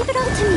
Leave it all to me.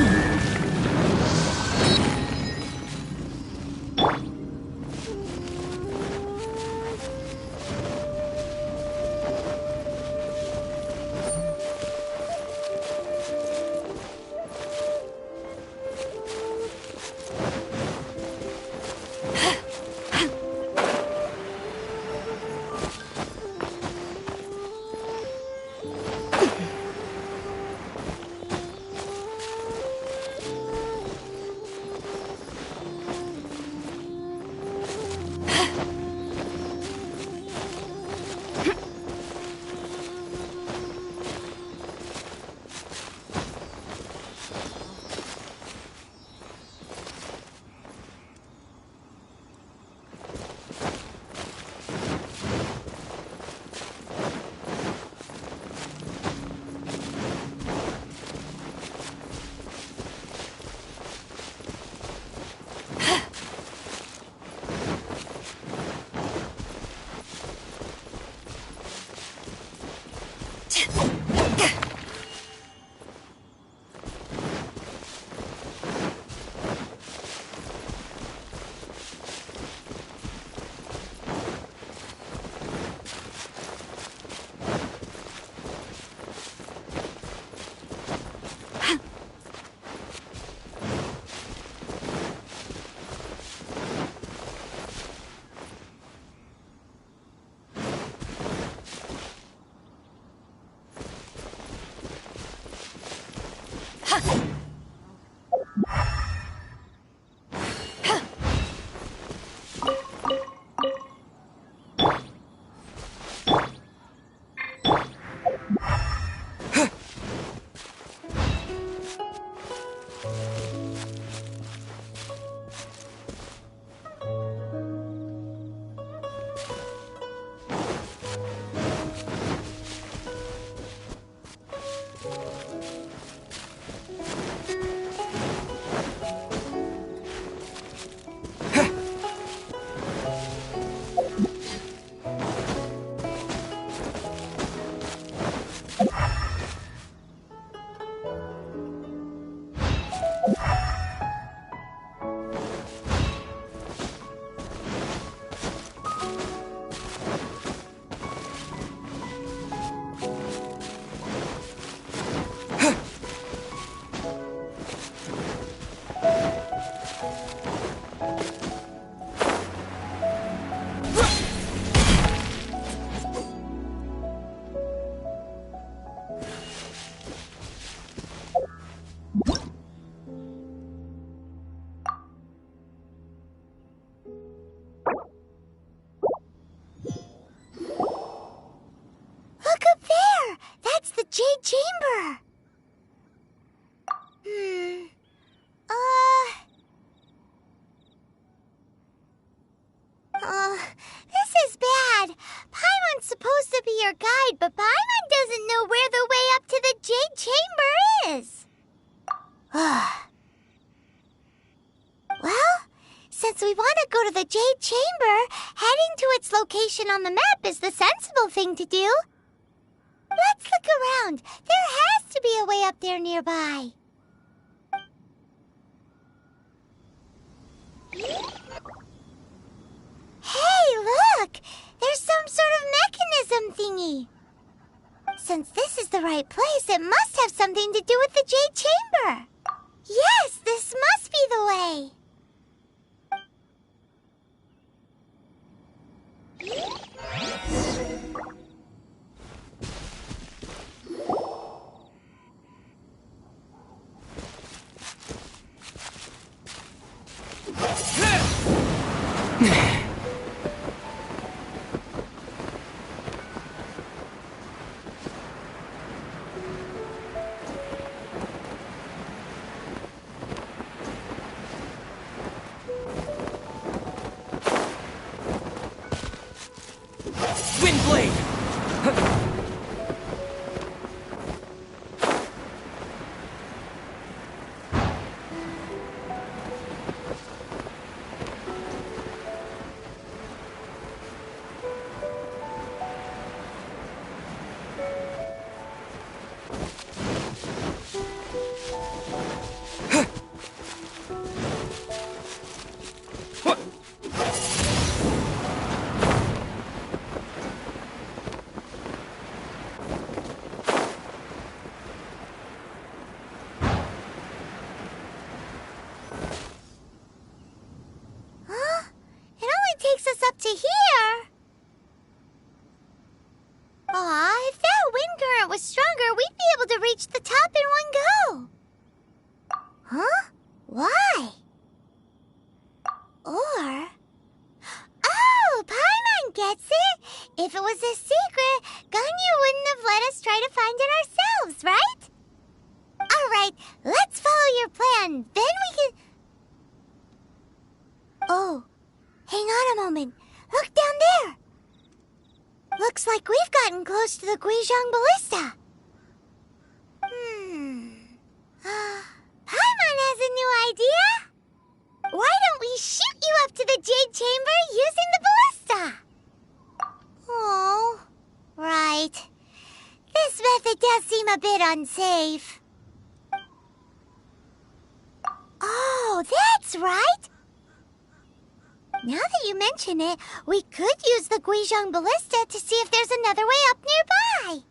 Jade Chamber! This is bad. Paimon's supposed to be your guide, but Paimon doesn't know where the way up to the Jade Chamber is. Well, since we want to go to the Jade Chamber, heading to its location on the map is the sensible thing to do. Let's look around. There has to be a way up there nearby. Hey, look! There's some sort of mechanism thingy. Since this is the right place, it must have something to do with the Jade Chamber. Yes, this must be the way. Windblade! here. Aw, if that wind current was stronger, we'd be able to reach the top in one go. Huh? Why? Or... Oh, Paimon gets it! If it was a secret, Ganyu wouldn't have let us try to find it ourselves, right? Alright, let's follow your plan. Then we can... Oh, hang on a moment. Look down there. Looks like we've gotten close to the Guizhong Ballista. Paimon has a new idea. Why don't we shoot you up to the Jade Chamber using the ballista? Oh, right. This method does seem a bit unsafe. Oh, that's right. Now that you mention it, we could use the Guizhong Ballista to see if there's another way up nearby.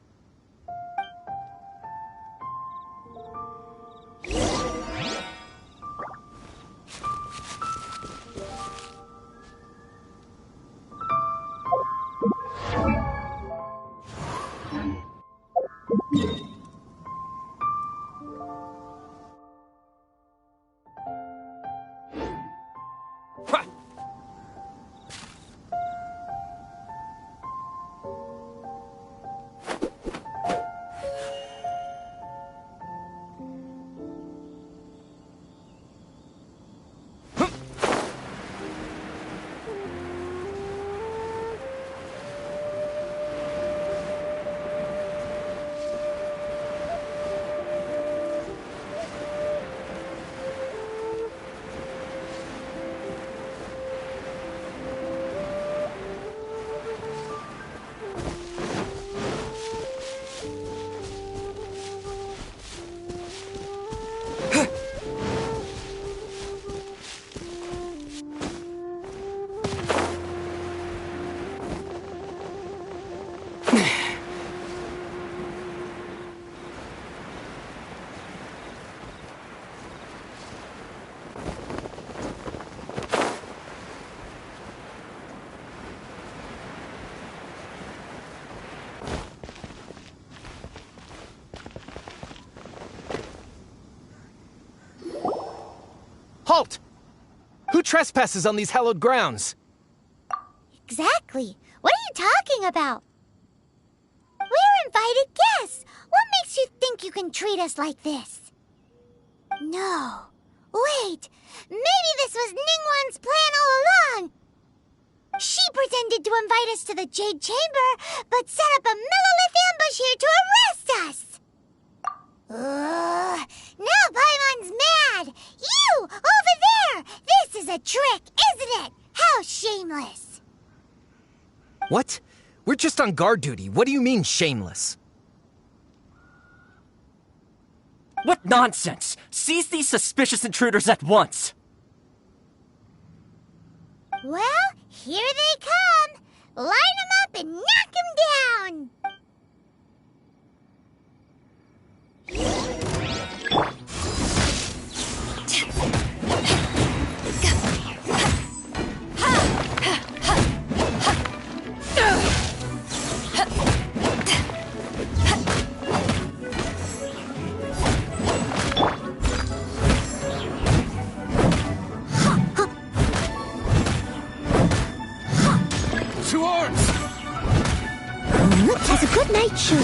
Halt! Who trespasses on these hallowed grounds? Exactly. What are you talking about? We're invited guests. What makes you think you can treat us like this? No. Wait. Maybe this was Ningguang's plan all along. She pretended to invite us to the Jade Chamber, but set up a Millilith ambush here to arrest us. Now Paimon's mad! You! Over there! This is a trick, isn't it? How shameless! What? We're just on guard duty. What do you mean, shameless? What nonsense! Seize these suspicious intruders at once! Well, here they come! Line them up and knock them down! To arms! Look, has a good night show.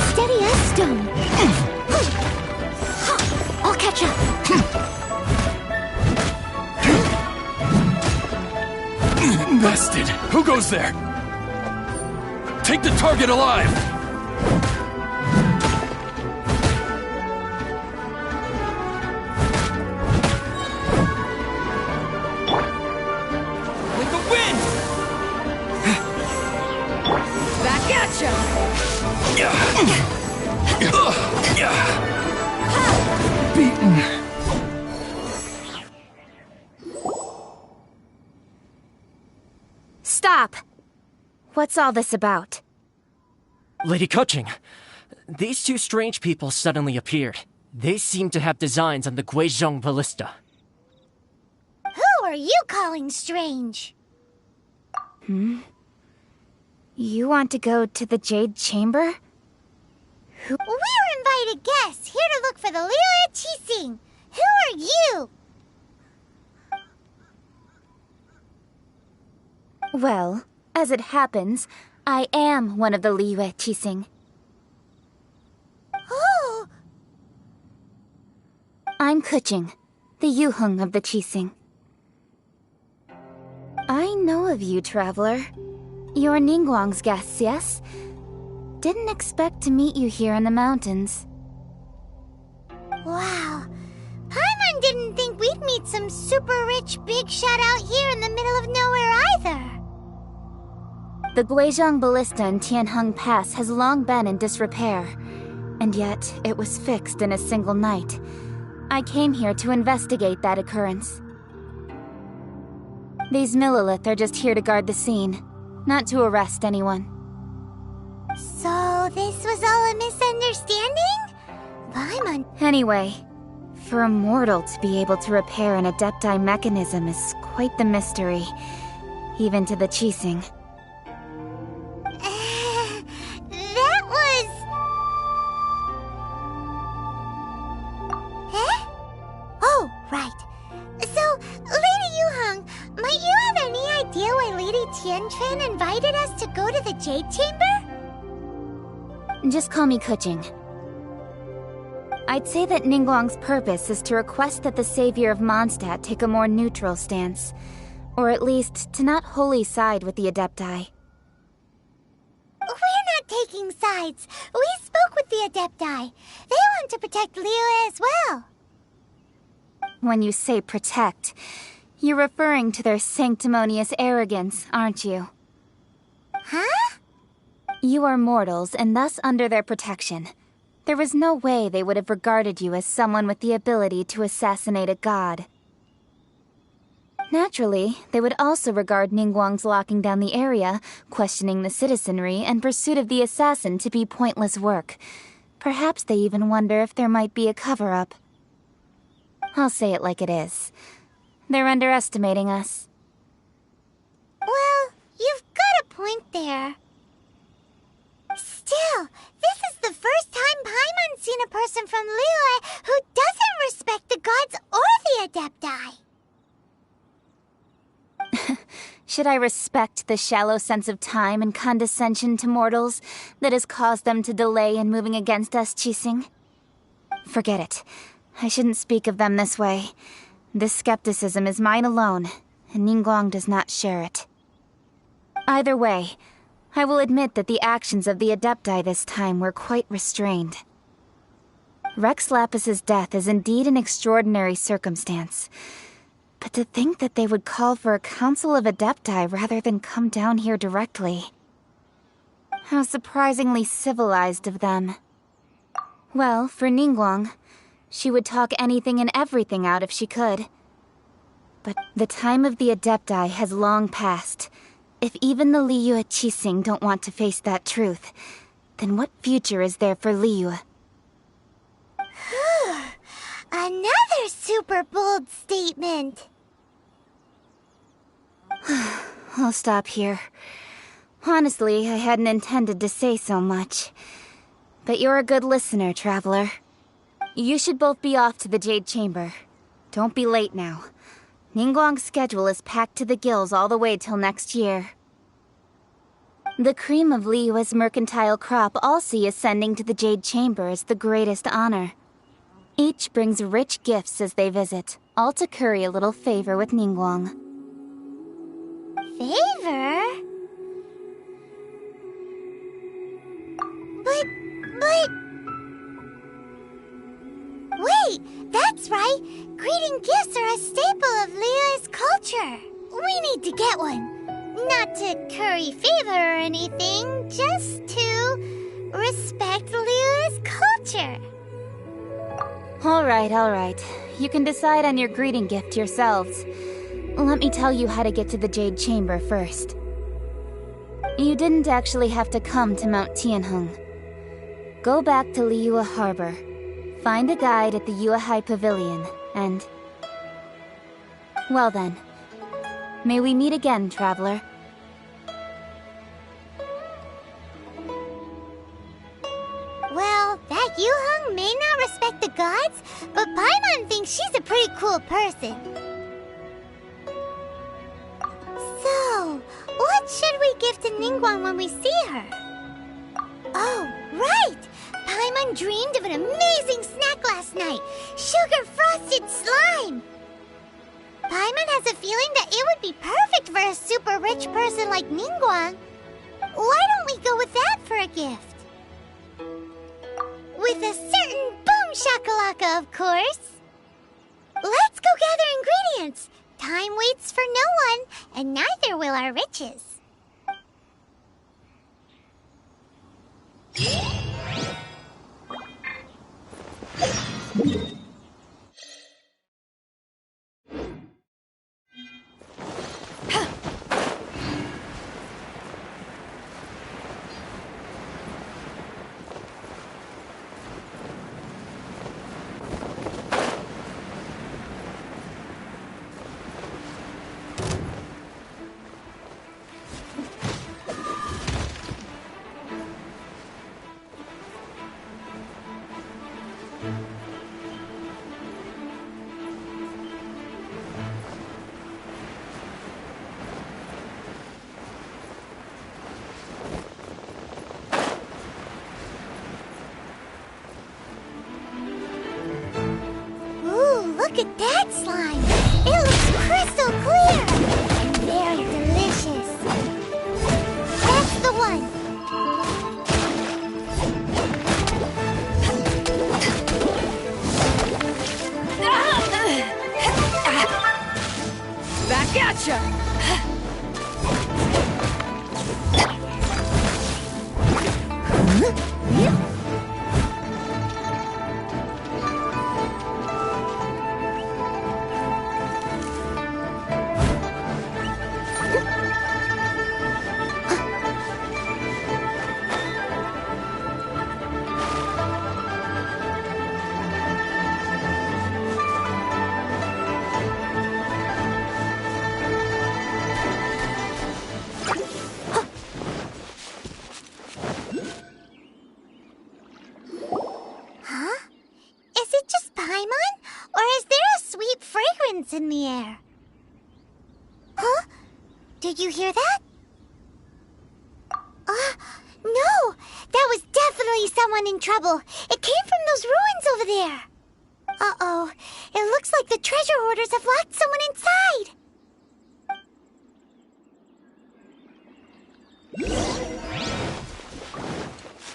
Steady as stone. I'll catch up. Bested! Who goes there? Take the target alive! With the wind! Back at ya! Beaten. Stop! What's all this about? Lady Kuching, these two strange people suddenly appeared. They seem to have designs on the Guizhong ballista. Who are you calling strange? You want to go to the Jade Chamber? We're invited guests here to look for the Liyue Qixing. Who are you? Well, as it happens, I am one of the Liyue Qixing. Oh, I'm Kuching, the Yuheng of the Qixing. I know of you, traveler. You're Ningguang's guests, yes? Didn't expect to meet you here in the mountains. wow. Paimon didn't think we'd meet some super rich big shot out here in the middle of nowhere either. The Guizhong ballista in Tianheng Pass has long been in disrepair, and yet it was fixed in a single night. I came here to investigate that occurrence. These Millilith are just here to guard the scene, not to arrest anyone. So this was all a misunderstanding? Paimon... Anyway, for a mortal to be able to repair an Adepti mechanism is quite the mystery, even to the Qixing. that was... Huh? Oh, right. So, Lady Yuheng, might you have any idea why Lady Tianquan invited us to go to the Jade Chamber? Just call me Kuching. I'd say that Ningguang's purpose is to request that the savior of Mondstadt take a more neutral stance, or at least to not wholly side with the Adepti. We're not taking sides. We spoke with the Adepti. They want to protect Liyue as well. When you say protect, you're referring to their sanctimonious arrogance, aren't you? Huh? You are mortals and thus under their protection. There was no way they would have regarded you as someone with the ability to assassinate a god. Naturally, they would also regard Ningguang's locking down the area, questioning the citizenry, and pursuit of the assassin to be pointless work. Perhaps they even wonder if there might be a cover-up. I'll say it like it is. They're underestimating us. Well, you've got a point there. Still, this is the first time Paimon's seen a person from Liyue who doesn't respect the gods or the Adepti. Should I respect the shallow sense of time and condescension to mortals that has caused them to delay in moving against us, Qixing? Forget it. I shouldn't speak of them this way. This skepticism is mine alone, and Ningguang does not share it. Either way, I will admit that the actions of the Adepti this time were quite restrained. Rex Lapis's death is indeed an extraordinary circumstance. But to think that they would call for a council of Adepti rather than come down here directly. How surprisingly civilized of them. Well, for Ningguang, she would talk anything and everything out if she could. But the time of the Adepti has long passed. If even the Liyue Qixing don't want to face that truth, then what future is there for Liyue? Another super bold statement. I'll stop here. Honestly, I hadn't intended to say so much. But you're a good listener, traveler. You should both be off to the Jade Chamber. Don't be late now. Ningguang's schedule is packed to the gills all the way till next year. The cream of Liyue's mercantile crop all see ascending to the Jade Chamber as the greatest honor. Each brings rich gifts as they visit, all to curry a little favor with Ningguang. Favor? But... Wait, that's right! Greeting gifts are a staple of Liyue's culture. We need to get one. Not to curry favor or anything, just to respect Liyue's culture. All right. You can decide on your greeting gift yourselves. Let me tell you how to get to the Jade Chamber first. You didn't actually have to come to Mount Tianheng. Go back to Liyue Harbor. Find a guide at the Yuehai Pavilion, and... Well then. May we meet again, traveler. Well, that Yuheng may not respect the gods, but Paimon thinks she's a pretty cool person. So, what should we give to Ningguang when we see her? Oh, right! Paimon dreamed of an amazing snack last night! Sugar-frosted slime! Paimon has a feeling that it would be perfect for a super rich person like Ningguang. Why don't we go with that for a gift? With a certain boom shakalaka, of course! Let's go gather ingredients! Time waits for no one, and neither will our riches. Look at that slime! It looks crystal clear! And very delicious! That's the one! Back at ya! In the air. Huh? Did you hear that? No! That was definitely someone in trouble. It came from those ruins over there. Uh-oh. It looks like the treasure hoarders have locked someone inside.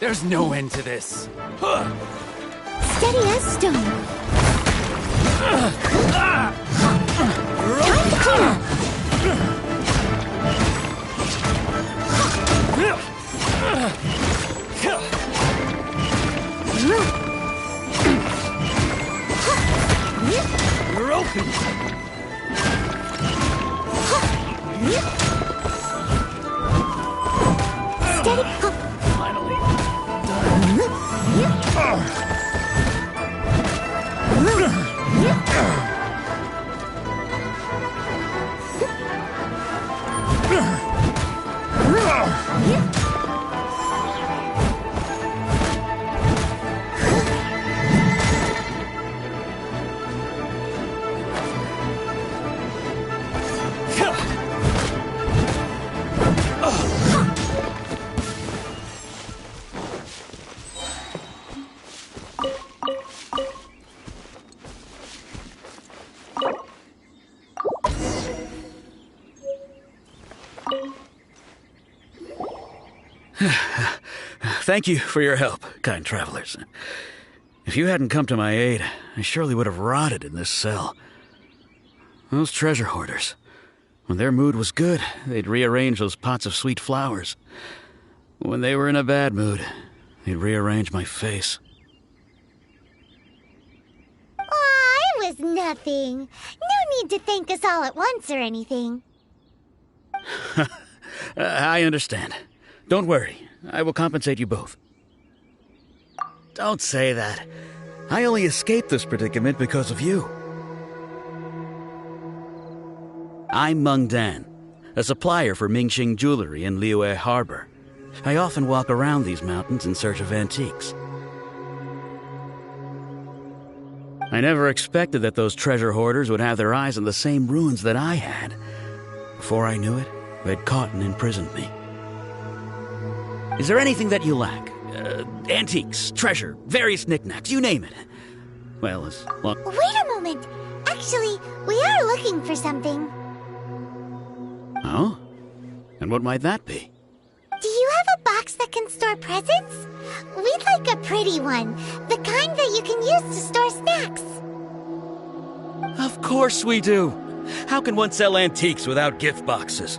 There's no end to this. Steady as stone. Time to clear! You're open! Steady! Finally. Thank you for your help, kind travelers. If you hadn't come to my aid, I surely would have rotted in this cell. Those treasure hoarders, when their mood was good, they'd rearrange those pots of sweet flowers. When they were in a bad mood, they'd rearrange my face. Aw, it was nothing. No need to thank us all at once or anything. I understand. Don't worry. I will compensate you both. Don't say that. I only escaped this predicament because of you. I'm Meng Dan, a supplier for Mingxing Jewelry in Liyue Harbor. I often walk around these mountains in search of antiques. I never expected that those treasure hoarders would have their eyes on the same ruins that I had. Before I knew it, they'd caught and imprisoned me. Is there anything that you lack? Antiques, treasure, various knickknacks, you name it. Well, as long... Wait a moment. Actually, we are looking for something. Oh? And what might that be? Do you have a box that can store presents? We'd like a pretty one. The kind that you can use to store snacks. Of course we do. How can one sell antiques without gift boxes?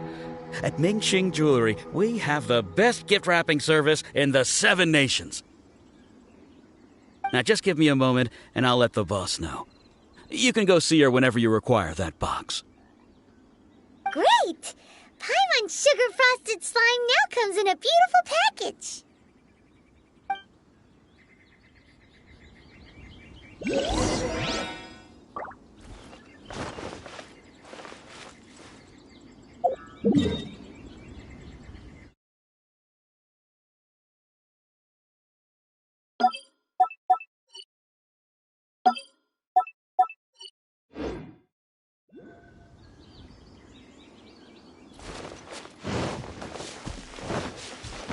At Mingxing Jewelry, we have the best gift wrapping service in the 7 nations. Now just give me a moment and I'll let the boss know. You can go see her whenever you require that box. Great! Paimon Sugar Frosted Slime now comes in a beautiful package.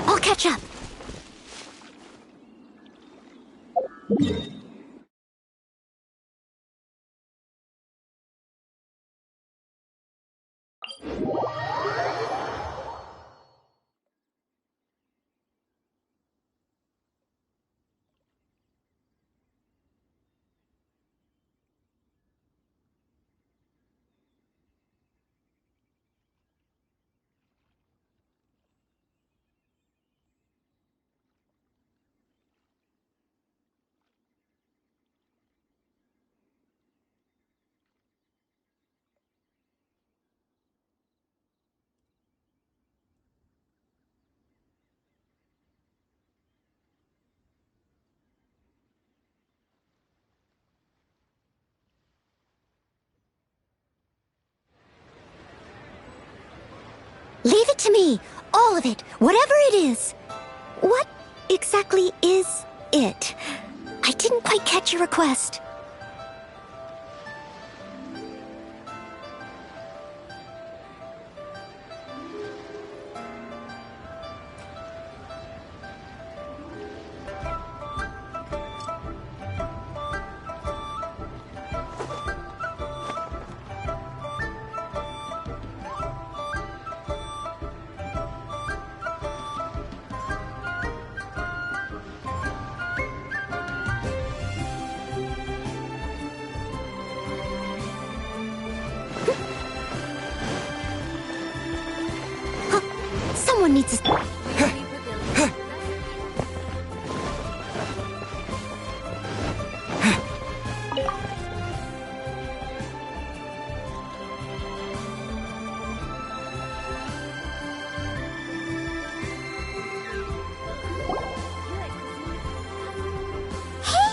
I'll catch up. Leave it to me. All of it. Whatever it is. What exactly is it? I didn't quite catch your request. Someone needs to... Hey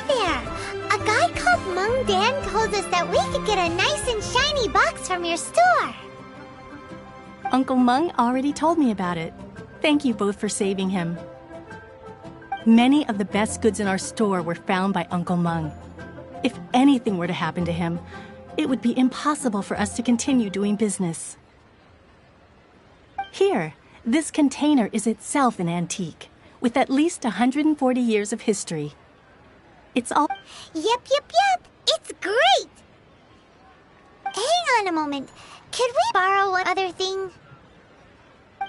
there! A guy called Meng Dan told us that we could get a nice and shiny box from your store. Uncle Meng already told me about it. Thank you both for saving him. Many of the best goods in our store were found by Uncle Meng. If anything were to happen to him, it would be impossible for us to continue doing business. Here, this container is itself an antique, with at least 140 years of history. It's all... Yep. It's great! Hang on a moment. Could we borrow one other thing?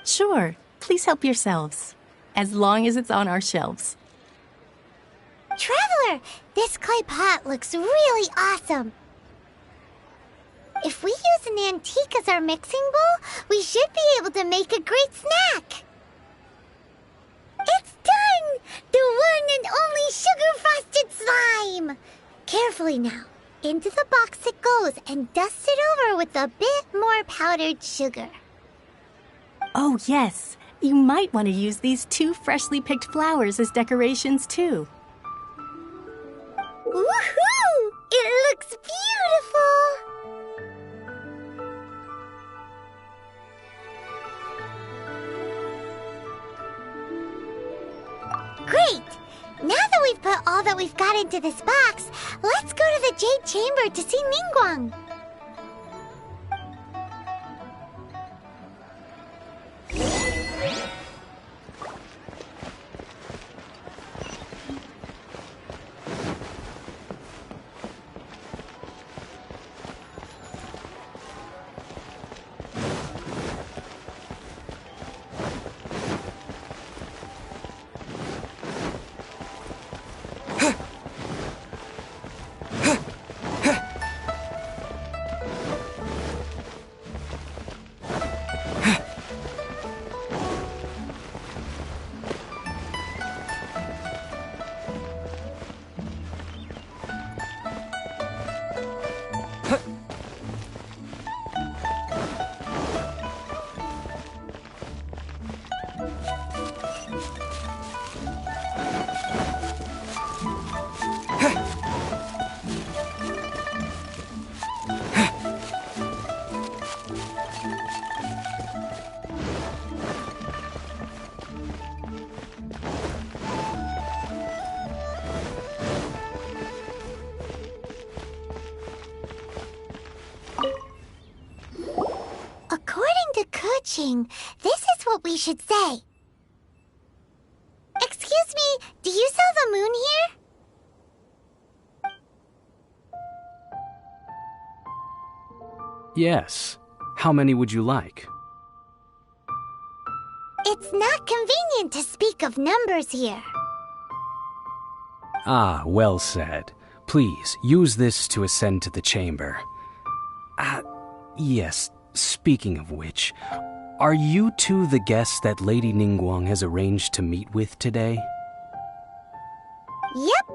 Sure, please help yourselves, as long as it's on our shelves. Traveler, this clay pot looks really awesome. If we use an antique as our mixing bowl, we should be able to make a great snack. It's done! The one and only sugar-frosted slime! Carefully now. Into the box it goes and dust it over with a bit more powdered sugar. Oh yes, You might want to use these 2 freshly picked flowers as decorations, too. Woohoo! It looks beautiful! Great! Now that we've put all that we've got into this box, let's go to the Jade Chamber to see Ningguang. This is what we should say. Excuse me, do you sell the moon here? Yes. How many would you like? It's not convenient to speak of numbers here. Ah, well said. Please, use this to ascend to the chamber. Yes, speaking of which, are you two the guests that Lady Ningguang has arranged to meet with today? Yep.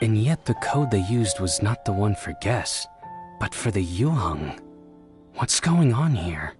And yet the code they used was not the one for guests, but for the Yuheng. What's going on here?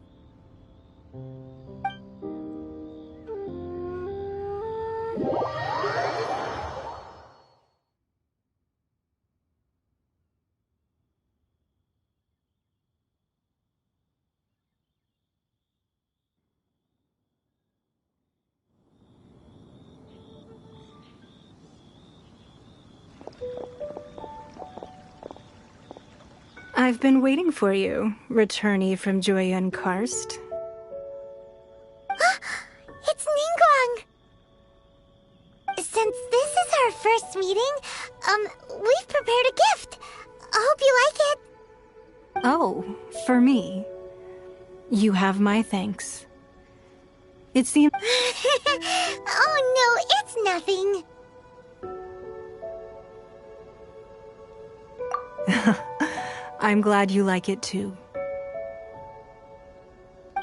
I've been waiting for you, returnee from Jueyun Karst. It's Ningguang! Since this is our first meeting, we've prepared a gift. I hope you like it. Oh, for me. You have my thanks. It seems... Oh no, it's nothing. I'm glad you like it too.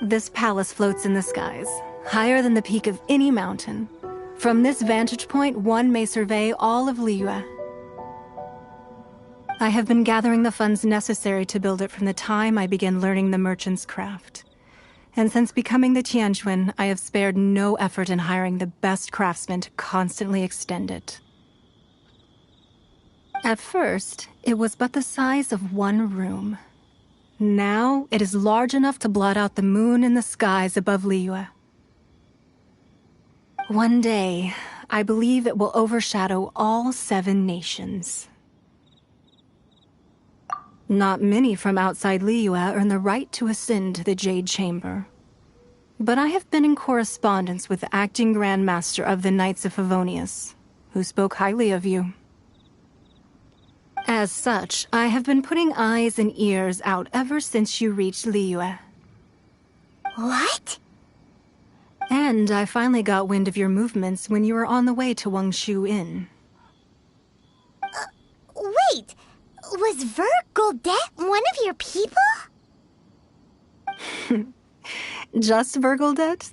This palace floats in the skies, higher than the peak of any mountain. From this vantage point, one may survey all of Liyue. I have been gathering the funds necessary to build it from the time I began learning the merchant's craft. And since becoming the Tianquan, I have spared no effort in hiring the best craftsmen to constantly extend it. At first, it was but the size of one room. Now, it is large enough to blot out the moon in the skies above Liyue. One day, I believe it will overshadow all 7 nations. Not many from outside Liyue earn the right to ascend to the Jade Chamber. But I have been in correspondence with the acting Grand Master of the Knights of Favonius, who spoke highly of you. As such, I have been putting eyes and ears out ever since you reached Liyue. What? And I finally got wind of your movements when you were on the way to Wangshu Inn. Wait! Was Vergoldet one of your people? Just Vergoldet?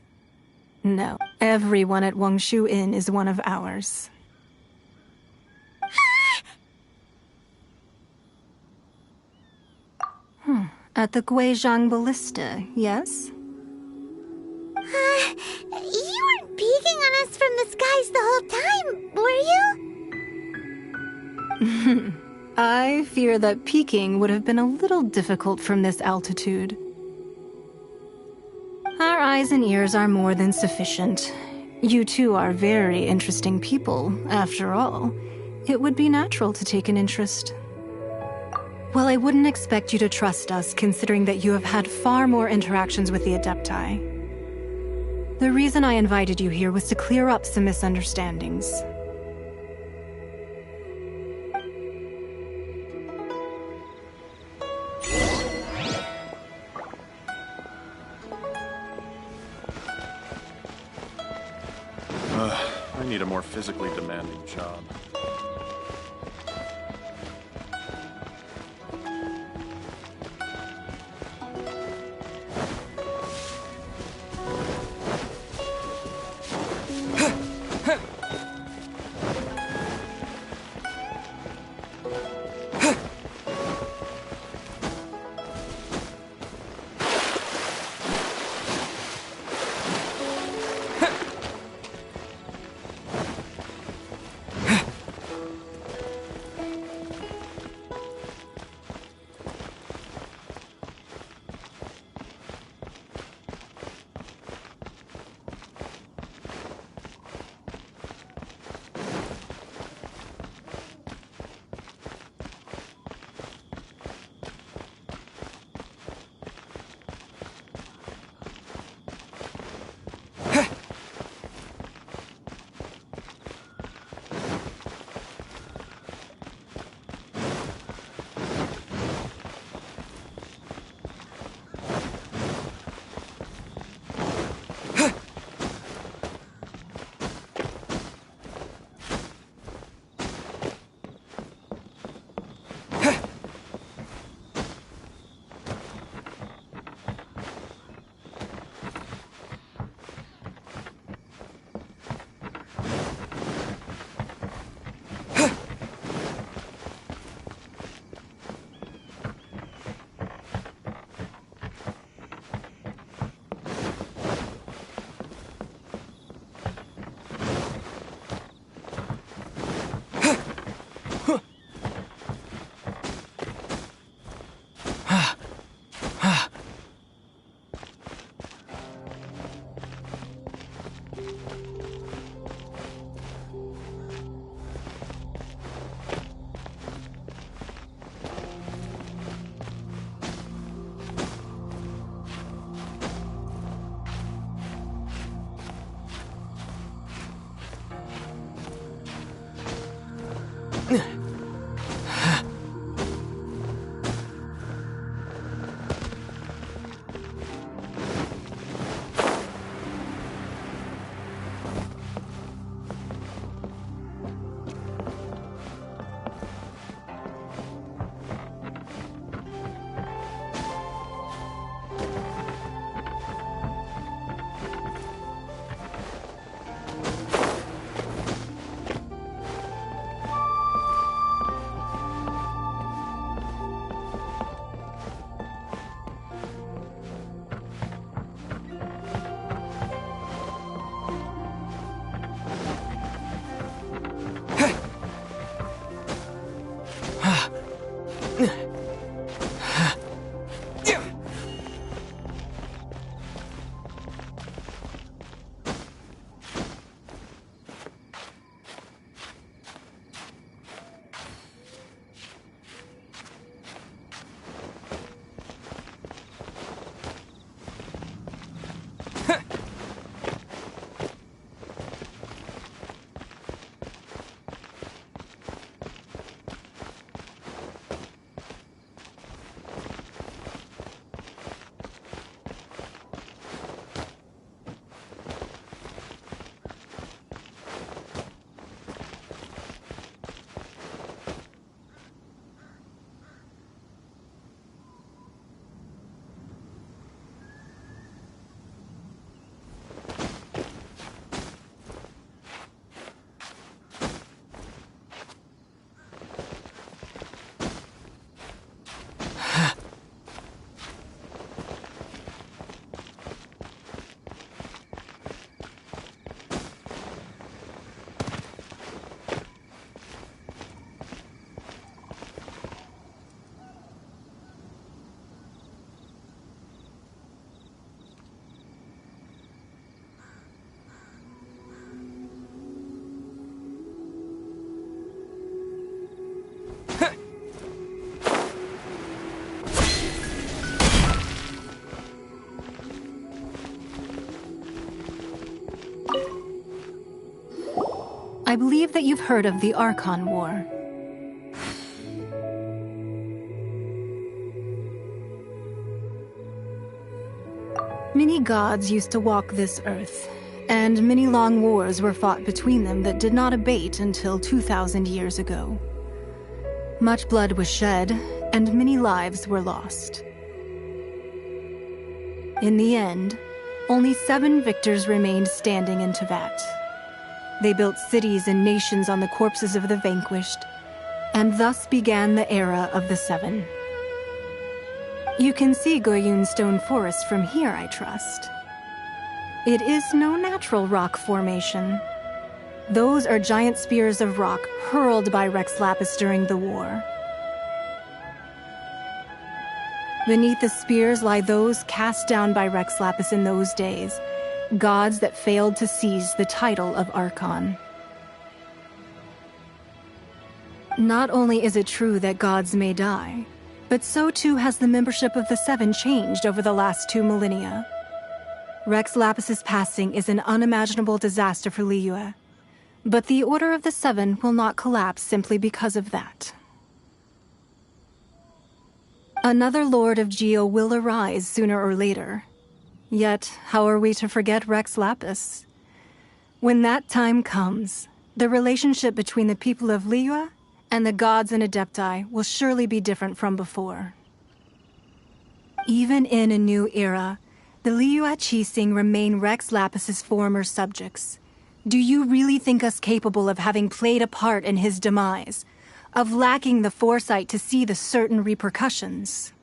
No, everyone at Wangshu Inn is one of ours. At the Guizhang Ballista, yes? you? I fear that peeking would have been a little difficult from this altitude. Our eyes and ears are more than sufficient. You two are very interesting people, after all. It would be natural to take an interest. Well, I wouldn't expect you to trust us, considering that you have had far more interactions with the Adepti. The reason I invited you here was to clear up some misunderstandings. I need a more physically demanding job. I believe that you've heard of the Archon War. Many gods used to walk this earth, and many long wars were fought between them that did not abate until 2,000 years ago. Much blood was shed, and many lives were lost. In the end, only 7 victors remained standing in Teyvat. They built cities and nations on the corpses of the vanquished, and thus began the era of the 7. You can see Goyun Stone Forest from here, I trust. It is no natural rock formation. Those are giant spears of rock hurled by Rex Lapis during the war. Beneath the spears lie those cast down by Rex Lapis in those days, gods that failed to seize the title of Archon. Not only is it true that gods may die, but so too has the membership of the 7 changed over the last 2 millennia. Rex Lapis's passing is an unimaginable disaster for Liyue, but the Order of the 7 will not collapse simply because of that. Another Lord of Geo will arise sooner or later. Yet, how are we to forget Rex Lapis? When that time comes, the relationship between the people of Liyue and the gods and Adepti will surely be different from before. Even in a new era, the Liyue Qixing remain Rex Lapis's former subjects. Do you really think us capable of having played a part in his demise? Of lacking the foresight to see the certain repercussions?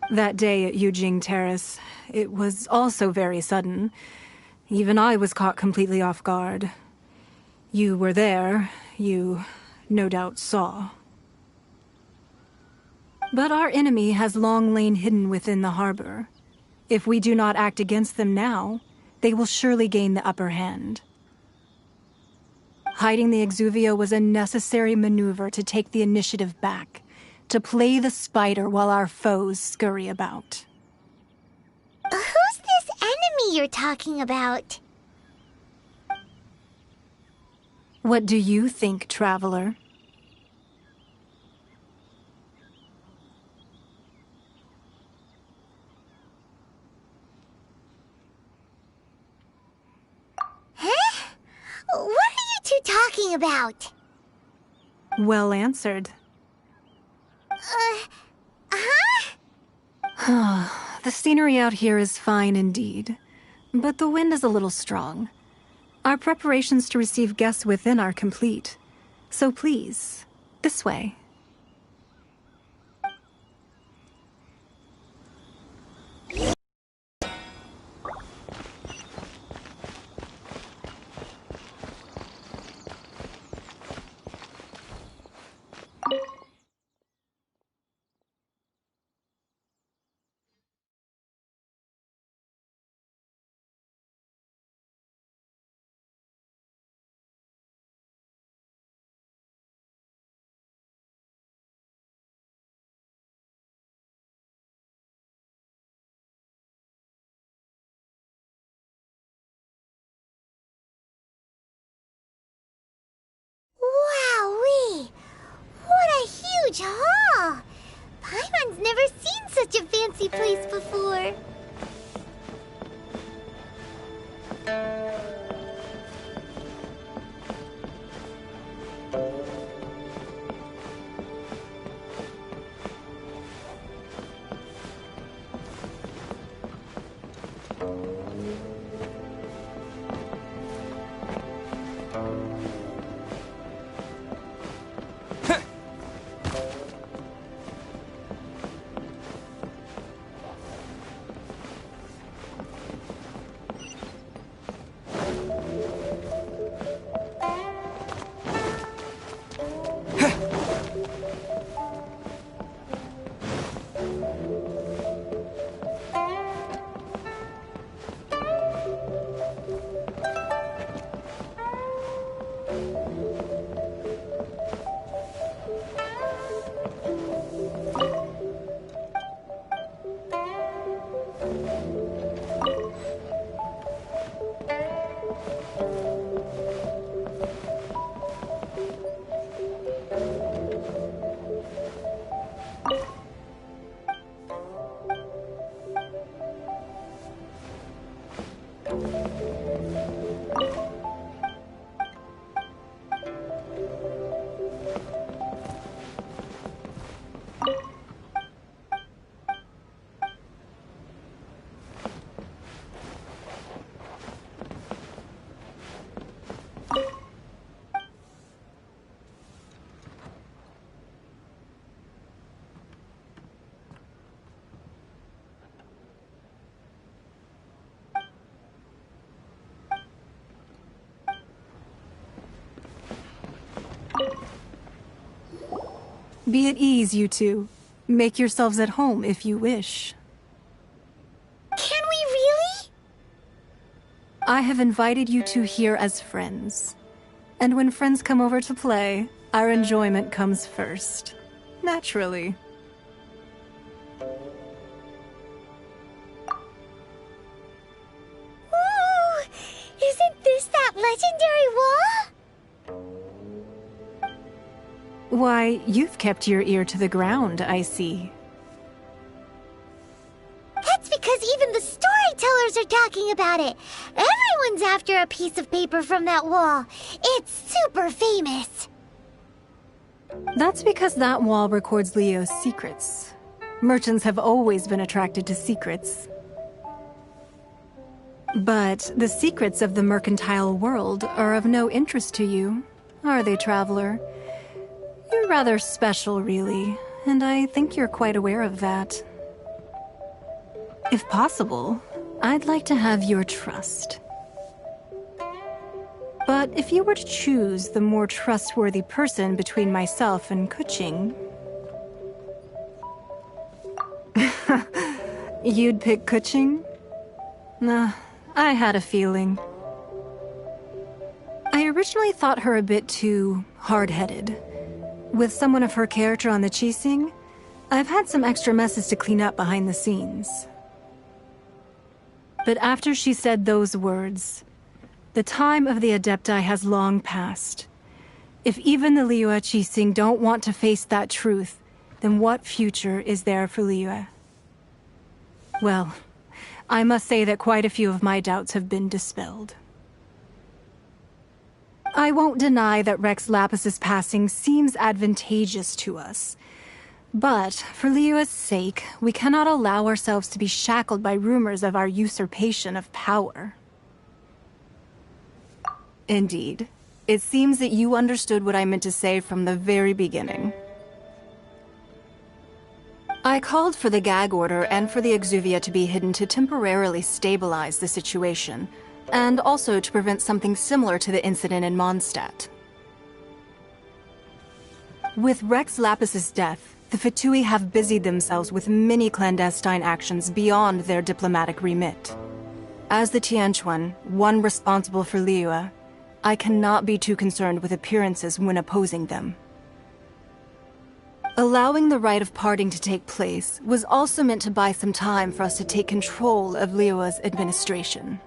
That day at Yujing Terrace, it was also very sudden. Even I was caught completely off guard. You were there, you no doubt saw. But our enemy has long lain hidden within the harbor. If we do not act against them now, they will surely gain the upper hand. Hiding the Exuvio was a necessary maneuver to take the initiative back, to play the spider while our foes scurry about. Who's this enemy you're talking about? What do you think, traveler? Huh? What are you two talking about? Well answered. The scenery out here is fine indeed, but the wind is a little strong. Our preparations to receive guests within are complete, so please, this way. Wowee! What a huge hall! Paimon's never seen such a fancy place before. Be at ease, you two. Make yourselves at home if you wish. Can we really? I have invited you two here as friends. And when friends come over to play, our enjoyment comes first. Naturally. Ooh! Isn't this that legendary wall? Why, you've kept your ear to the ground, I see. That's because even the storytellers are talking about it. Everyone's after a piece of paper from that wall. It's super famous. That's because that wall records Leo's secrets. Merchants have always been attracted to secrets. But the secrets of the mercantile world are of no interest to you, are they, traveler? You're rather special, really, and I think you're quite aware of that. If possible, I'd like to have your trust. But if you were to choose the more trustworthy person between myself and Kuching... You'd pick Kuching? Nah, I had a feeling. I originally thought her a bit too hard-headed. With someone of her character on the Qixing, I've had some extra messes to clean up behind the scenes. But after she said those words, the time of the Adepti has long passed. If even the Liyue Qixing don't want to face that truth, then what future is there for Liyue? Well, I must say that quite a few of my doubts have been dispelled. I won't deny that Rex Lapis's passing seems advantageous to us. But, for Liyue's sake, we cannot allow ourselves to be shackled by rumors of our usurpation of power. Indeed. It seems that you understood what I meant to say from the very beginning. I called for the gag order and for the exuvia to be hidden to temporarily stabilize the situation, and also to prevent something similar to the incident in Mondstadt. With Rex Lapis's death, the Fatui have busied themselves with many clandestine actions beyond their diplomatic remit. As the Tianquan, one responsible for Liyue, I cannot be too concerned with appearances when opposing them. Allowing the rite of parting to take place was also meant to buy some time for us to take control of Liyue's administration.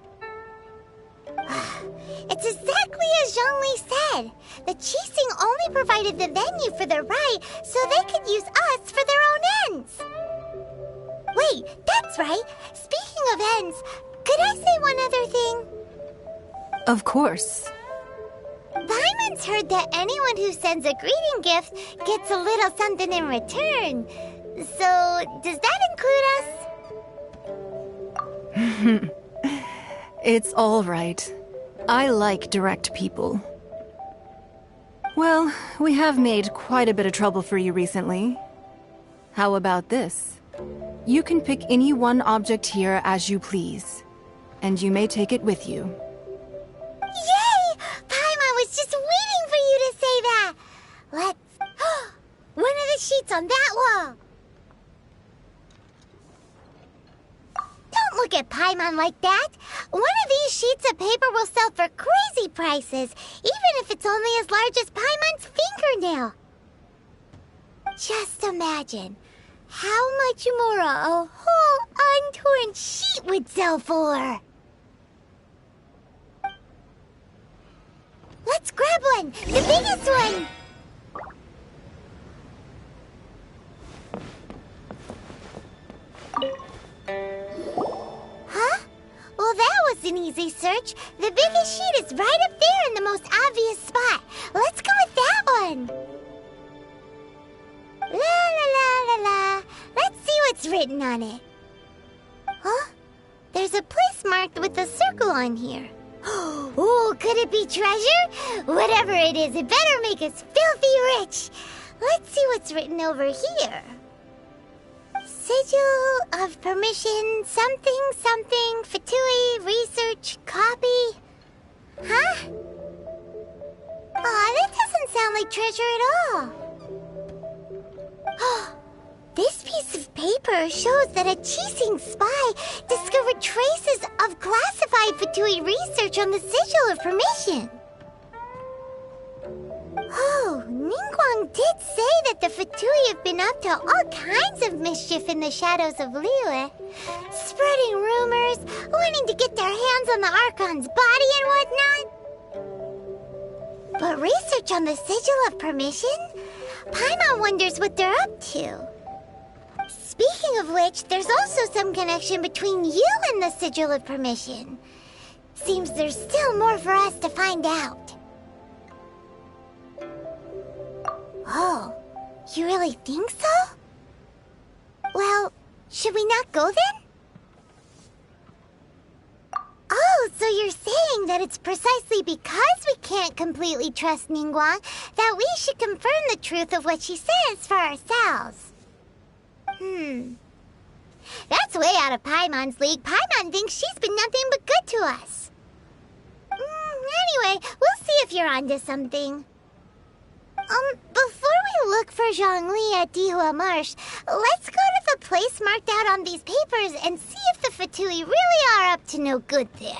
It's exactly as Zhongli said. The Qixing only provided the venue for the rite so they could use us for their own ends. Wait, that's right. Speaking of ends, could I say one other thing? Of course. Paimon's heard that anyone who sends a greeting gift gets a little something in return. So, does that include us? It's all right. I like direct people. Well, we have made quite a bit of trouble for you recently. How about this? You can pick any one object here as you please, and you may take it with you. Yay! Paimon was just waiting for you to say that! Let's... one of the sheets on that wall! Don't look at Paimon like that! One of these sheets of paper will sell for crazy prices, even if it's only as large as Paimon's fingernail. Just imagine how much more a whole untorn sheet would sell for. Let's grab one! The biggest one! Huh? Well, that was an easy search. The biggest sheet is right up there in the most obvious spot. Let's go with that one. La la la la la. Let's see what's written on it. Huh? There's a place marked with a circle on here. Oh, could it be treasure? Whatever it is, it better make us filthy rich. Let's see what's written over here. Sigil of permission, something, something, Fatui, research, copy. Huh? Aw, that doesn't sound like treasure at all. paper shows that a Qixing spy discovered traces of classified Fatui research on the Sigil of Permission. Oh, Ningguang did say that the Fatui have been up to all kinds of mischief in the shadows of Liyue, spreading rumors, wanting to get their hands on the Archon's body and whatnot. But research on the Sigil of Permission? Paimon wonders what they're up to. Speaking of which, there's also some connection between you and the Sigil of Permission. Seems there's still more for us to find out. Oh, you really think so? Well, should we not go then? Oh, so you're saying that it's precisely because we can't completely trust Ningguang that we should confirm the truth of what she says for ourselves. That's way out of Paimon's league. Paimon thinks she's been nothing but good to us. Anyway, we'll see if you're onto something. Before we look for Zhongli at Dihua Marsh, let's go to the place marked out on these papers and see if the Fatui really are up to no good there.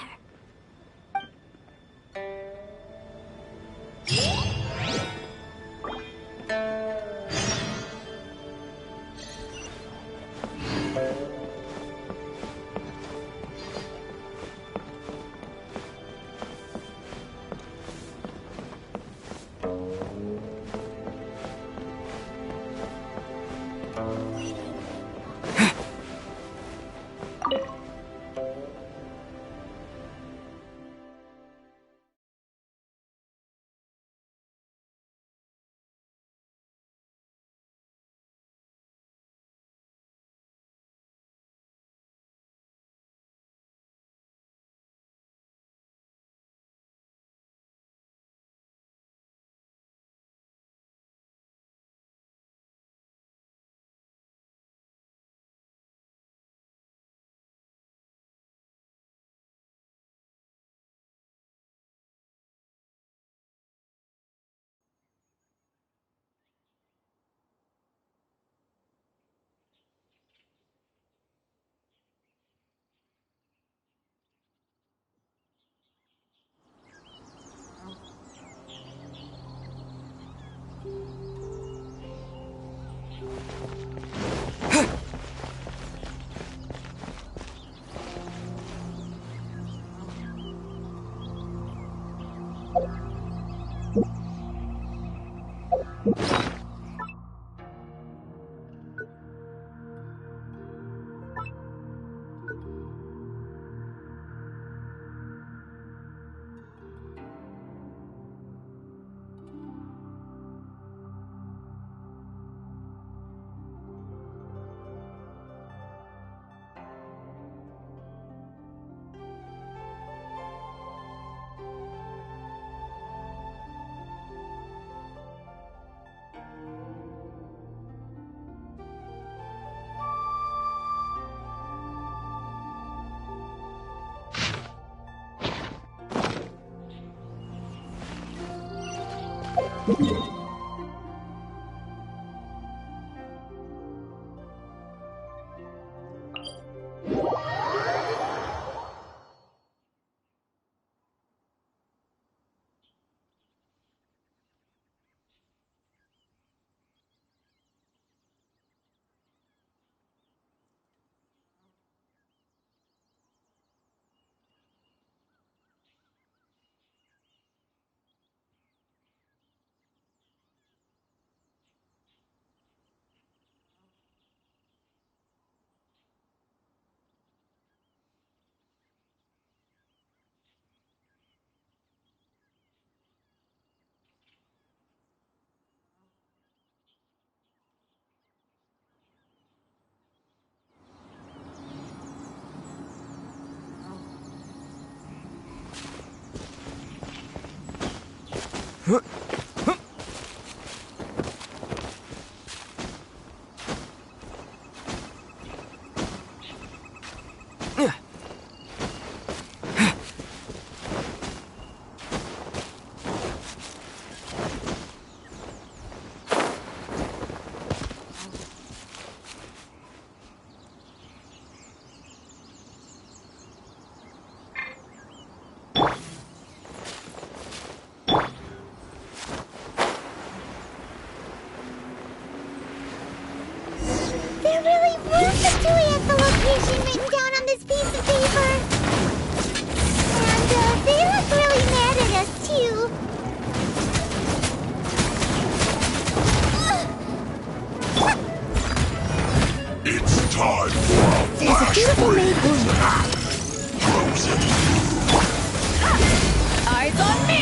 information written down on this piece of paper. And they look really mad at us, too. It's time for a flash freeze! Frozen. Eyes on me!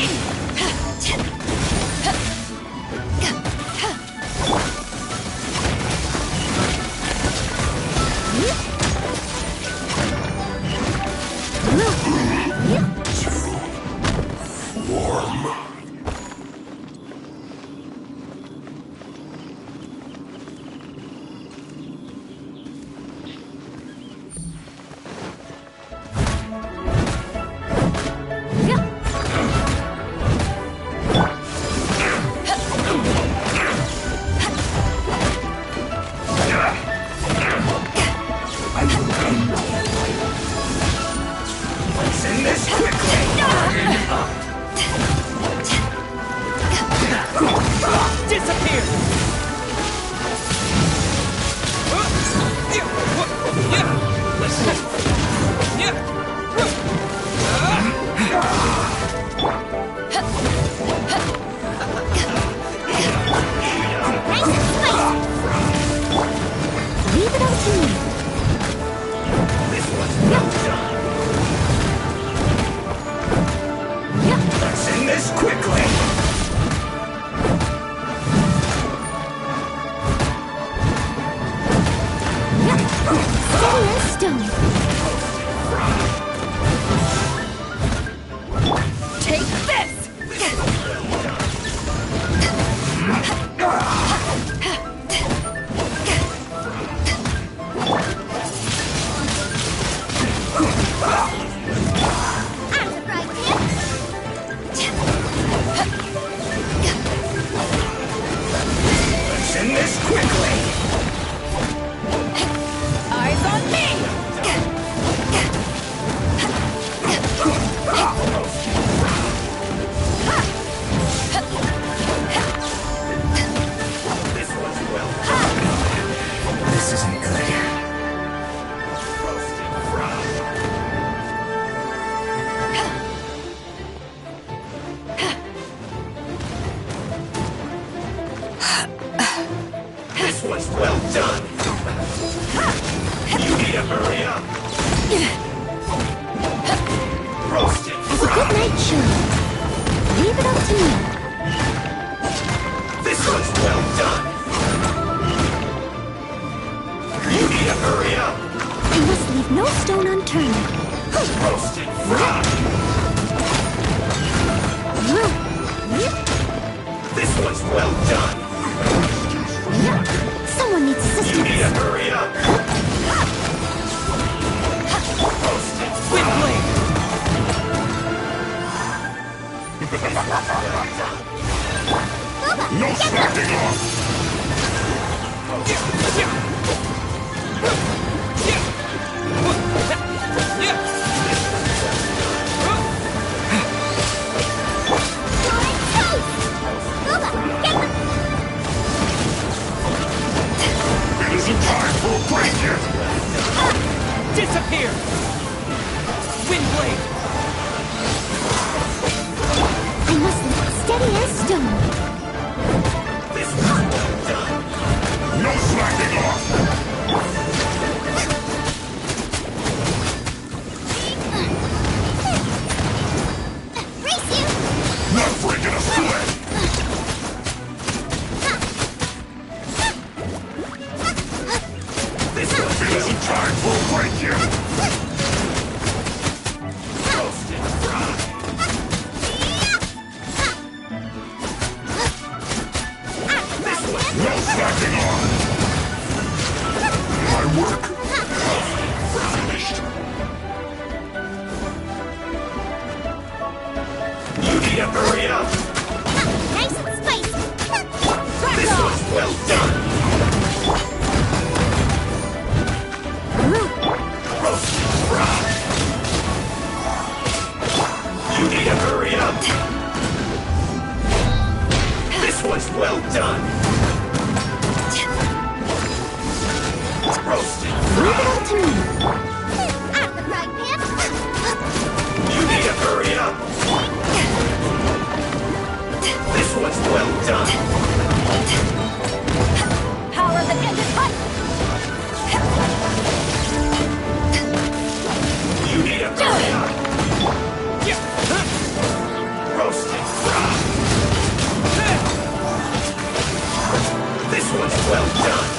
Well done.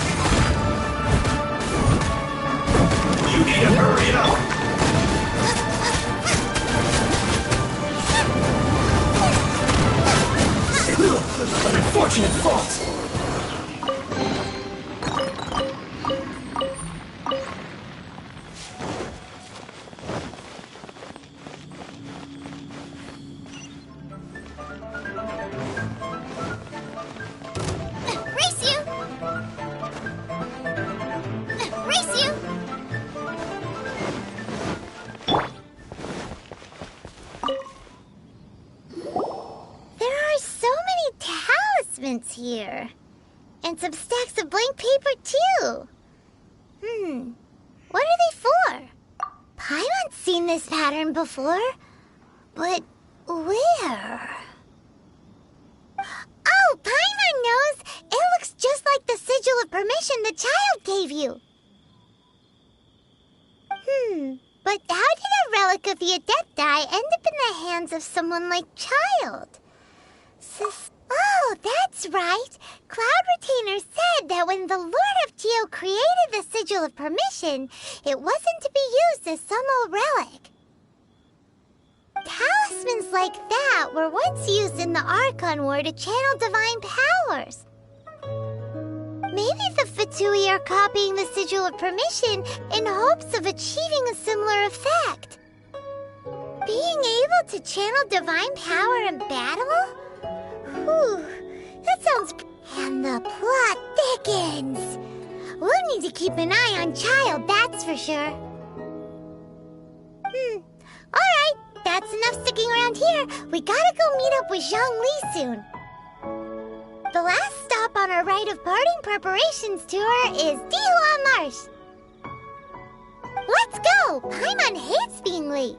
You need to hurry up. An unfortunate fault. Race you! Race you! There are so many talismans here. And some stacks of blank paper, too. What are they for? Paimon's seen this pattern before. But where? Oh, Paimon knows! It looks just like the sigil of permission the child gave you. But how did a relic of the Adepti end up in the hands of someone like Child? Oh, that's right. Cloud Retainer said that when the Lord of Geo created the Sigil of Permission, it wasn't to be used as some old relic. Talismans like that were once used in the Archon War to channel divine powers. Maybe the Fatui are copying the Sigil of Permission in hopes of achieving a similar effect. Being able to channel divine power in battle? Whew, that sounds... And the plot thickens. We'll need to keep an eye on Child, that's for sure. Alright, that's enough sticking around here. We gotta go meet up with Zhongli soon. The last stop on our rite of parting preparations tour is Dihua Marsh. Let's go! Paimon hates being late.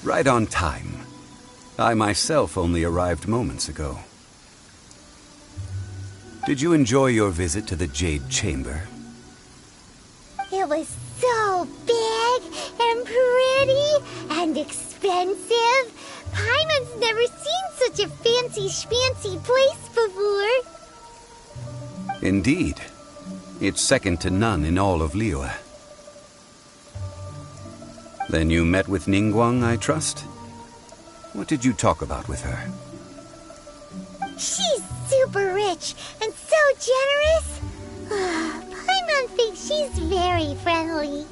Right on time. I myself only arrived moments ago. Did you enjoy your visit to the Jade Chamber? It was so big and pretty and expensive. Paimon's never seen such a fancy schmancy place before. Indeed. It's second to none in all of Liyue. Then you met with Ningguang, I trust? What did you talk about with her? She's super rich and so generous. Paimon thinks she's very friendly.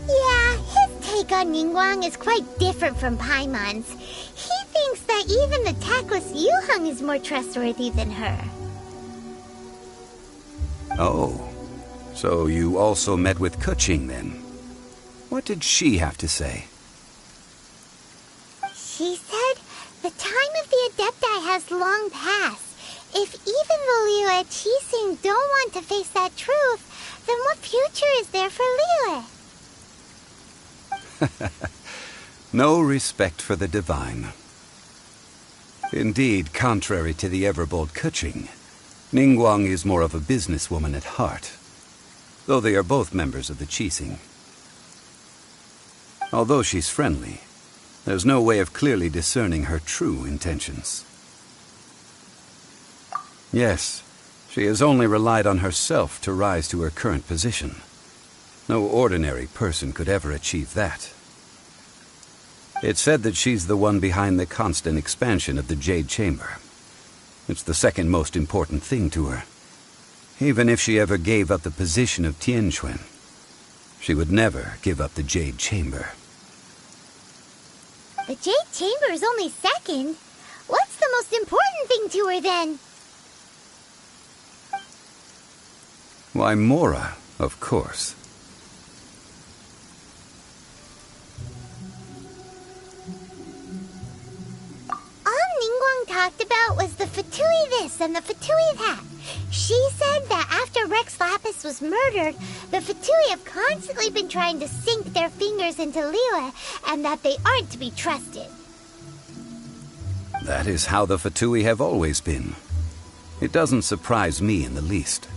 Yeah, his take on Ningguang is quite different from Paimon's. He thinks that even the tactless Yuheng is more trustworthy than her. Oh, so you also met with Keqing then? What did she have to say? She said the time of the Adepti has long passed. If even the Liyue Qixing don't want to face that truth, then what future is there for Liyue? No respect for the divine. Indeed, contrary to the ever-bold Keqing, Ningguang is more of a businesswoman at heart, though they are both members of the Qixing. Although she's friendly, there's no way of clearly discerning her true intentions. Yes, She has only relied on herself to rise to her current position. No ordinary person could ever achieve that. It's said that she's the one behind the constant expansion of the Jade Chamber. It's the second most important thing to her. Even if she ever gave up the position of Tianquan, she would never give up the Jade Chamber. The Jade Chamber is only second. What's the most important thing to her, then? Why, Mora, of course. All Ningguang talked about was the Fatui this and the Fatui that. She said that after Rex Lapis was murdered, the Fatui have constantly been trying to sink their fingers into Liyue, and that they aren't to be trusted. That is how the Fatui have always been. It doesn't surprise me in the least.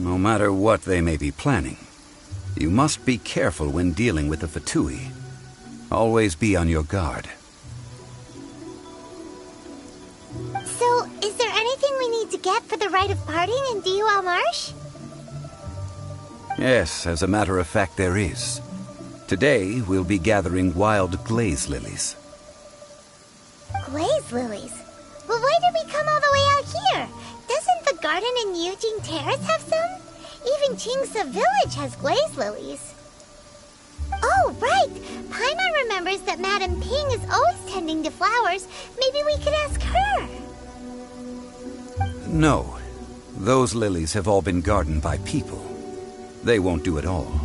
No matter what they may be planning, you must be careful when dealing with the Fatui. Always be on your guard. So, is there anything we need to get for the rite of parting in Dihua Marsh? Yes, as a matter of fact, there is. Today, we'll be gathering wild glaze lilies. Glaze lilies? Well, why did we come all the way out here? Doesn't the garden in Yujing Terrace have some? Even Qingse Village has glaze lilies. Oh, right! Paimon remembers that Madame Ping is always tending to flowers. Maybe we could ask her. No. Those lilies have all been gardened by people. They won't do it all.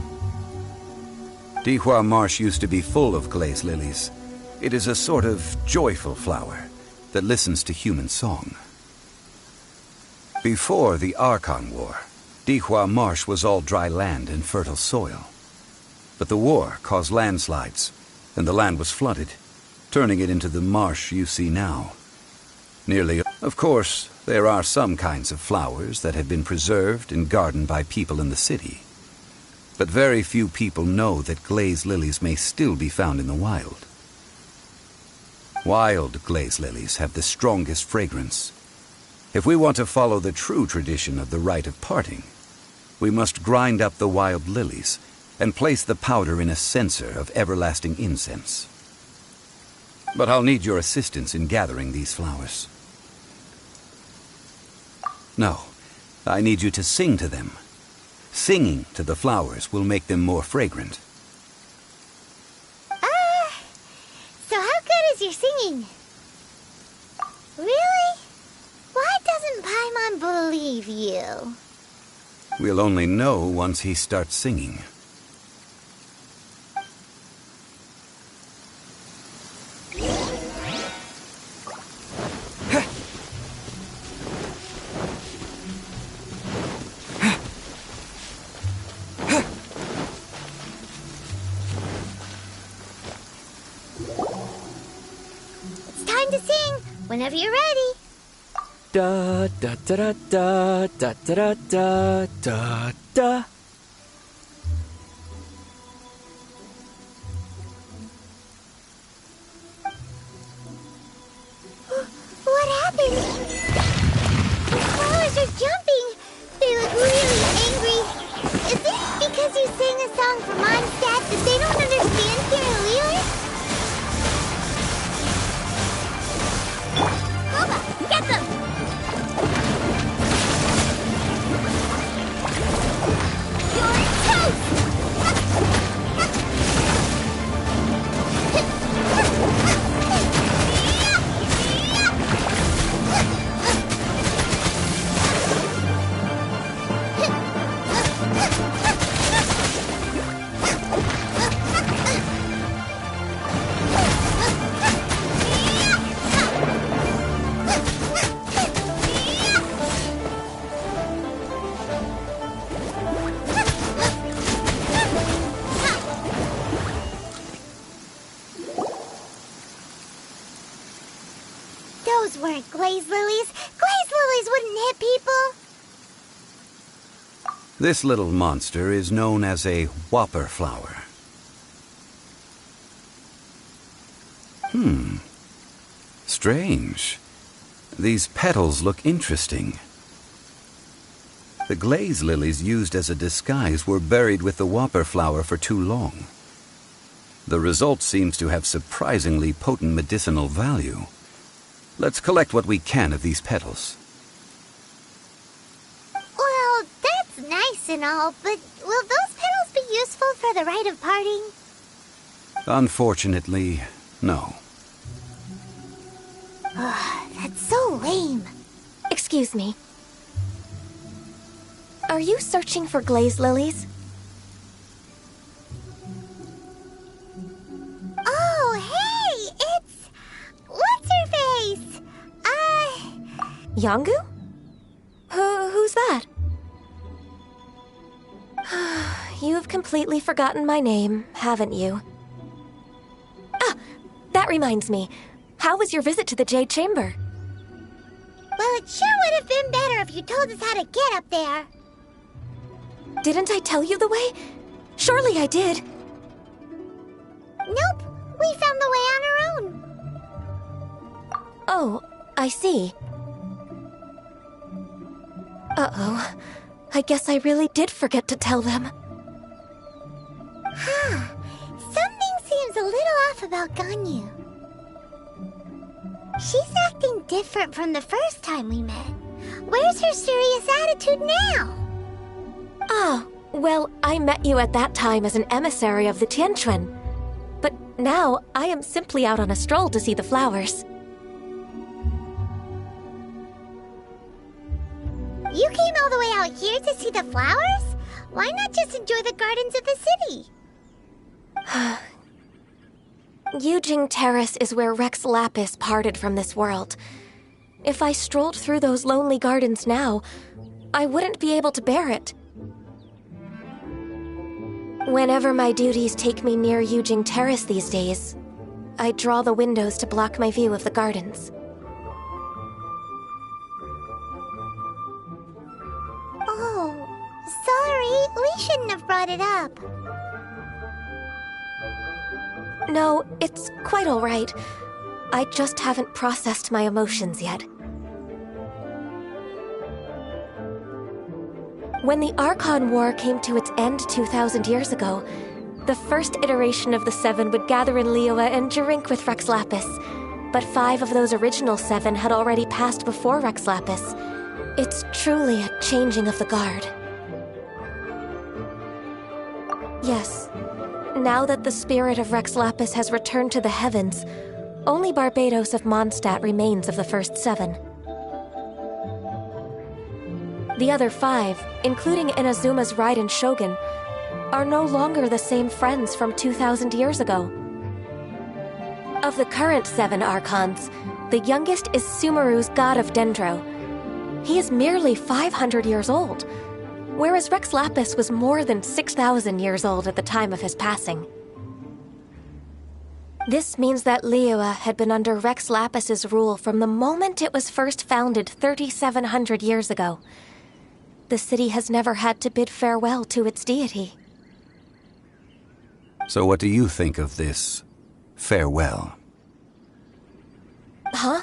Dihua Marsh used to be full of glaze lilies. It is a sort of joyful flower that listens to human song. Before the Archon War, Dihua Marsh was all dry land and fertile soil. But the war caused landslides, and the land was flooded, turning it into the marsh you see now. Of course, there are some kinds of flowers that have been preserved and gardened by people in the city. But very few people know that glaze lilies may still be found in the wild. Wild glaze lilies have the strongest fragrance. If we want to follow the true tradition of the rite of parting, we must grind up the wild lilies and place the powder in a censer of everlasting incense. But I'll need your assistance in gathering these flowers. No, I need you to sing to them. Singing to the flowers will make them more fragrant. So how good is your singing? Really? Why doesn't Paimon believe you? We'll only know once he starts singing. It's time to sing, whenever you're ready. Da da da da da da da da da. What happened? The flowers are jumping. They look really angry. Is it because you sang a song for Mondstadt that they don't understand here in Liyue? Boba, get them! You're toast! Those weren't glaze lilies. Glaze lilies wouldn't hit people. This little monster is known as a whopper flower. Strange. These petals look interesting. The glaze lilies used as a disguise were buried with the whopper flower for too long. The result seems to have surprisingly potent medicinal value. Let's collect what we can of these petals. Well, that's nice and all, but will those petals be useful for the rite of parting? Unfortunately, no. That's so lame. Excuse me. Are you searching for glaze lilies? Oh, hey! It's... What's-her-face? Yongu? Who's that? You've completely forgotten my name, haven't you? Ah! That reminds me. How was your visit to the Jade Chamber? Well, it sure would have been better if you told us how to get up there. Didn't I tell you the way? Surely I did. Nope. We found the way on our own. Oh, I see. Uh-oh. I guess I really did forget to tell them. Something seems a little off about Ganyu. She's acting different from the first time we met. Where's her serious attitude now? Ah, well, I met you at that time as an emissary of the Tianquan. But now, I am simply out on a stroll to see the flowers. You came all the way out here to see the flowers? Why not just enjoy the gardens of the city? Yujing Terrace is where Rex Lapis parted from this world. If I strolled through those lonely gardens now, I wouldn't be able to bear it. Whenever my duties take me near Yujing Terrace these days, I draw the windows to block my view of the gardens. Oh, sorry, we shouldn't have brought it up. No, it's quite all right. I just haven't processed my emotions yet. When the Archon War came to its end 2,000 years ago, the first iteration of the Seven would gather in Liyue and drink with Rex Lapis. But 5 of those original 7 had already passed before Rex Lapis. It's truly a changing of the guard. Yes. Now that the spirit of Rex Lapis has returned to the heavens, only Barbados of Mondstadt remains of the first 7. The other 5, including Inazuma's Raiden Shogun, are no longer the same friends from 2,000 years ago. Of the current 7 Archons, the youngest is Sumeru's god of Dendro. He is merely 500 years old, whereas Rex Lapis was more than 6,000 years old at the time of his passing. This means that Liyue had been under Rex Lapis's rule from the moment it was first founded 3,700 years ago. The city has never had to bid farewell to its deity. So what do you think of this farewell? Huh?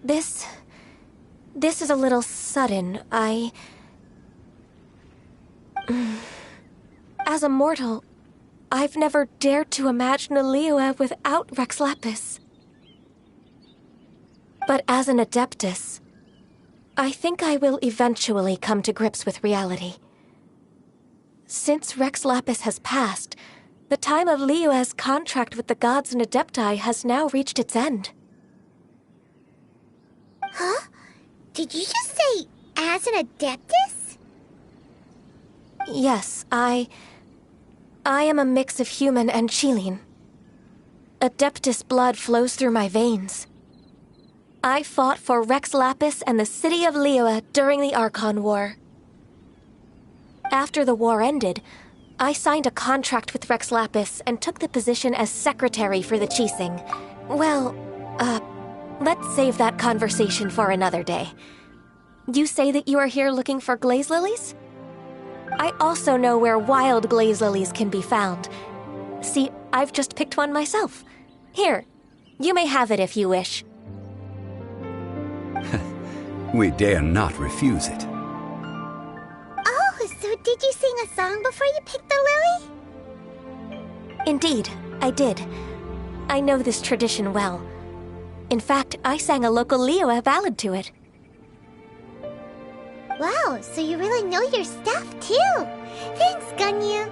This is a little sudden. As a mortal, I've never dared to imagine a Liyue without Rex Lapis. But as an Adeptus, I think I will eventually come to grips with reality. Since Rex Lapis has passed, the time of Liyue's contract with the gods and Adepti has now reached its end. Huh? Did you just say, as an Adeptus? Yes, I am a mix of human and Qilin. Adeptus blood flows through my veins. I fought for Rex Lapis and the city of Liyue during the Archon War. After the war ended, I signed a contract with Rex Lapis and took the position as secretary for the Qixing. Well, let's save that conversation for another day. You say that you are here looking for glaze lilies? I also know where wild glaze lilies can be found. See, I've just picked one myself. Here, you may have it if you wish. We dare not refuse it. Oh, so did you sing a song before you picked the lily? Indeed, I did. I know this tradition well. In fact, I sang a local Liyue ballad to it. Wow, so you really know your stuff, too. Thanks, Gunyu.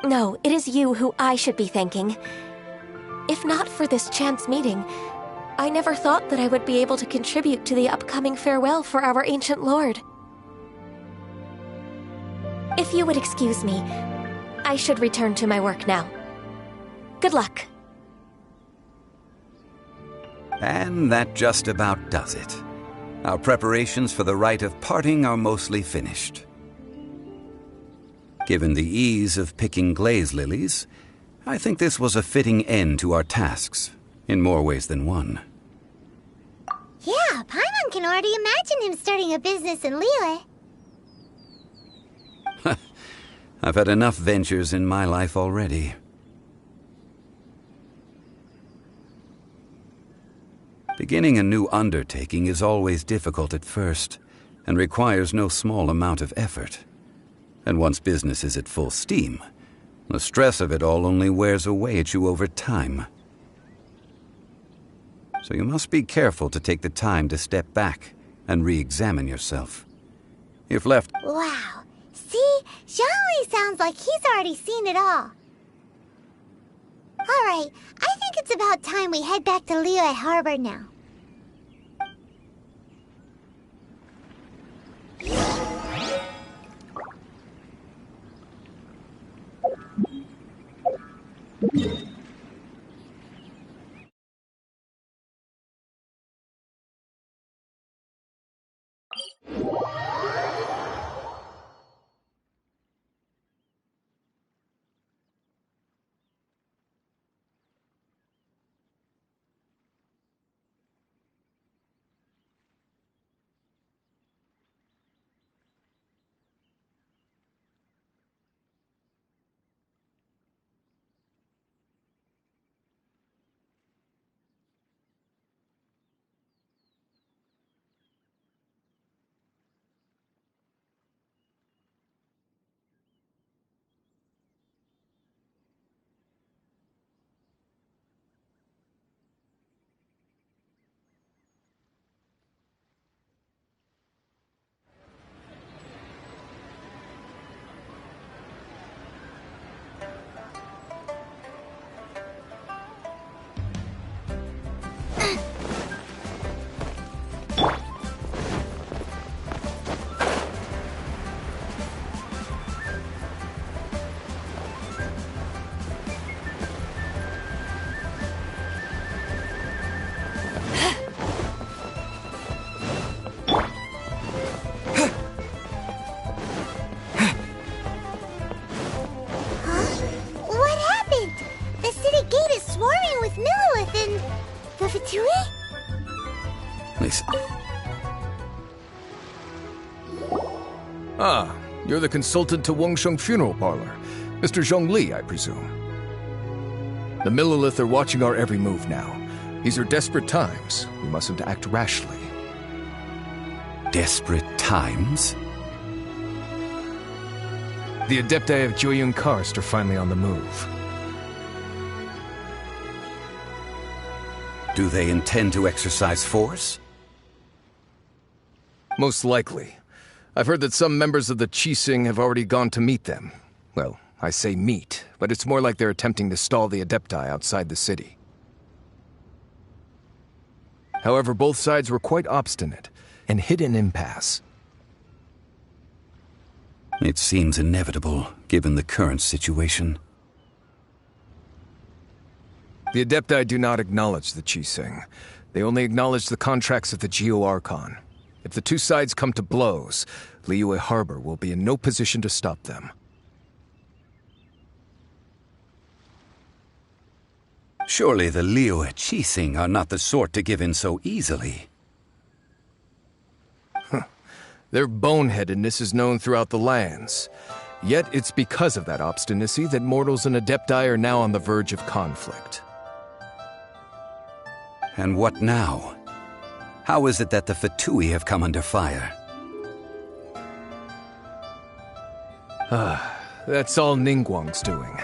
No, it is you who I should be thanking. If not for this chance meeting, I never thought that I would be able to contribute to the upcoming farewell for our ancient lord. If you would excuse me, I should return to my work now. Good luck. And that just about does it. Our preparations for the rite of parting are mostly finished. Given the ease of picking glaze lilies, I think this was a fitting end to our tasks, in more ways than one. Yeah, Paimon can already imagine him starting a business in Liyue. I've had enough ventures in my life already. Beginning a new undertaking is always difficult at first, and requires no small amount of effort. And once business is at full steam, the stress of it all only wears away at you over time. So you must be careful to take the time to step back and re-examine yourself. If left... Wow. See? Zhongli sounds like he's already seen it all. Alright, I think it's about time we head back to Liyue Harbor now. Ah, you're the consultant to Wengsheng Funeral Parlor. Mr. Zhongli, I presume. The Millilith are watching our every move now. These are desperate times. We mustn't act rashly. Desperate times? The Adepti of Joyun Karst are finally on the move. Do they intend to exercise force? Most likely. I've heard that some members of the Qixing have already gone to meet them. Well, I say meet, but it's more like they're attempting to stall the Adepti outside the city. However, both sides were quite obstinate and hit an impasse. It seems inevitable, given the current situation. The Adepti do not acknowledge the Qixing. They only acknowledge the contracts of the Geo-Archon. If the two sides come to blows, Liyue Harbor will be in no position to stop them. Surely the Liyue Qixing are not the sort to give in so easily. Their boneheadedness is known throughout the lands. Yet it's because of that obstinacy that mortals and Adepti are now on the verge of conflict. And what now? How is it that the Fatui have come under fire? That's all Ningguang's doing.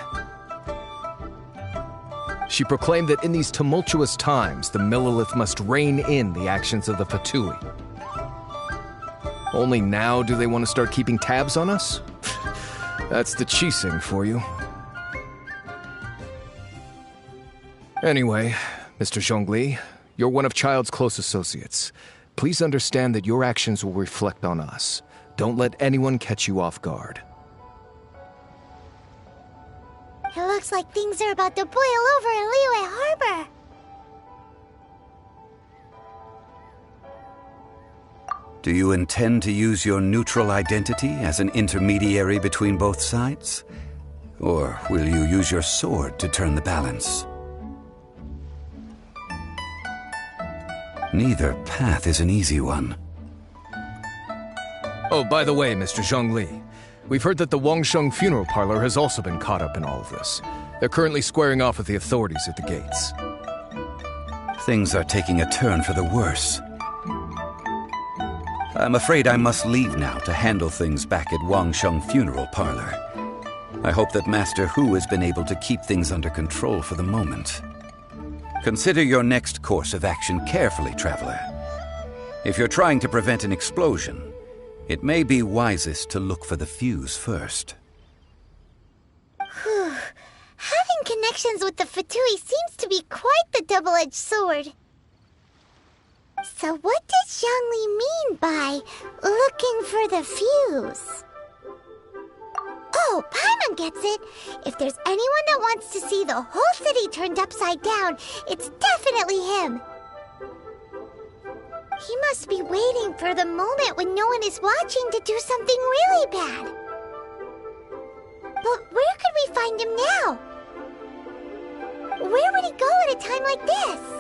She proclaimed that in these tumultuous times, the Millelith must rein in the actions of the Fatui. Only now do they want to start keeping tabs on us? That's the Qixing for you. Anyway, Mr. Zhongli, you're one of Child's close associates. Please understand that your actions will reflect on us. Don't let anyone catch you off guard. It looks like things are about to boil over in Liyue Harbor. Do you intend to use your neutral identity as an intermediary between both sides? Or will you use your sword to turn the balance? Neither path is an easy one. Oh, by the way, Mr. Zhongli, we've heard that the Wangsheng funeral parlor has also been caught up in all of this. They're currently squaring off with the authorities at the gates. Things are taking a turn for the worse. I'm afraid I must leave now to handle things back at Wangsheng funeral parlor. I hope that Master Hu has been able to keep things under control for the moment. Consider your next course of action carefully, traveler. If you're trying to prevent an explosion, it may be wisest to look for the fuse first. Whew. Having connections with the Fatui seems to be quite the double-edged sword. So what does Zhongli mean by looking for the fuse? Oh, Paimon gets it. If there's anyone that wants to see the whole city turned upside down, it's definitely him. He must be waiting for the moment when no one is watching to do something really bad. But where could we find him now? Where would he go at a time like this?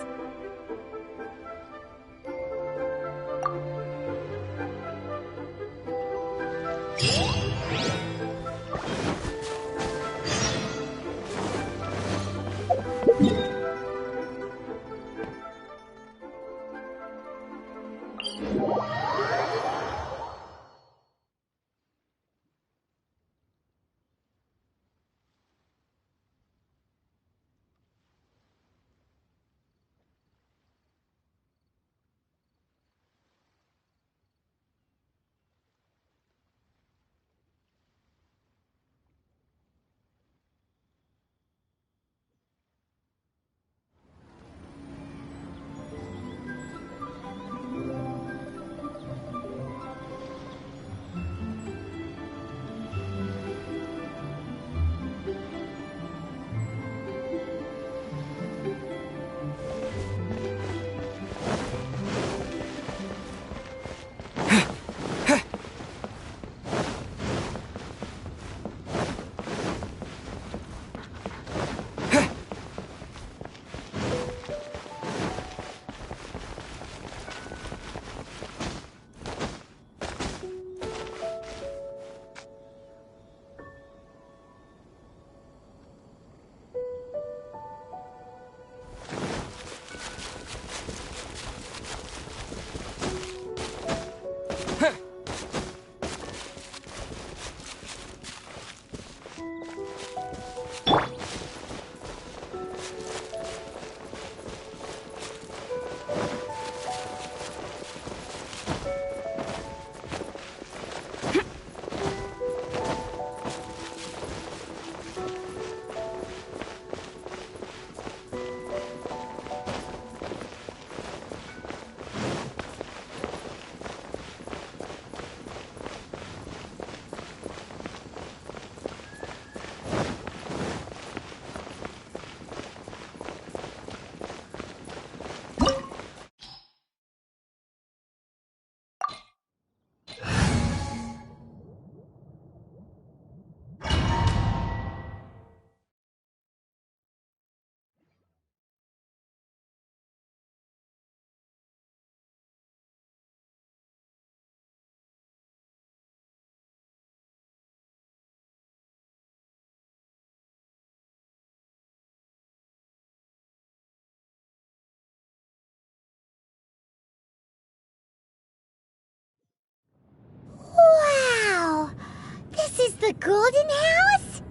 The Golden House?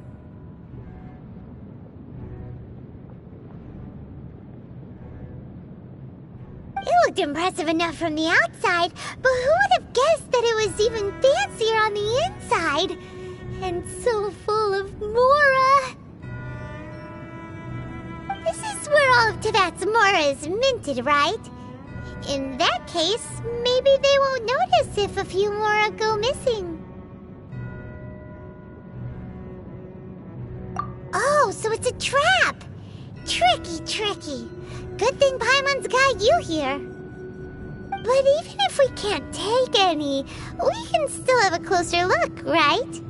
It looked impressive enough from the outside, but who would have guessed that it was even fancier on the inside? And so full of Mora. This is where all of Teyvat's Mora is minted, right? In that case, maybe they won't notice if a few Mora go missing. Oh, so it's a trap! Tricky, tricky. Good thing Paimon's got you here. But even if we can't take any, we can still have a closer look, right?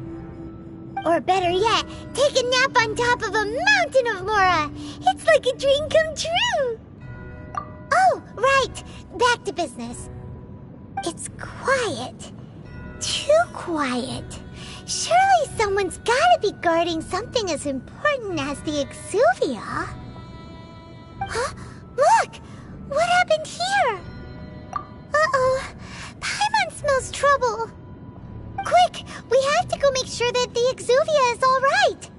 Or better yet, take a nap on top of a mountain of Mora. It's like a dream come true. Oh, right. Back to business. It's quiet. Too quiet. Surely someone's gotta be guarding something as important as the Exuvia. Huh? Look! What happened here? Uh-oh. Paimon smells trouble. Quick! We have to go make sure that the Exuvia is all right.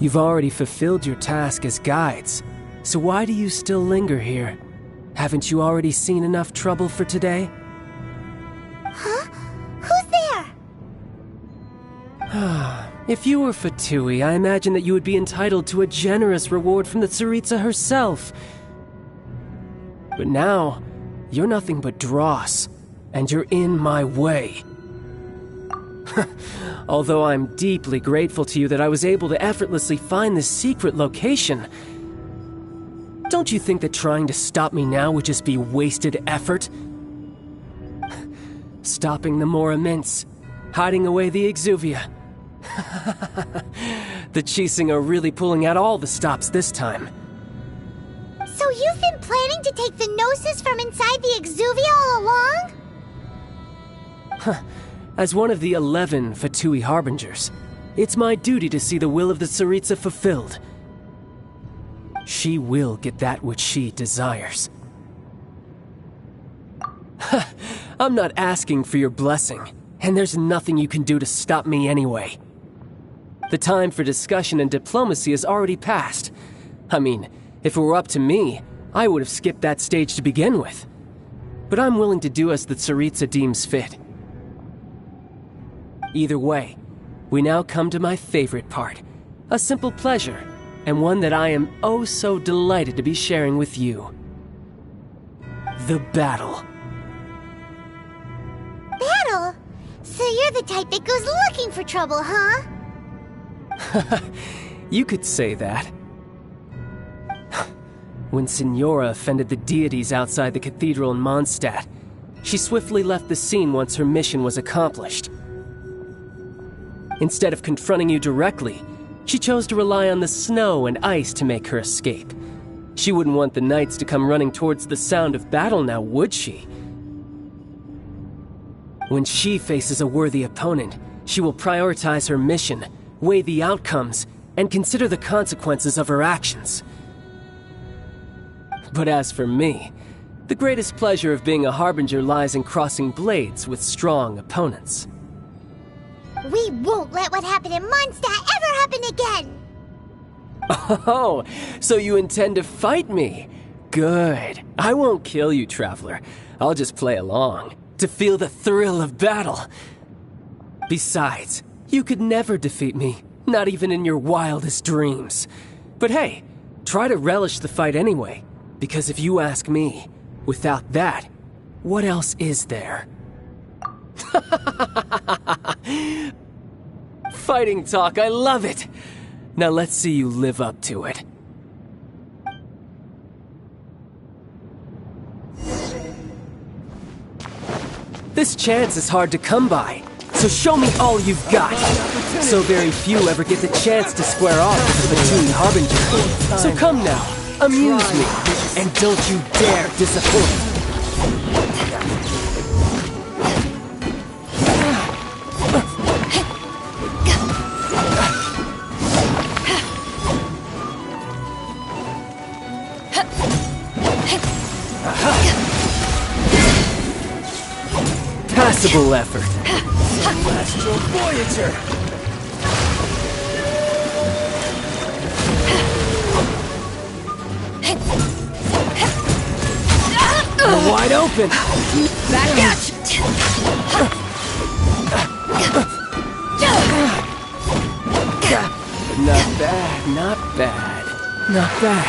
You've already fulfilled your task as guides, so why do you still linger here? Haven't you already seen enough trouble for today? Huh? Who's there? If you were Fatui, I imagine that you would be entitled to a generous reward from the Tsaritsa herself. But now, you're nothing but dross, and you're in my way. Although I'm deeply grateful to you that I was able to effortlessly find this secret location, don't you think that trying to stop me now would just be wasted effort? Stopping the Mora Mints, hiding away the Exuvia. The Chising are really pulling out all the stops this time. So you've been planning to take the Gnosis from inside the Exuvia all along? As one of the 11 Fatui Harbingers, it's my duty to see the will of the Tsaritsa fulfilled. She will get that which she desires. I'm not asking for your blessing, and there's nothing you can do to stop me anyway. The time for discussion and diplomacy has already passed. I mean, if it were up to me, I would have skipped that stage to begin with. But I'm willing to do as the Tsaritsa deems fit. Either way, we now come to my favorite part. A simple pleasure, and one that I am oh so delighted to be sharing with you. The battle. Battle? So you're the type that goes looking for trouble, huh? You could say that. When Signora offended the deities outside the cathedral in Mondstadt, she swiftly left the scene once her mission was accomplished. Instead of confronting you directly, she chose to rely on the snow and ice to make her escape. She wouldn't want the knights to come running towards the sound of battle now, would she? When she faces a worthy opponent, she will prioritize her mission, weigh the outcomes, and consider the consequences of her actions. But as for me, the greatest pleasure of being a Harbinger lies in crossing blades with strong opponents. We won't let what happened in Mondstadt ever happen again! Oh, so you intend to fight me? Good. I won't kill you, Traveler. I'll just play along, to feel the thrill of battle. Besides, you could never defeat me, not even in your wildest dreams. But hey, try to relish the fight anyway, because if you ask me, without that, what else is there? Fighting talk, I love it! Now let's see you live up to it. This chance is hard to come by, so show me all you've got. So very few ever get the chance to square off with the Fatui Harbinger. So come now, Amuse me, and don't you dare disappoint. Passable effort. Celestial Voyager! You're wide open! Back out! Not bad, not bad. Not bad.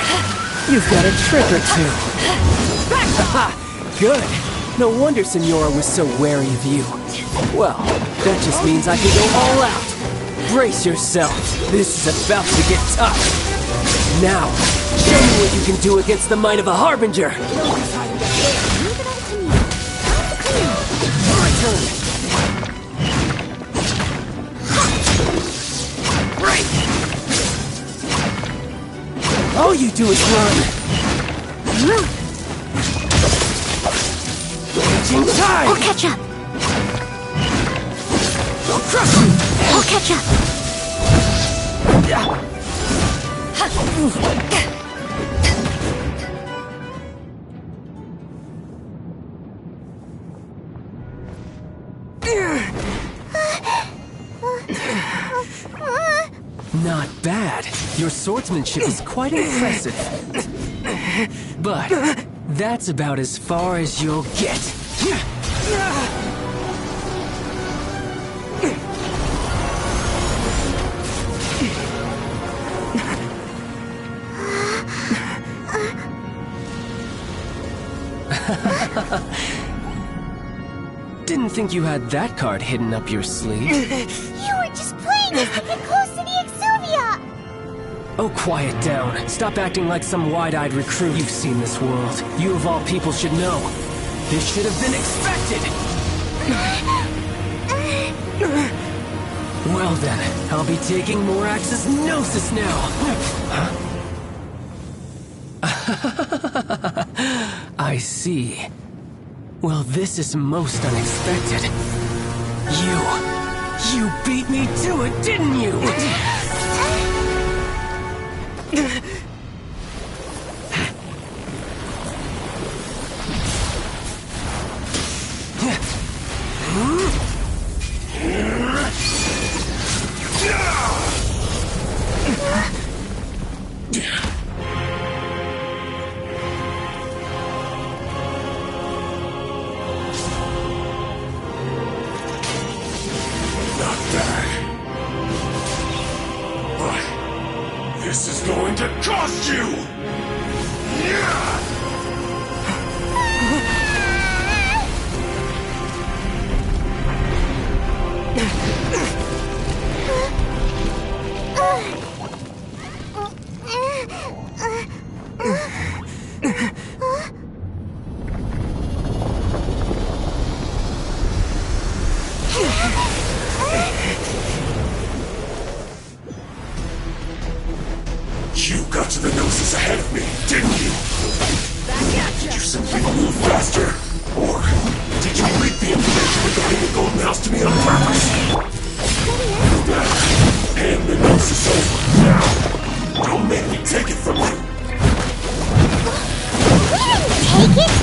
You've got a trick or two. Haha! Good! No wonder Senora was so wary of you. Well, that just means I can go all out. Brace yourself. This is about to get tough. Now, show me what you can do against the might of a Harbinger. My turn. All you do is run. Raging tide! I'll catch up. I'll crush you! I'll catch up. Not bad. Your swordsmanship is quite impressive. But that's about as far as you'll get. Didn't think you had that card hidden up your sleeve. You were just playing us to get close to the Exuvia! Oh, quiet down. Stop acting like some wide-eyed recruit. You've seen this world. You of all people should know. This should have been expected! Well then, I'll be taking Morax's Gnosis now! I see. Well, this is most unexpected. You beat me to it, didn't you? This is going to cost you! You got to the Gnosis ahead of me, didn't you? Did you simply move faster? Or did you leak the information regarding the Golden House to me on purpose? And the Gnosis over. Now, don't make me take it from you. We didn't take it!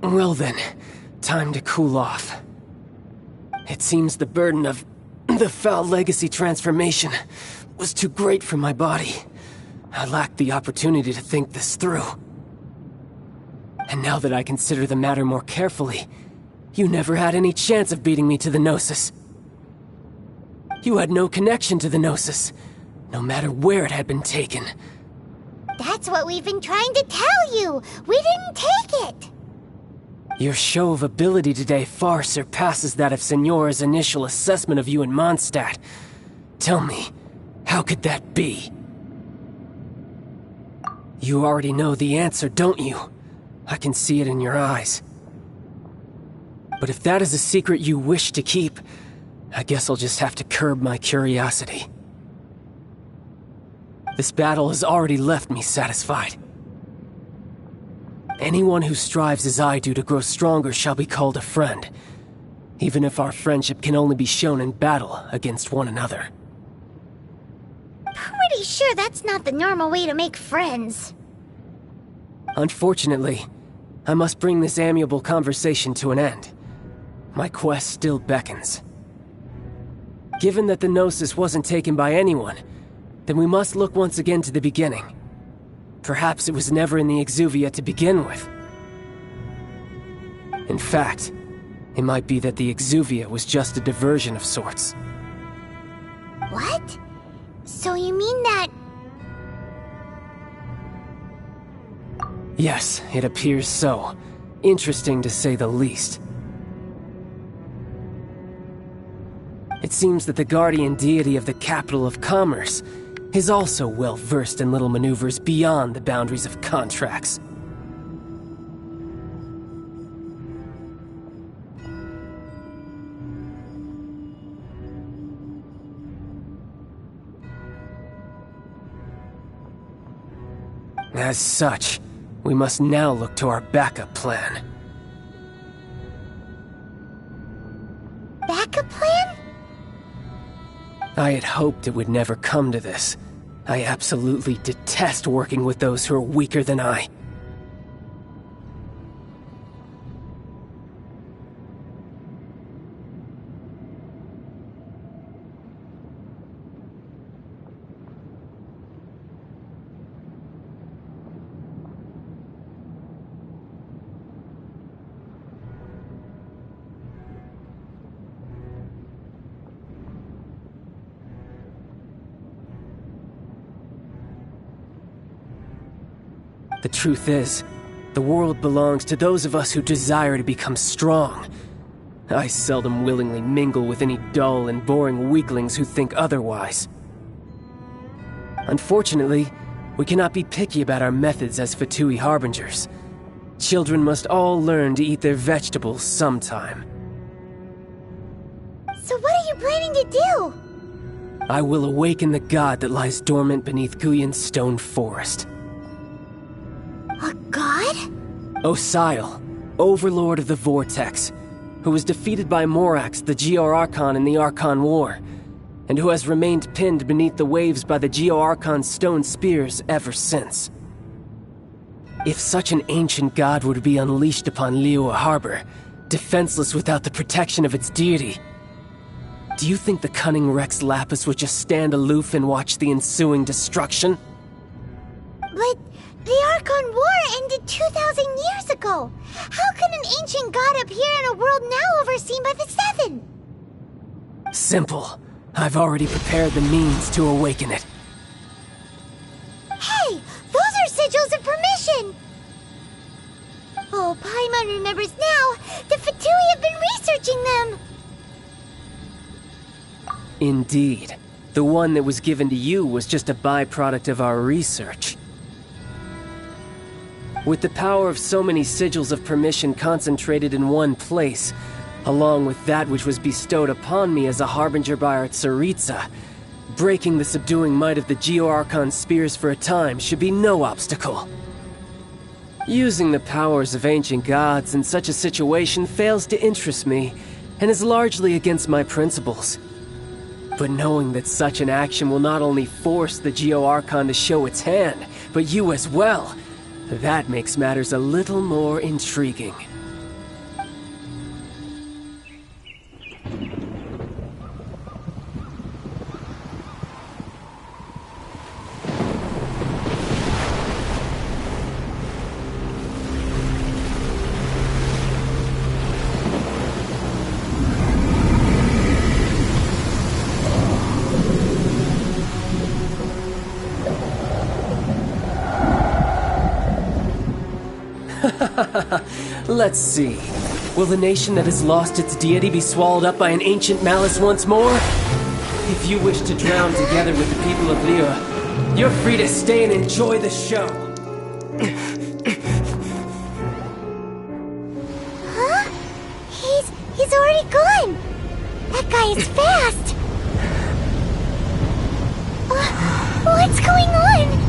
Well then, time to cool off. It seems the burden of the foul legacy transformation was too great for my body. I lacked the opportunity to think this through. And now that I consider the matter more carefully, you never had any chance of beating me to the Gnosis. You had no connection to the Gnosis, no matter where it had been taken. That's what we've been trying to tell you! We didn't take it! Your show of ability today far surpasses that of Signora's initial assessment of you in Mondstadt. Tell me, how could that be? You already know the answer, don't you? I can see it in your eyes. But if that is a secret you wish to keep, I guess I'll just have to curb my curiosity. This battle has already left me satisfied. Anyone who strives as I do to grow stronger shall be called a friend, even if our friendship can only be shown in battle against one another. Pretty sure that's not the normal way to make friends. Unfortunately, I must bring this amiable conversation to an end. My quest still beckons. Given that the Gnosis wasn't taken by anyone, then we must look once again to the beginning. Perhaps it was never in the Exuvia to begin with. In fact, it might be that the Exuvia was just a diversion of sorts. What? So you mean that... Yes, it appears so. Interesting to say the least. It seems that the guardian deity of the capital of commerce is also well versed in little maneuvers beyond the boundaries of contracts. As such, we must now look to our backup plan. Backup plan? I had hoped it would never come to this. I absolutely detest working with those who are weaker than I. The truth is, the world belongs to those of us who desire to become strong. I seldom willingly mingle with any dull and boring weaklings who think otherwise. Unfortunately, we cannot be picky about our methods as Fatui Harbingers. Children must all learn to eat their vegetables sometime. So what are you planning to do? I will awaken the god that lies dormant beneath Guyon's stone forest. A god? Osial, overlord of the Vortex, who was defeated by Morax, the Geo-Archon in the Archon War, and who has remained pinned beneath the waves by the Geo-Archon's stone spears ever since. If such an ancient god were to be unleashed upon Liyue Harbor, defenseless without the protection of its deity, do you think the cunning Rex Lapis would just stand aloof and watch the ensuing destruction? But the Archon War ended 2,000 years ago. How can an ancient god appear in a world now overseen by the Seven? Simple. I've already prepared the means to awaken it. Hey, those are sigils of permission! Oh, Paimon remembers now. The Fatui have been researching them. Indeed. The one that was given to you was just a byproduct of our research. With the power of so many sigils of permission concentrated in one place, along with that which was bestowed upon me as a harbinger by our Tsaritsa, breaking the subduing might of the Geo-Archon spears for a time should be no obstacle. Using the powers of ancient gods in such a situation fails to interest me, and is largely against my principles. But knowing that such an action will not only force the Geo-Archon to show its hand, but you as well, that makes matters a little more intriguing. Let's see. Will the nation that has lost its deity be swallowed up by an ancient malice once more? If you wish to drown together with the people of Liyue, you're free to stay and enjoy the show. Huh? He's already gone! That guy is fast! What's going on?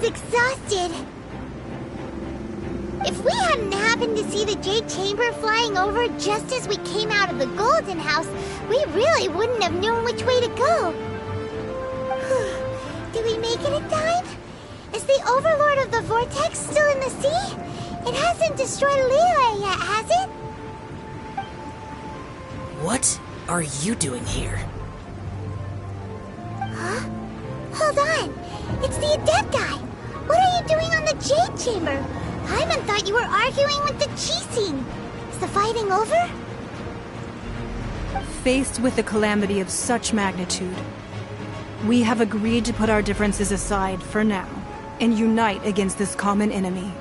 Exhausted. If we hadn't happened to see the Jade Chamber flying over just as we came out of the Golden House, we really wouldn't have known which way to go. Did we make it in time? Is the Overlord of the Vortex still in the sea? It hasn't destroyed Liyue yet, has it? What are you doing here? Huh? Hold on. It's the Adepti. What are you doing on the Jade Chamber? Paimon thought you were arguing with the Qixing. Is the fighting over? Faced with a calamity of such magnitude, we have agreed to put our differences aside for now and unite against this common enemy.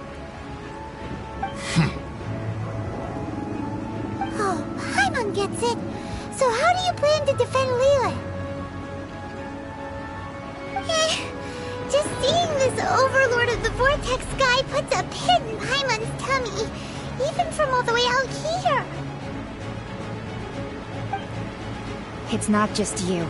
Oh, Paimon gets it. So how do you plan to defend Liyue? Just seeing this Overlord of the Vortex guy puts a pit in Paimon's tummy, even from all the way out here. It's not just you.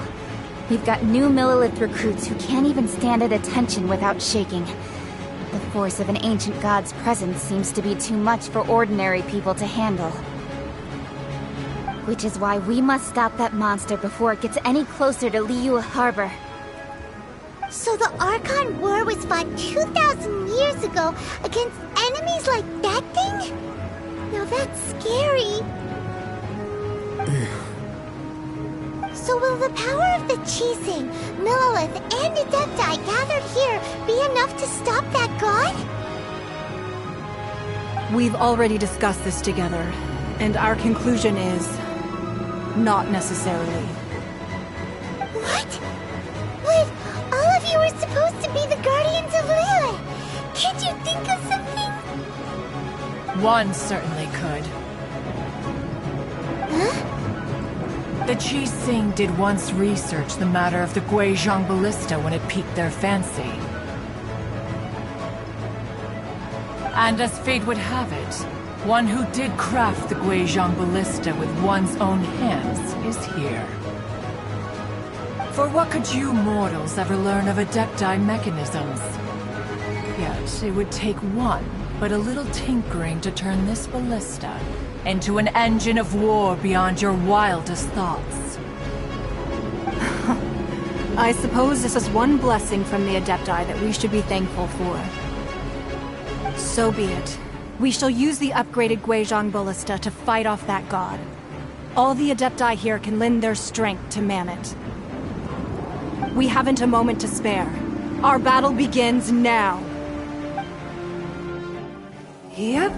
We've got new Millelith recruits who can't even stand at attention without shaking. The force of an ancient god's presence seems to be too much for ordinary people to handle. Which is why we must stop that monster before it gets any closer to Liyue Harbor. So the Archon War was fought 2,000 years ago against enemies like that thing? Now that's scary. So will the power of the Qixing, Millelith, and Adepti gathered here be enough to stop that god? We've already discussed this together, and our conclusion is... not necessarily. What? But all of you were supposed to be the Guardians of Liyue. Can't you think of something? One certainly could. Huh? The Qixing did once research the matter of the Guizhong Ballista when it piqued their fancy. And as fate would have it, one who did craft the Guizhong Ballista with one's own hands is here. For what could you mortals ever learn of Adepti mechanisms? Yet it would take one, but a little tinkering to turn this ballista into an engine of war beyond your wildest thoughts. I suppose this is one blessing from the Adepti that we should be thankful for. So be it. We shall use the upgraded Guizhong Ballista to fight off that god. All the Adepti here can lend their strength to man it. We haven't a moment to spare. Our battle begins now. Yep.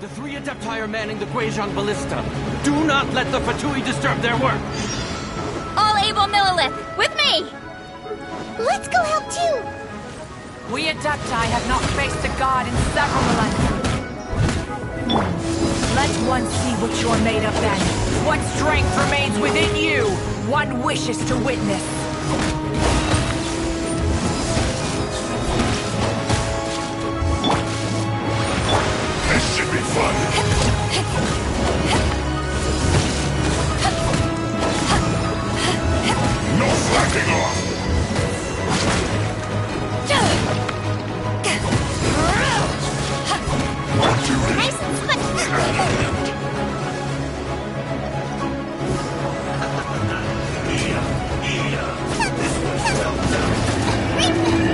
The 3 Adepti are manning the Guizhong Ballista. Do not let the Fatui disturb their work! All able Millilith, with me! Let's go help too! We Adepti have not faced a god in several millennia. Let one see what you're made of then. What strength remains within you, one wishes to witness. This should be fun. No slacking off! Nice and slick!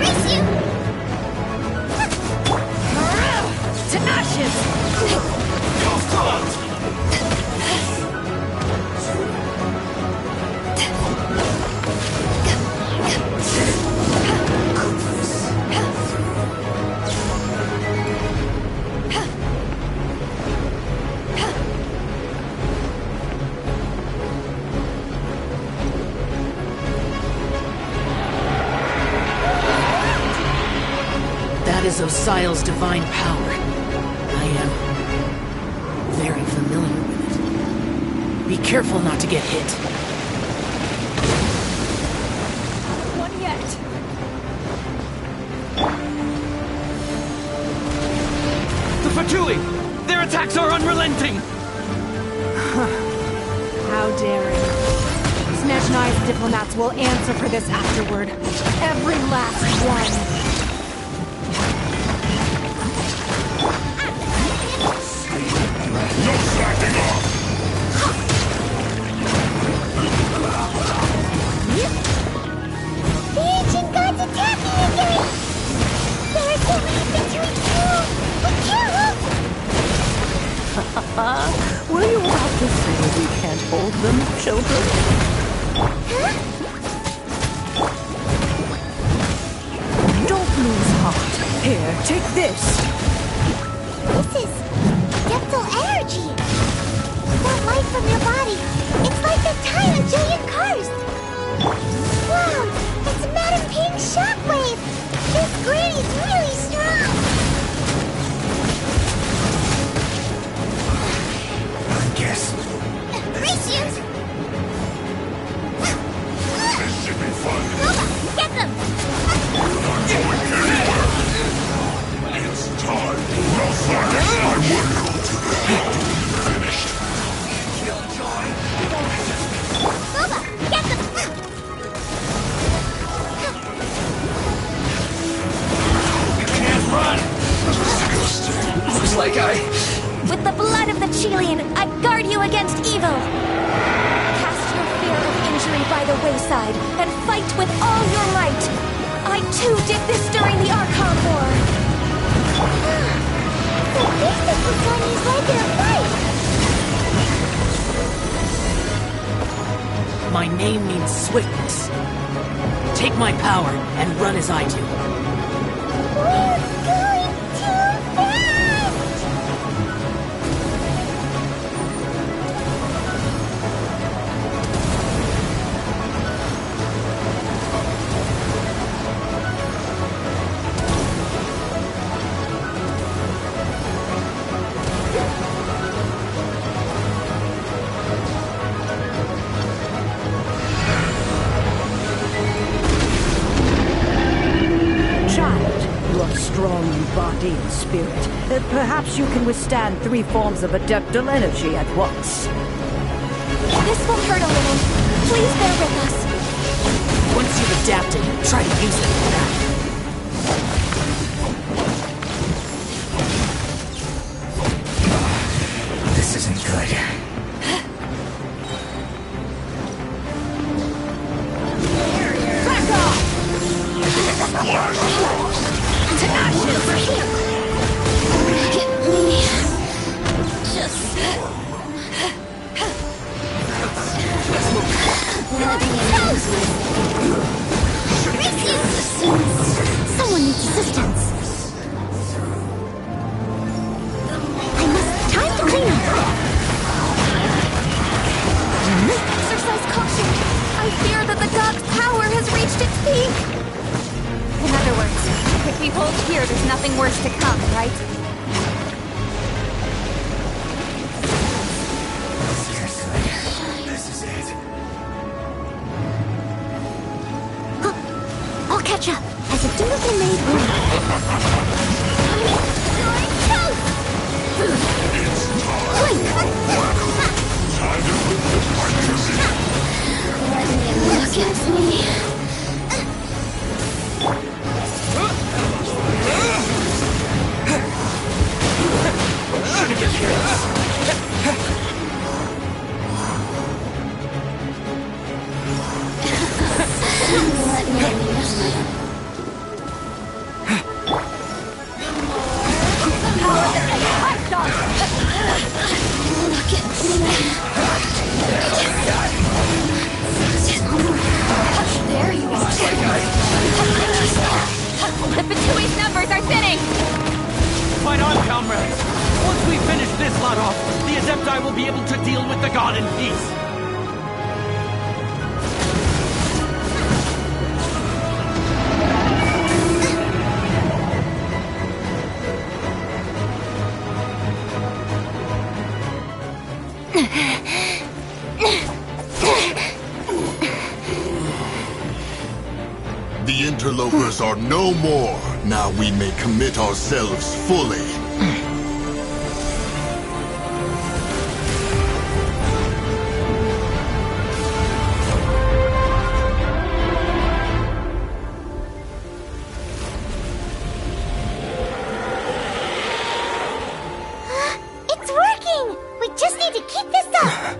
Race you! To ashes! Your fault! That is Osial's divine power. I am very familiar with it. Be careful not to get hit. One yet. The Fatui! Their attacks are unrelenting! How daring. Snezhnai's diplomats will answer for this afterward. Every last one. No slacking off! The ancient gods attacking again! There are so many Fatui too! Be careful! Were you about to say we can't hold them, children? Huh? Don't lose heart. Here, take this. This is Deptal energy! That light from your body, it's like that time in Jillian Karst! Wow, it's Madam Ping's shockwave! This granny's really strong! I guess. Race you! This should be fun. Nova, get them! Not going anywhere! It's time. No slacking! My work finished. Nova, get them! You can't run! Disgusting. Looks like With the blood of the Chelian, I guard you against evil! Cast your fear of injury by the wayside, and fight with all your might! I too did this during the Archon War! So this is Patroni's regular fight! My name means swiftness. Take my power and run as I do. We're going too fast! Child, you are strong in body and spirit. Perhaps you can withstand 3 forms of adeptal energy at once. This will hurt a little. Please bear with us. Once you've adapted, try to use it for that. This isn't good. Back off! To ashes! Get me. Just... Nothing is... here, there's nothing worse to come, right? This is it. I'll catch up. As a dutiful maid woman. Time to put the partners in. Look at me. There you are. The Fatoui's numbers are thinning! Fight on, comrades! Once we finish this lot off, the Adepti will be able to deal with the god in peace. The interlopers are no more. Now we may commit ourselves fully. It's working! We just need to keep this up!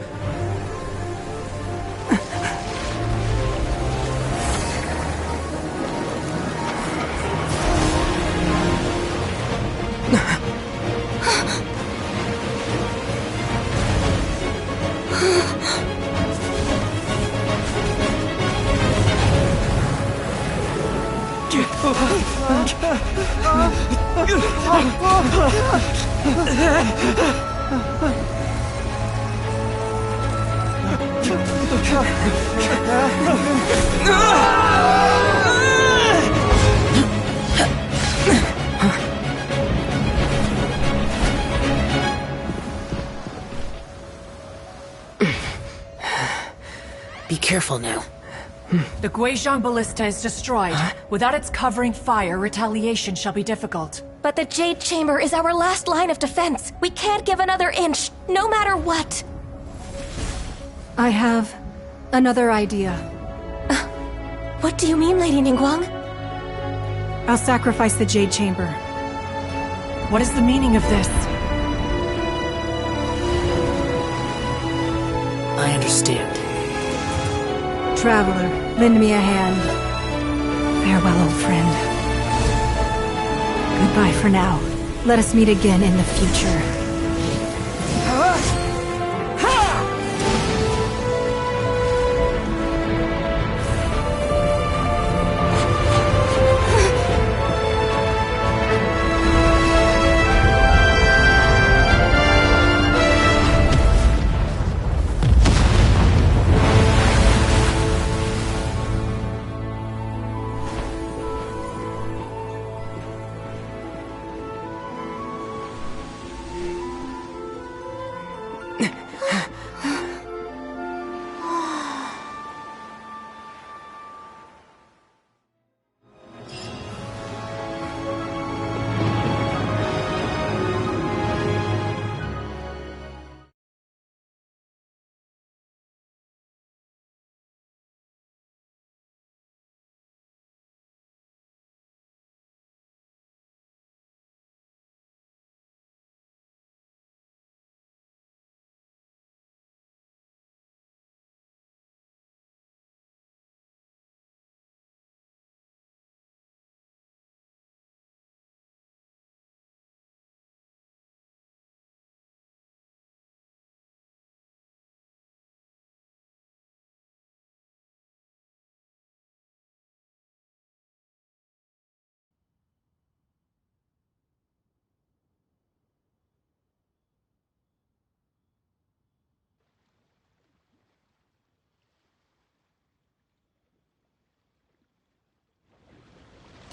Be careful now. The Guizhong Ballista is destroyed. Without its covering fire, retaliation shall be difficult. But the Jade Chamber is our last line of defense. We can't give another inch, no matter what. I have another idea. What do you mean, Lady Ningguang? I'll sacrifice the Jade Chamber. What is the meaning of this? I understand. Traveler, lend me a hand. Farewell, old friend. Goodbye for now. Let us meet again in the future.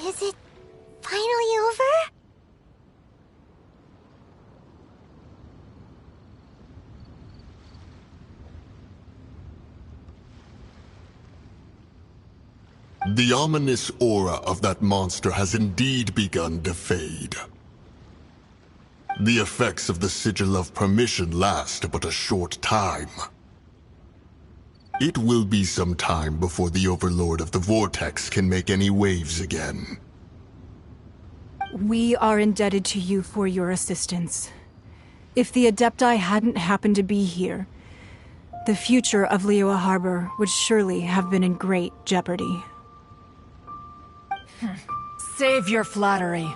Is it finally over? The ominous aura of that monster has indeed begun to fade. The effects of the Sigil of Permission last but a short time. It will be some time before the Overlord of the Vortex can make any waves again. We are indebted to you for your assistance. If the Adepti hadn't happened to be here, the future of Liyue Harbor would surely have been in great jeopardy. Save your flattery.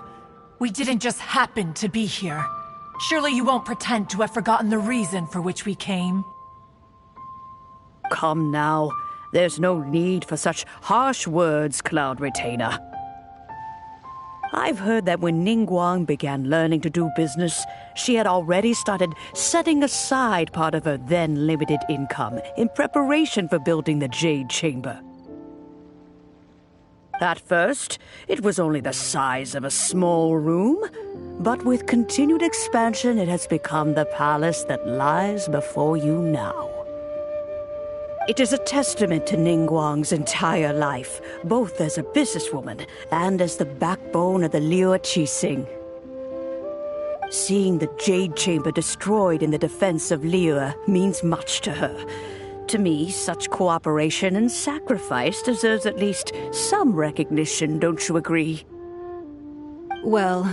We didn't just happen to be here. Surely you won't pretend to have forgotten the reason for which we came. Come now. There's no need for such harsh words, Cloud Retainer. I've heard that when Ningguang began learning to do business, she had already started setting aside part of her then limited income in preparation for building the Jade Chamber. At first, it was only the size of a small room, but with continued expansion, it has become the palace that lies before you now. It is a testament to Ningguang's entire life, both as a businesswoman and as the backbone of the Liyue Qixing. Seeing the Jade Chamber destroyed in the defense of Liyue means much to her. To me, such cooperation and sacrifice deserves at least some recognition, don't you agree? Well,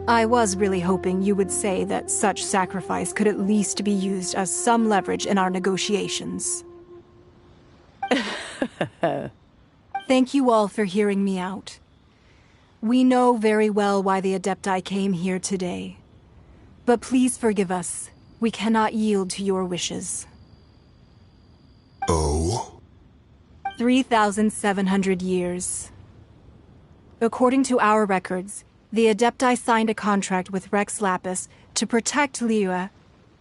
I was really hoping you would say that such sacrifice could at least be used as some leverage in our negotiations. Thank you all for hearing me out. We know very well why the Adepti came here today. But please forgive us. We cannot yield to your wishes. Oh? 3,700 years. According to our records, the Adepti signed a contract with Rex Lapis to protect Liyue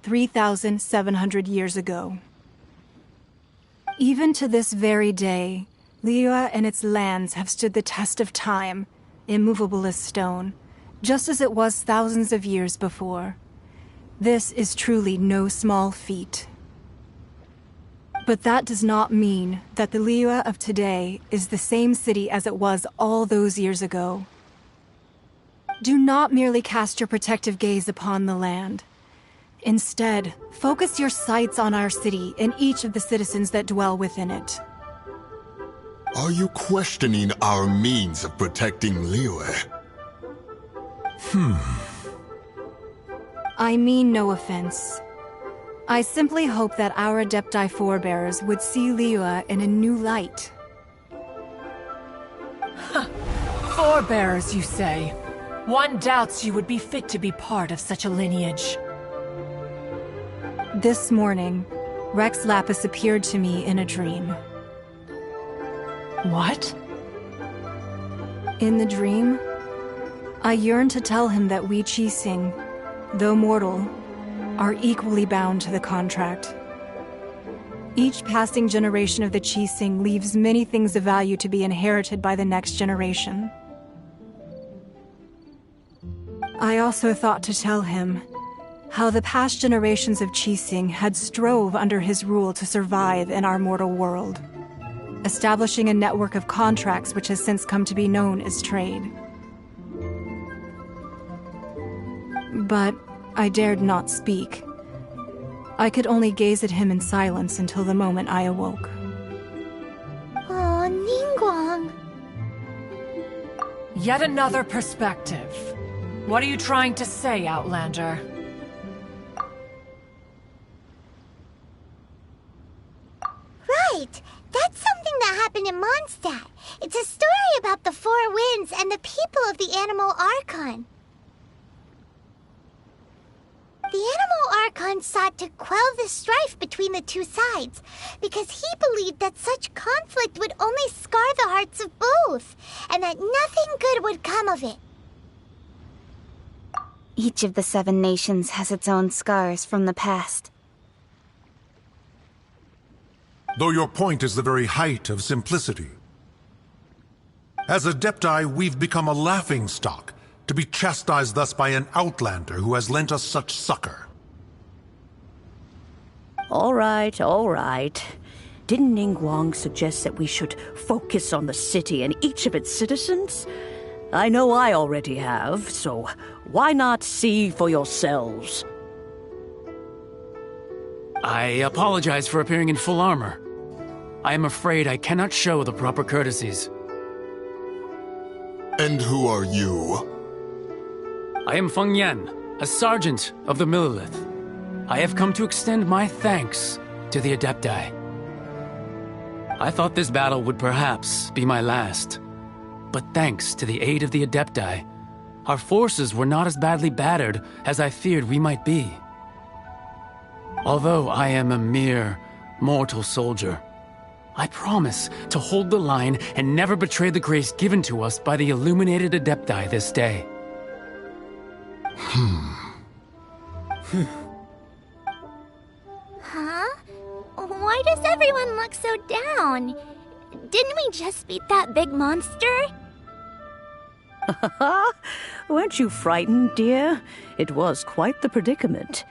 3,700 years ago. Even to this very day, Liyue and its lands have stood the test of time, immovable as stone, just as it was thousands of years before. This is truly no small feat. But that does not mean that the Liyue of today is the same city as it was all those years ago. Do not merely cast your protective gaze upon the land. Instead, focus your sights on our city and each of the citizens that dwell within it. Are you questioning our means of protecting Liyue? I mean no offense. I simply hope that our Adepti forebears would see Liyue in a new light. Forebears, you say? One doubts you would be fit to be part of such a lineage. This morning, Rex Lapis appeared to me in a dream. What? In the dream, I yearned to tell him that we Qixing, though mortal, are equally bound to the contract. Each passing generation of the Qixing leaves many things of value to be inherited by the next generation. I also thought to tell him how the past generations of Qixing had strove under his rule to survive in our mortal world, establishing a network of contracts which has since come to be known as trade. But I dared not speak. I could only gaze at him in silence until the moment I awoke. Oh, Ningguang. Yet another perspective. What are you trying to say, Outlander? Right! That's something that happened in Mondstadt. It's a story about the Four Winds and the people of the Animal Archon. The Animal Archon sought to quell the strife between the two sides, because he believed that such conflict would only scar the hearts of both, and that nothing good would come of it. Each of the 7 nations has its own scars from the past. Though your point is the very height of simplicity. As Adepti, we've become a laughingstock, to be chastised thus by an outlander who has lent us such succor. All right, all right. Didn't Ningguang suggest that we should focus on the city and each of its citizens? I know I already have, so why not see for yourselves? I apologize for appearing in full armor. I am afraid I cannot show the proper courtesies. And who are you? I am Feng Yan, a sergeant of the Millilith. I have come to extend my thanks to the Adepti. I thought this battle would perhaps be my last. But thanks to the aid of the Adepti, our forces were not as badly battered as I feared we might be. Although I am a mere mortal soldier, I promise to hold the line and never betray the grace given to us by the illuminated Adepti this day. Huh? Why does everyone look so down? Didn't we just beat that big monster? Weren't you frightened, dear? It was quite the predicament.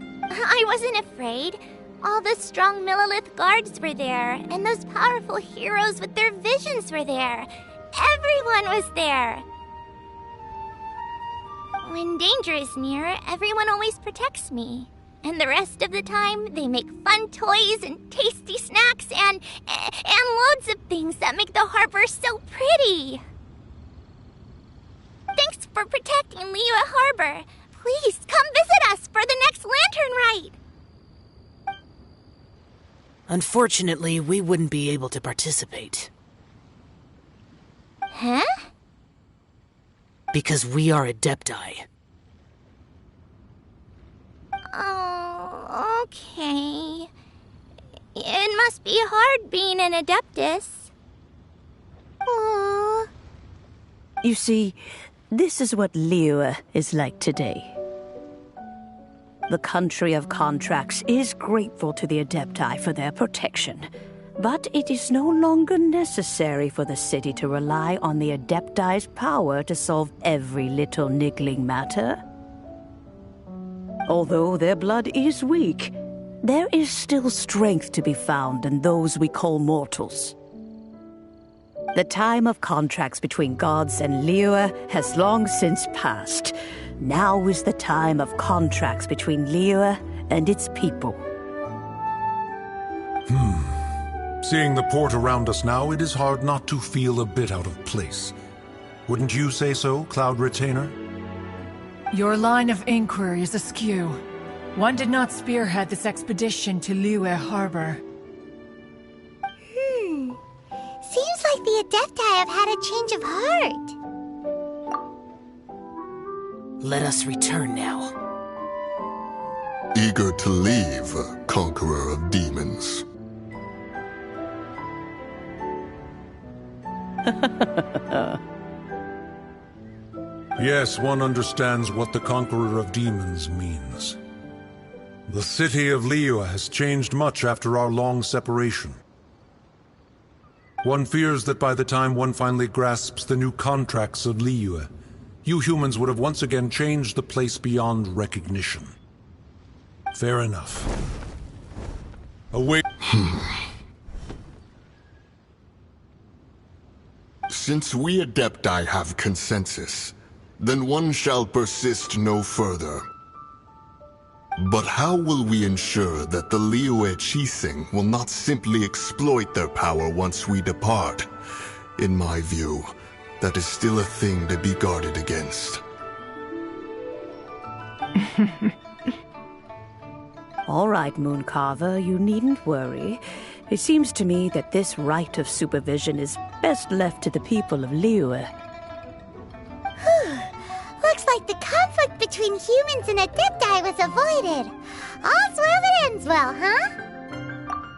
I wasn't afraid. All the strong Millilith guards were there, and those powerful heroes with their visions were there. Everyone was there. When danger is near, everyone always protects me. And the rest of the time, they make fun toys and tasty snacks and loads of things that make the harbor so pretty. Thanks for protecting Liyue Harbor. Please, come visit us for the next lantern rite. Unfortunately, we wouldn't be able to participate. Huh? Because we are Adepti. Oh, okay. It must be hard being an Adeptus. Aww. You see, this is what Liyue is like today. The country of contracts is grateful to the Adepti for their protection, but it is no longer necessary for the city to rely on the Adepti's power to solve every little niggling matter. Although their blood is weak, there is still strength to be found in those we call mortals. The time of contracts between gods and Liyue has long since passed. Now is the time of contracts between Liyue and its people. Seeing the port around us now, it is hard not to feel a bit out of place. Wouldn't you say so, Cloud Retainer? Your line of inquiry is askew. One did not spearhead this expedition to Liyue Harbor. Seems like the Adepti have had a change of heart. Let us return now. Eager to leave, conqueror of demons. Yes, one understands what the Conqueror of Demons means. The city of Liyue has changed much after our long separation. One fears that by the time one finally grasps the new contracts of Liyue, you humans would have once again changed the place beyond recognition. Fair enough. Await. Since we Adepti have consensus, then one shall persist no further. But how will we ensure that the Liyue Qixing will not simply exploit their power once we depart? In my view, that is still a thing to be guarded against. All right, Mooncarver, you needn't worry. It seems to me that this right of supervision is best left to the people of Liyue. Looks like the conflict between humans and Adepti was avoided. All's well that ends well, huh?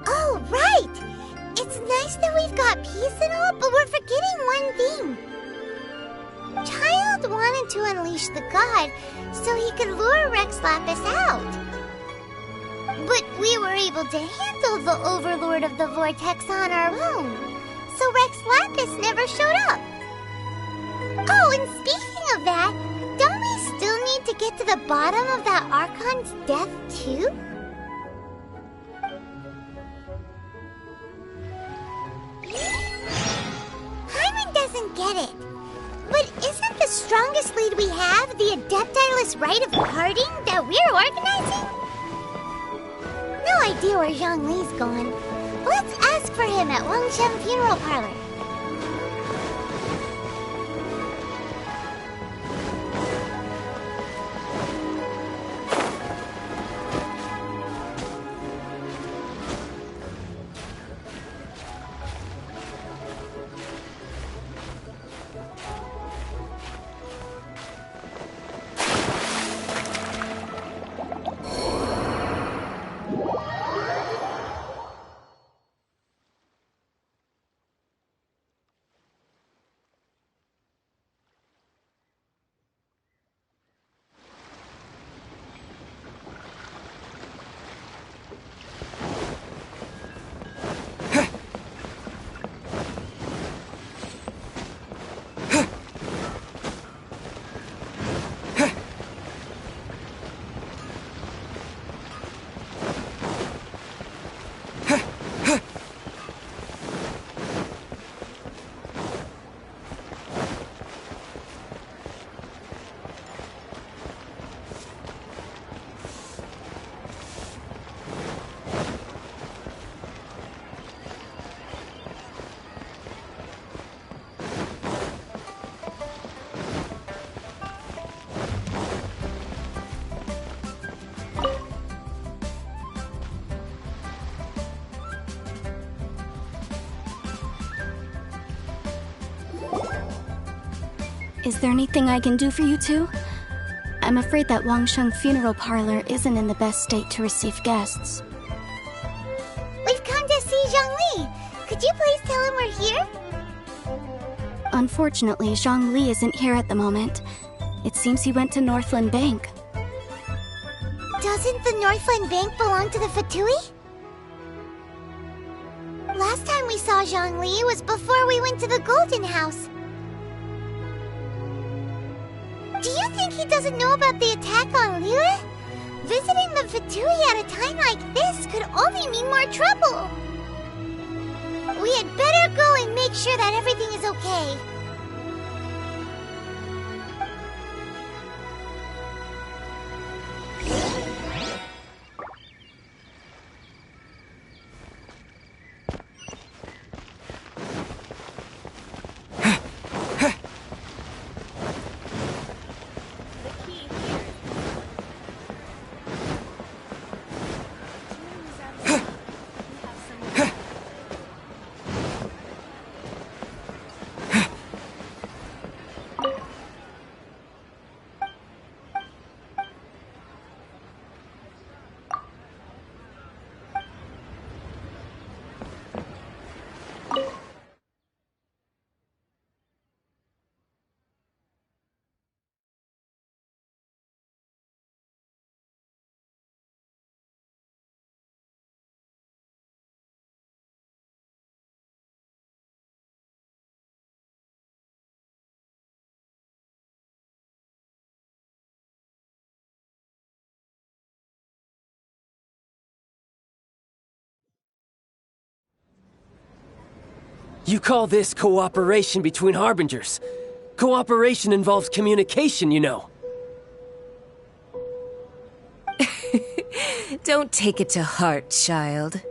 Oh, right! It's nice that we've got peace and all, but we're forgetting one thing. Child wanted to unleash the god so he could lure Rex Lapis out. But we were able to handle the Overlord of the Vortex on our own, so Rex Lapis never showed up. Oh, and speaking of that, don't we still need to get to the bottom of that Archon's death, too? get it. But isn't the strongest lead we have the Adeptiless Rite of Parting that we're organizing? No idea where Zhongli's gone. Let's ask for him at Wangshan Funeral Parlor. Is there anything I can do for you two? I'm afraid that Wangshan Funeral Parlor isn't in the best state to receive guests. We've come to see Zhongli. Could you please tell him we're here? Unfortunately, Zhongli isn't here at the moment. It seems he went to Northland Bank. Doesn't the Northland Bank belong to the Fatui? Last time we saw Zhongli was before we went to the Golden House. Do you think he doesn't know about the attack on Liyue? Visiting the Fatui at a time like this could only mean more trouble. We had better go and make sure that everything is okay. You call this cooperation between Harbingers? Cooperation involves communication, you know. Don't take it to heart, child.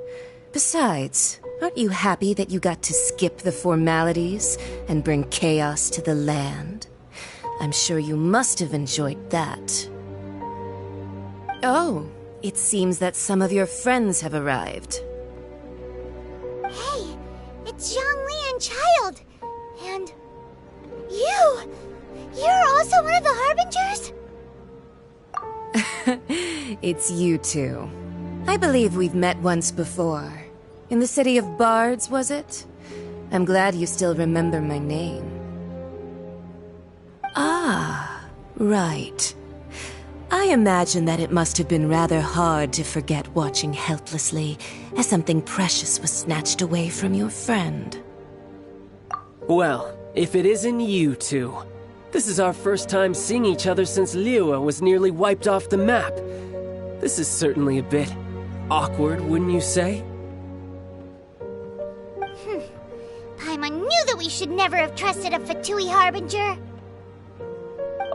Besides, aren't you happy that you got to skip the formalities and bring chaos to the land? I'm sure you must have enjoyed that. Oh, it seems that some of your friends have arrived. Hey, it's Zhongli and Child. And you! You're also one of the Harbingers? It's you two. I believe we've met once before. In the city of Bards, was it? I'm glad you still remember my name. Ah, right. I imagine that it must have been rather hard to forget watching helplessly as something precious was snatched away from your friend. Well, if it isn't you two. This is our first time seeing each other since Liyue was nearly wiped off the map. This is certainly a bit awkward, wouldn't you say? Paimon knew that we should never have trusted a Fatui Harbinger.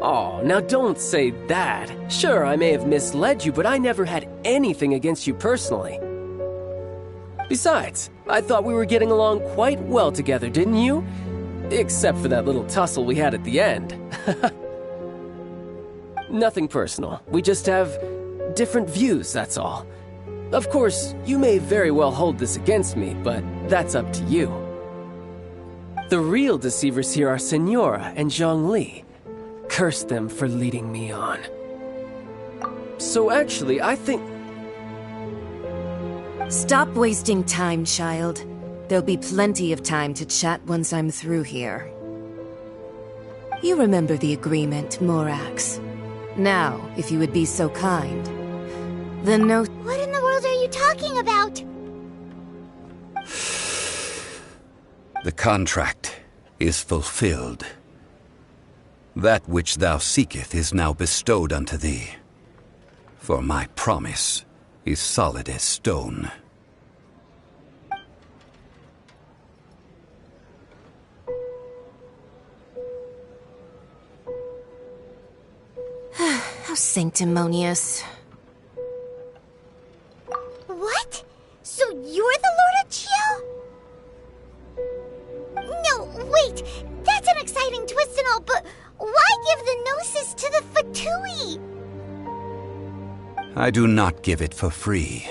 Oh, now don't say that. Sure, I may have misled you, but I never had anything against you personally. Besides, I thought we were getting along quite well together, didn't you? Except for that little tussle we had at the end. Nothing personal. We just have different views, that's all. Of course, you may very well hold this against me, but that's up to you. The real deceivers here are Senora and Zhongli. Curse them for leading me on. So actually, I think... Stop wasting time, child. There'll be plenty of time to chat once I'm through here. You remember the agreement, Morax. Now, if you would be so kind. What in the world are you talking about? The contract is fulfilled. That which thou seeketh is now bestowed unto thee. For my promise is solid as stone. How sanctimonious. What? So you're the Lord of Chiel? No, wait! That's an exciting twist and all, but why give the Gnosis to the Fatui? I do not give it for free.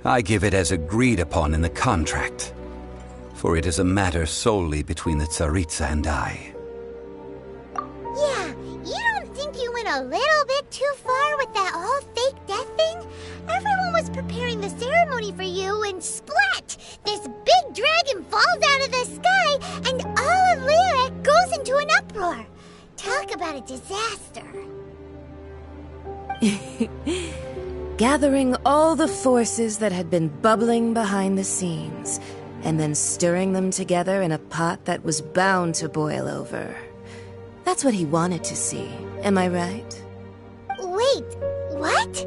I give it as agreed upon in the contract, for it is a matter solely between the Tsaritsa and I. Yeah, you don't think you went a little bit too far with that whole fake death thing? Everyone was preparing the ceremony for you, and splat! This big dragon falls out of the sky, and all of Liyue goes into an uproar. Talk about a disaster. Gathering all the forces that had been bubbling behind the scenes, and then stirring them together in a pot that was bound to boil over. That's what he wanted to see, am I right? Wait, what?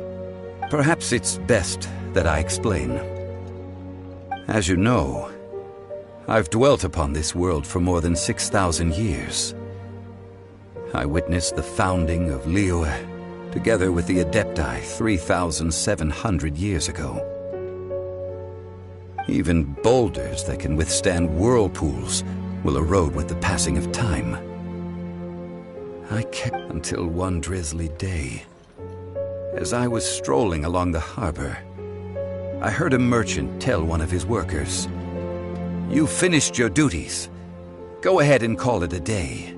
Perhaps it's best that I explain. As you know, I've dwelt upon this world for more than 6,000 years. I witnessed the founding of Liyue, together with the Adepti 3,700 years ago. Even boulders that can withstand whirlpools will erode with the passing of time. I kept until one drizzly day. As I was strolling along the harbor, I heard a merchant tell one of his workers, "You've finished your duties. Go ahead and call it a day."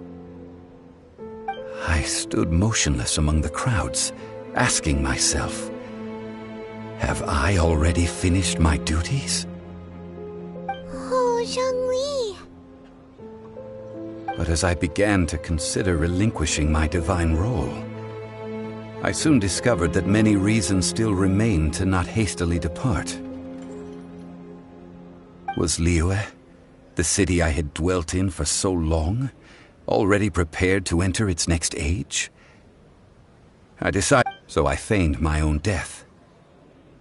I stood motionless among the crowds, asking myself, have I already finished my duties? Oh, Zhongli. But as I began to consider relinquishing my divine role, I soon discovered that many reasons still remained to not hastily depart. Was Liyue, the city I had dwelt in for so long, already prepared to enter its next age? I decided, so I feigned my own death,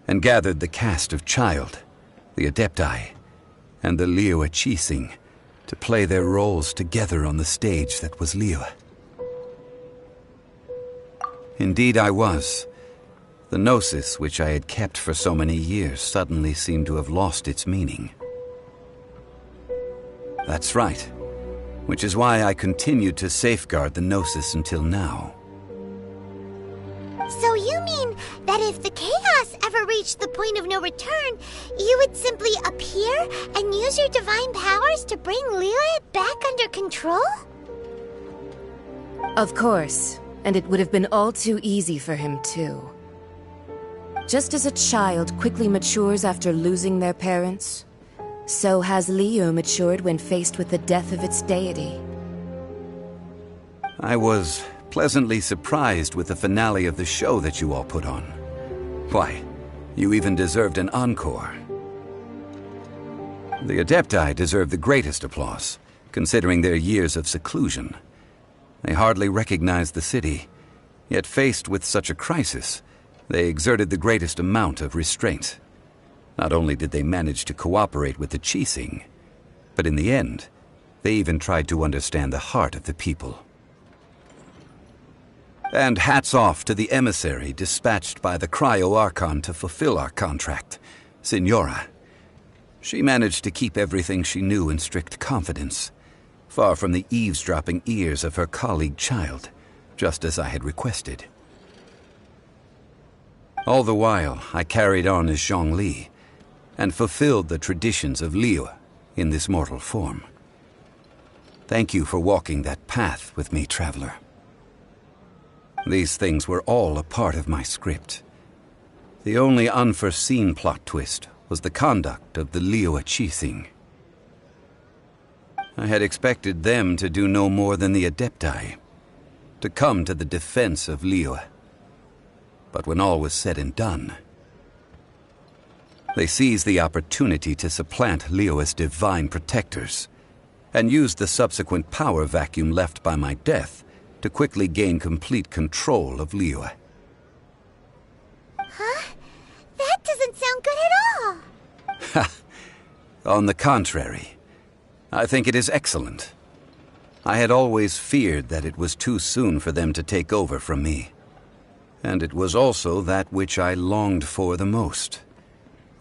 and gathered the cast of Child, the Adepti, and the Liyue Qixing to play their roles together on the stage that was Liyue. Indeed I was. The Gnosis, which I had kept for so many years, suddenly seemed to have lost its meaning. That's right. Which is why I continued to safeguard the Gnosis until now. So you mean that if the chaos ever reached the point of no return, you would simply appear and use your divine powers to bring Liyue back under control? Of course, and it would have been all too easy for him too. Just as a child quickly matures after losing their parents, so has Liyue matured when faced with the death of its deity. I was pleasantly surprised with the finale of the show that you all put on. Why, you even deserved an encore. The Adepti deserve the greatest applause, considering their years of seclusion. They hardly recognized the city, yet faced with such a crisis, they exerted the greatest amount of restraint. Not only did they manage to cooperate with the Qixing, but in the end, They even tried to understand the heart of the people. And hats off to the emissary dispatched by the Cryo-Archon to fulfill our contract, Signora. She managed to keep everything she knew in strict confidence, far from the eavesdropping ears of her colleague child, just as I had requested. All the while, I carried on as Zhongli, and fulfilled the traditions of Liyue in this mortal form. Thank you for walking that path with me, traveler. These things were all a part of my script. The only unforeseen plot twist was the conduct of the Liyue Qixing. I had expected them to do no more than the Adepti, to come to the defense of Liyue. But when all was said and done, they seized the opportunity to supplant Liyue as divine protectors, and used the subsequent power vacuum left by my death to quickly gain complete control of Liyue. Huh? That doesn't sound good at all! Ha! On the contrary, I think it is excellent. I had always feared that it was too soon for them to take over from me. And it was also that which I longed for the most.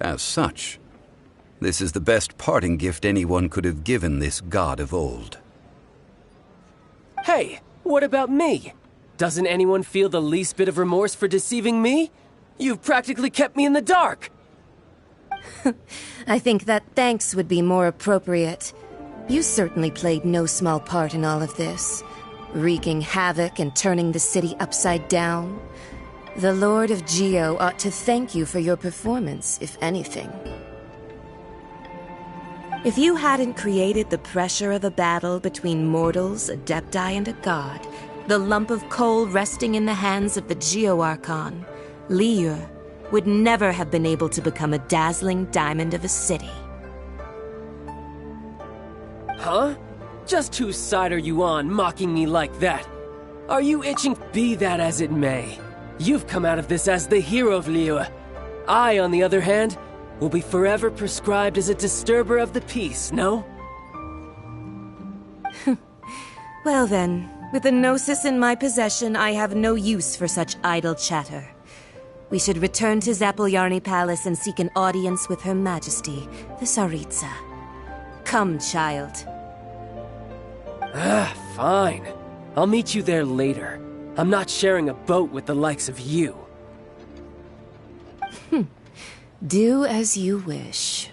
As such, this is the best parting gift anyone could have given this god of old. Hey, what about me? Doesn't anyone feel the least bit of remorse for deceiving me? You've practically kept me in the dark! I think that thanks would be more appropriate. You certainly played no small part in all of this, wreaking havoc and turning the city upside down. The Lord of Geo ought to thank you for your performance, if anything. If you hadn't created the pressure of a battle between mortals, Adepti, and a god, the lump of coal resting in the hands of the Geo-Archon, Liyue would never have been able to become a dazzling diamond of a city. Huh? Just whose side are you on, mocking me like that? Are you itching? Be that as it may. You've come out of this as the hero of Liyue. I, on the other hand, will be forever prescribed as a disturber of the peace, no? Well then, with the Gnosis in my possession, I have no use for such idle chatter. We should return to Zapoljarny Palace and seek an audience with Her Majesty, the Tsaritsa. Come, child. Fine. I'll meet you there later. I'm not sharing a boat with the likes of you. Do as you wish.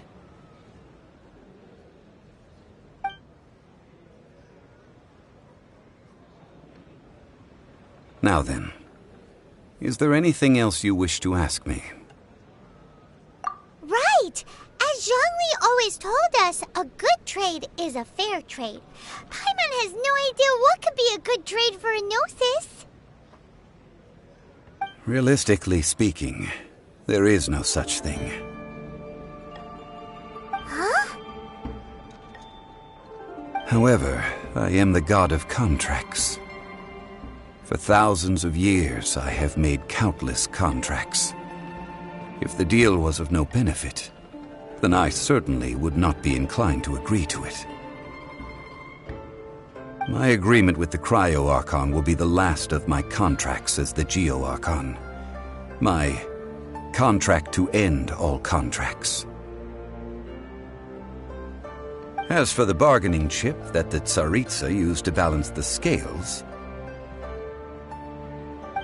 Now then, is there anything else you wish to ask me? Right! As Zhongli always told us, a good trade is a fair trade. Paimon has no idea what could be a good trade for a Gnosis. Realistically speaking, there is no such thing. Huh? However, I am the god of contracts. For thousands of years, I have made countless contracts. If the deal was of no benefit, then I certainly would not be inclined to agree to it. My agreement with the Cryo-Archon will be the last of my contracts as the Geo-Archon. My contract to end all contracts. As for the bargaining chip that the Tsaritsa used to balance the scales,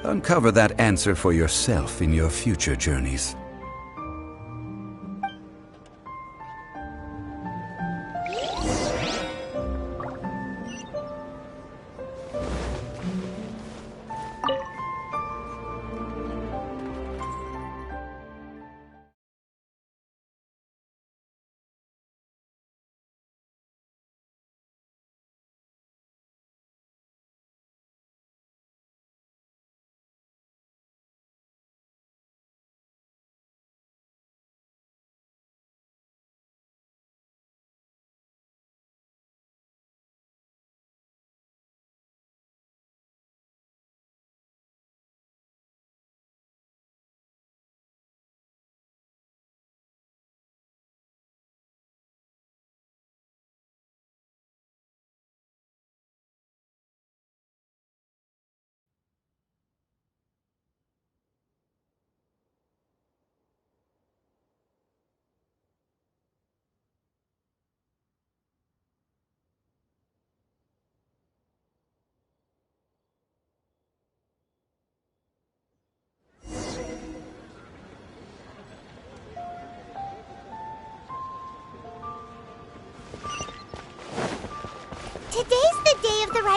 uncover that answer for yourself in your future journeys.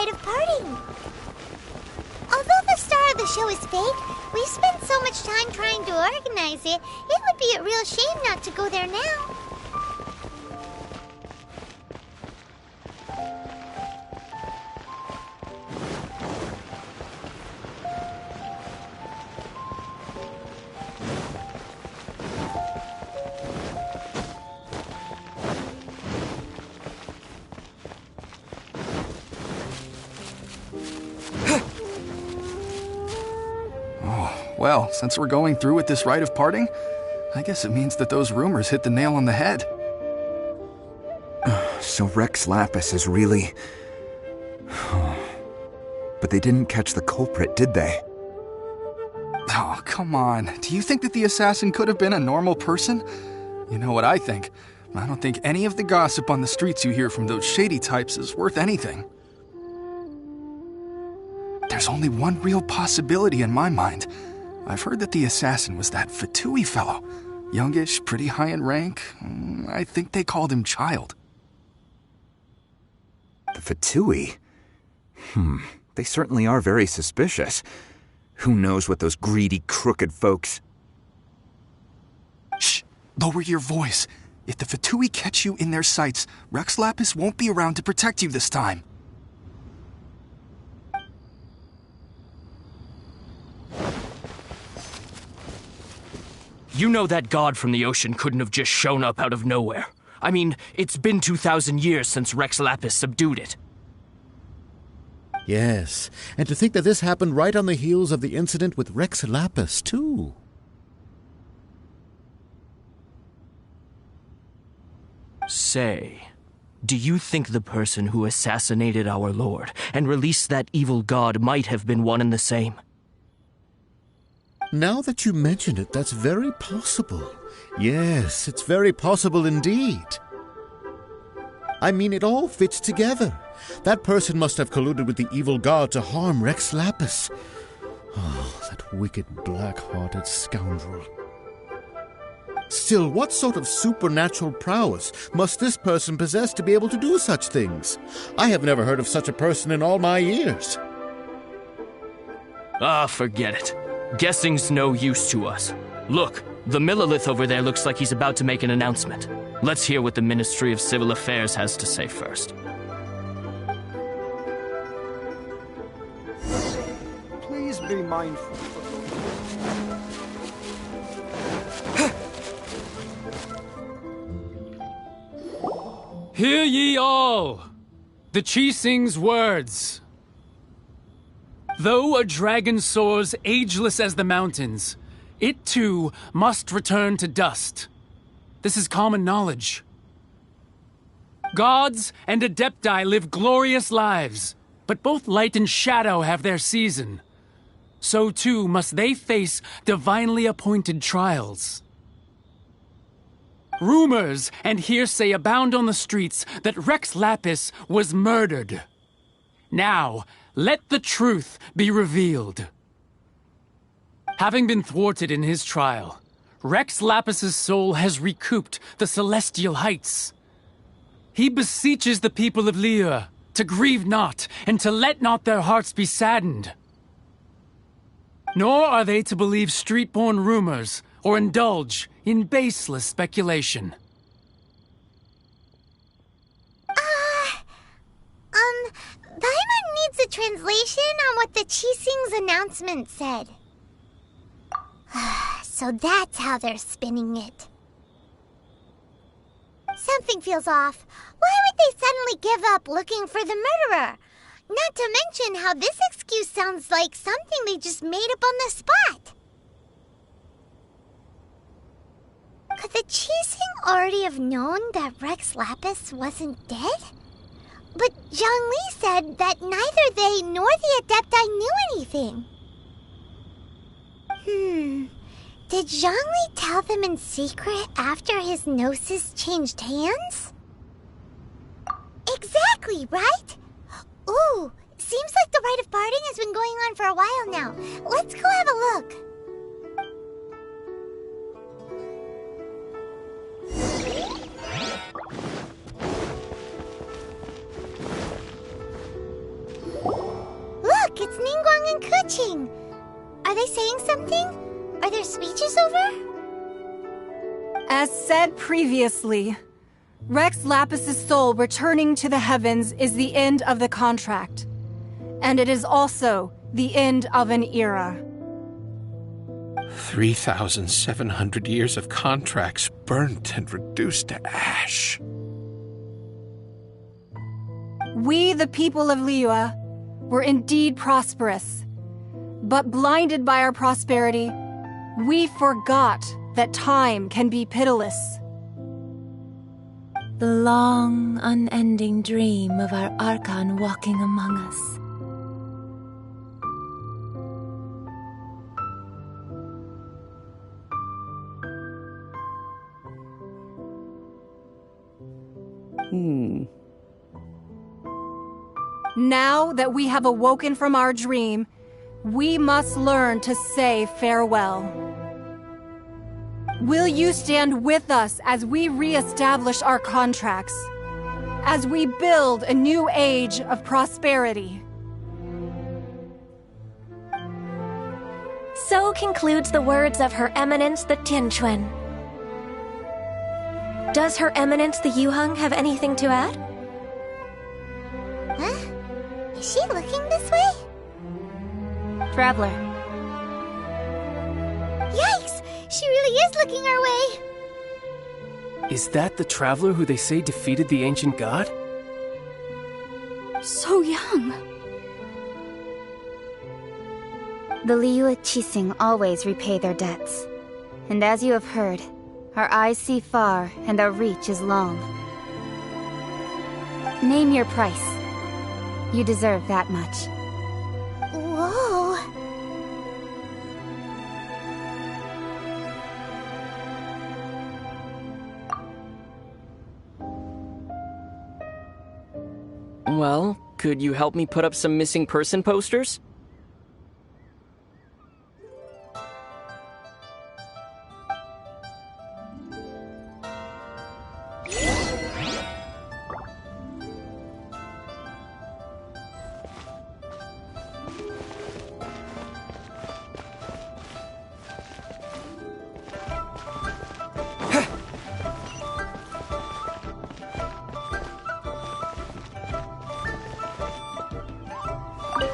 rite of parting. Although the star of the show is fake, we've spent so much time trying to organize it, it would be a real shame not to go there now. Well, since we're going through with this rite of parting, I guess it means that those rumors hit the nail on the head. So Rex Lapis is really... But they didn't catch the culprit, did they? Oh, come on. Do you think that the assassin could have been a normal person? You know what I think. I don't think any of the gossip on the streets you hear from those shady types is worth anything. There's only one real possibility in my mind. I've heard that the assassin was that Fatui fellow. Youngish, pretty high in rank. I think they called him Child. The Fatui? They certainly are very suspicious. Who knows what those greedy, crooked folks... Shh! Lower your voice. If the Fatui catch you in their sights, Rex Lapis won't be around to protect you this time. You know that god from the ocean couldn't have just shown up out of nowhere. I mean, it's been 2,000 years since Rex Lapis subdued it. Yes, and to think that this happened right on the heels of the incident with Rex Lapis, too. Say, do you think the person who assassinated our lord and released that evil god might have been one and the same? Now that you mention it, that's very possible. Yes, it's very possible indeed. I mean, it all fits together. That person must have colluded with the evil god to harm Rex Lapis. Oh, that wicked, black-hearted scoundrel. Still, what sort of supernatural prowess must this person possess to be able to do such things? I have never heard of such a person in all my years. Ah, forget it. Guessing's no use to us. Look, the Millilith over there looks like he's about to make an announcement. Let's hear what the Ministry of Civil Affairs has to say first. Please be mindful. Hear ye all! The Qixing's words. Though a dragon soars ageless as the mountains, it too must return to dust. This is common knowledge. Gods and Adepti live glorious lives, but both light and shadow have their season. So too must they face divinely appointed trials. Rumors and hearsay abound on the streets that Rex Lapis was murdered. Now, let the truth be revealed. Having been thwarted in his trial, Rex Lapis's soul has recouped the celestial heights. He beseeches the people of Liyue to grieve not and to let not their hearts be saddened. Nor are they to believe street-born rumors or indulge in baseless speculation. Paimon needs a translation on what the Qixing's announcement said. So that's how they're spinning it. Something feels off. Why would they suddenly give up looking for the murderer? Not to mention how this excuse sounds like something they just made up on the spot. Could the Qixing already have known that Rex Lapis wasn't dead? But Zhongli said that neither they nor the Adepti knew anything. Did Zhongli tell them in secret after his gnosis changed hands? Exactly, right? Ooh, seems like the rite of parting has been going on for a while now. Let's go have a look. Are there speeches over? As said previously, Rex Lapis's soul returning to the heavens is the end of the contract. And it is also the end of an era. 3,700 years of contracts burnt and reduced to ash. We, the people of Liyue, were indeed prosperous. But blinded by our prosperity, we forgot that time can be pitiless. The long, unending dream of our Archon walking among us. Now that we have awoken from our dream, we must learn to say farewell. Will you stand with us as we re-establish our contracts? As we build a new age of prosperity? So concludes the words of Her Eminence the Tianquan. Does Her Eminence the Yuheng have anything to add? Huh? Is she looking this way? Traveler. Yikes! She really is looking our way! Is that the traveler who they say defeated the ancient god? So young. The Liyue Qixing always repay their debts. And as you have heard, our eyes see far and our reach is long. Name your price. You deserve that much. Whoa! Well, could you help me put up some missing person posters?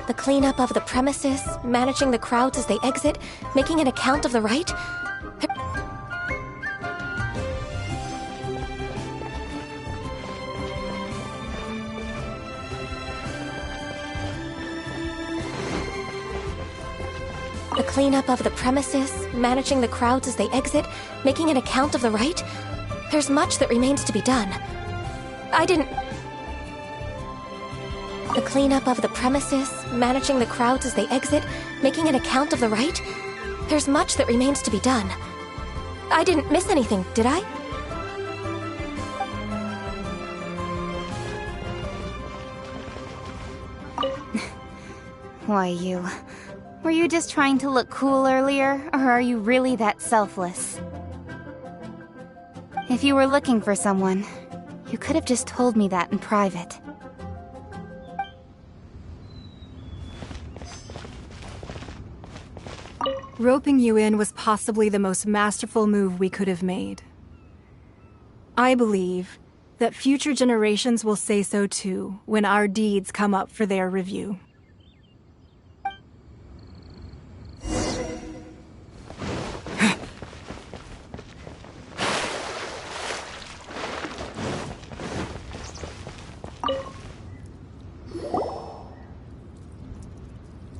The cleanup of the premises, managing the crowds as they exit, making an account of the right? The cleanup of the premises, managing the crowds as they exit, making an account of the right? There's much that remains to be done. The cleanup of the premises, managing the crowds as they exit, making an account of the right? There's much that remains to be done. I didn't miss anything, did I? Why, you... Were you just trying to look cool earlier, or are you really that selfless? If you were looking for someone, you could have just told me that in private. Roping you in was possibly the most masterful move we could have made. I believe that future generations will say so too when our deeds come up for their review.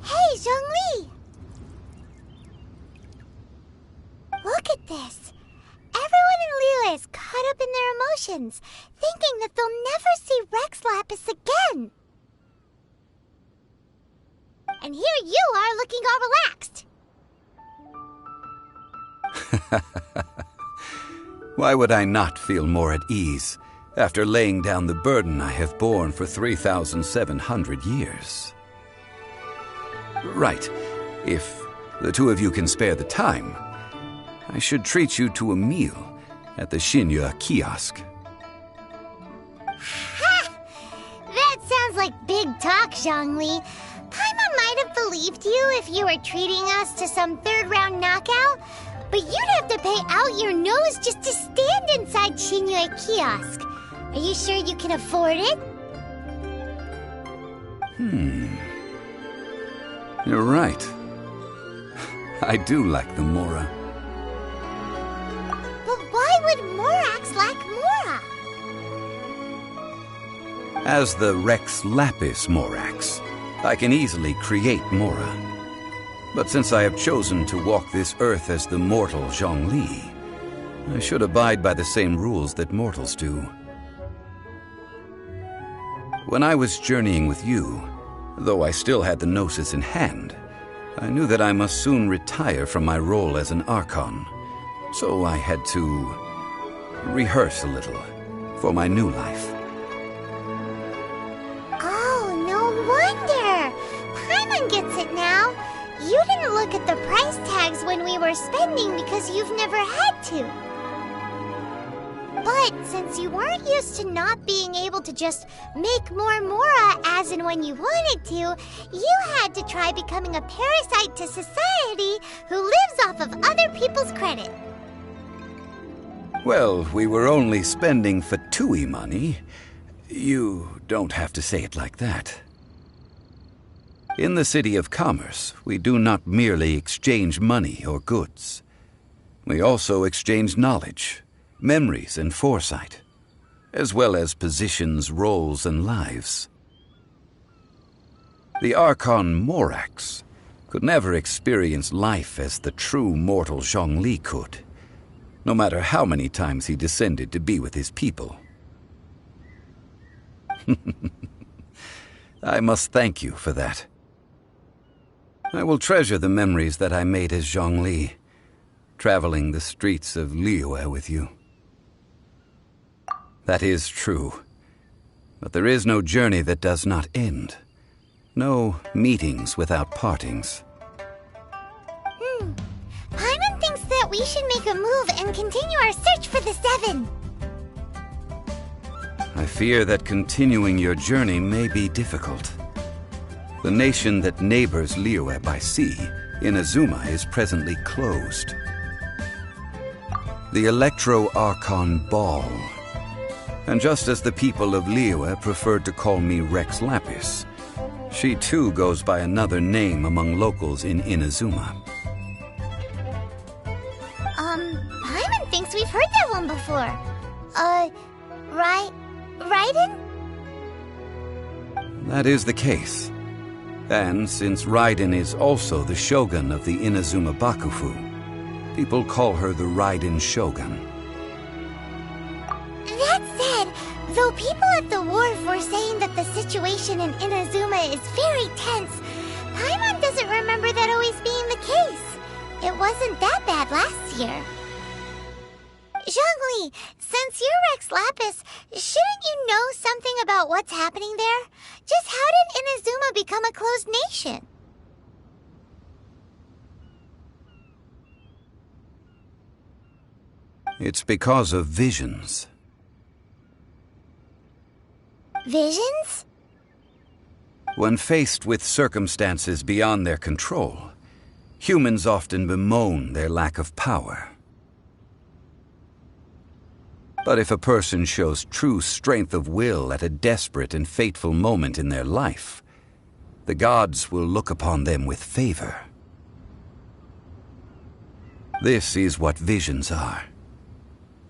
Hey, Zhongli! Look at this. Everyone in Liyue is caught up in their emotions, thinking that they'll never see Rex Lapis again. And here you are looking all relaxed. Why would I not feel more at ease after laying down the burden I have borne for 3,700 years? Right. If the two of you can spare the time, I should treat you to a meal at the Xinyue kiosk. Ha! That sounds like big talk, Zhongli. Paimon might have believed you if you were treating us to some third-round knockout, but you'd have to pay out your nose just to stand inside Shinyue Kiosk. Are you sure you can afford it? You're right. I do like the Mora. But why would Morax lack Mora? As the Rex Lapis Morax, I can easily create Mora. But since I have chosen to walk this earth as the mortal Zhongli, I should abide by the same rules that mortals do. When I was journeying with you, though I still had the Gnosis in hand, I knew that I must soon retire from my role as an Archon, so I had to rehearse a little for my new life. Oh, no wonder! Paimon gets it now. You didn't look at the price tags when we were spending because you've never had to. But since you weren't used to not being able to just make more Mora as and when you wanted to, you had to try becoming a parasite to society who lives off of other people's credit. Well, we were only spending Fatui money. You don't have to say it like that. In the City of Commerce, we do not merely exchange money or goods. We also exchange knowledge, memories and foresight, as well as positions, roles, and lives. The Archon Morax could never experience life as the true mortal Zhongli could, no matter how many times he descended to be with his people. I must thank you for that. I will treasure the memories that I made as Zhongli, traveling the streets of Liyue with you. That is true. But there is no journey that does not end. No meetings without partings. Paimon thinks that we should make a move and continue our search for the Seven. I fear that continuing your journey may be difficult. The nation that neighbors Liyue by sea, Inazuma, is presently closed. The Electro-Archon Ball. And just as the people of Liyue preferred to call me Rex Lapis, she too goes by another name among locals in Inazuma. Paimon thinks we've heard that one before. Raiden? That is the case. And since Raiden is also the Shogun of the Inazuma Bakufu, people call her the Raiden Shogun. That said, though people at the wharf were saying that the situation in Inazuma is very tense, Paimon doesn't remember that always being the case. It wasn't that bad last year. Zhongli, since you're Rex Lapis, shouldn't you know something about what's happening there? Just how did Inazuma become a closed nation? It's because of visions. Visions? When faced with circumstances beyond their control, humans often bemoan their lack of power. But if a person shows true strength of will at a desperate and fateful moment in their life, the gods will look upon them with favor. This is what visions are.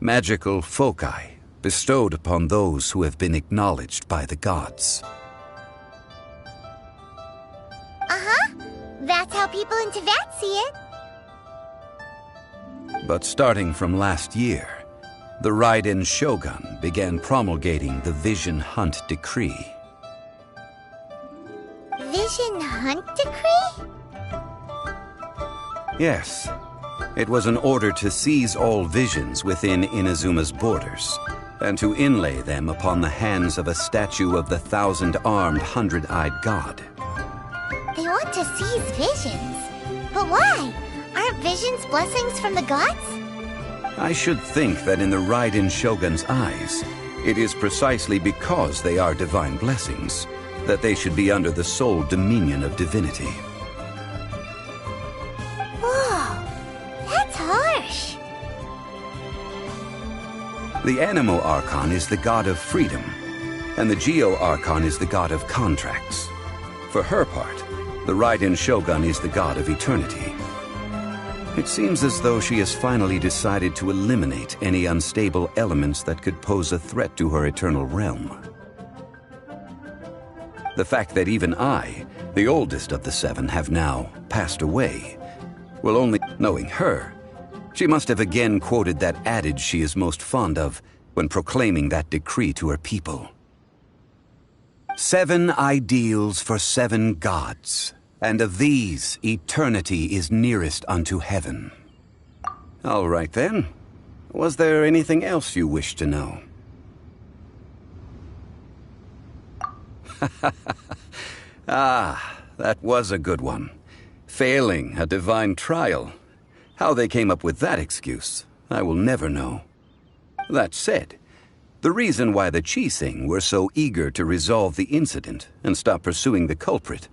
Magical foci bestowed upon those who have been acknowledged by the gods. That's how people in Teyvat see it. But starting from last year, the Raiden Shogun began promulgating the Vision Hunt Decree. Vision Hunt Decree? Yes. It was an order to seize all visions within Inazuma's borders, and to inlay them upon the hands of a statue of the 1,000-armed, 100-eyed god. They want to seize visions. But why? Aren't visions blessings from the gods? I should think that in the Raiden Shogun's eyes, it is precisely because they are divine blessings that they should be under the sole dominion of divinity. The Animo Archon is the god of freedom, and the Geo Archon is the god of contracts. For her part, the Raiden Shogun is the god of eternity. It seems as though she has finally decided to eliminate any unstable elements that could pose a threat to her eternal realm. The fact that even I, the oldest of the seven, have now passed away, will only... Knowing her, she must have again quoted that adage she is most fond of when proclaiming that decree to her people. 7 ideals for 7 gods, and of these, eternity is nearest unto heaven. All right then. Was there anything else you wished to know? Ah, that was a good one. Failing a divine trial. How they came up with that excuse, I will never know. That said, the reason why the Qixing were so eager to resolve the incident and stop pursuing the culprit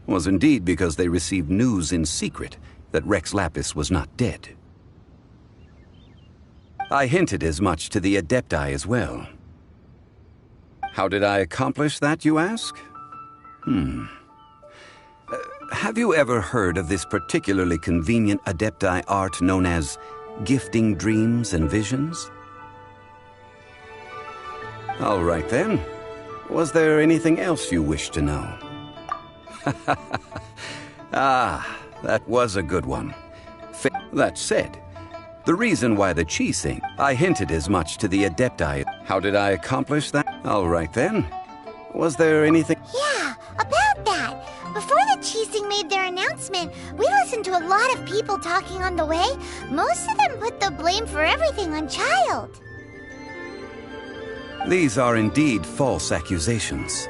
was indeed because they received news in secret that Rex Lapis was not dead. I hinted as much to the Adepti as well. How did I accomplish that, you ask? Have you ever heard of this particularly convenient Adepti art known as gifting dreams and visions? All right then. Was there anything else you wished to know? Ah, that was a good one. That said, the reason why the Qixing, I hinted as much to the Adepti. How did I accomplish that? All right then. Was there anything? Yeah, about that. Before the Qixing made their announcement, we listened to a lot of people talking on the way. Most of them put the blame for everything on Child. These are indeed false accusations.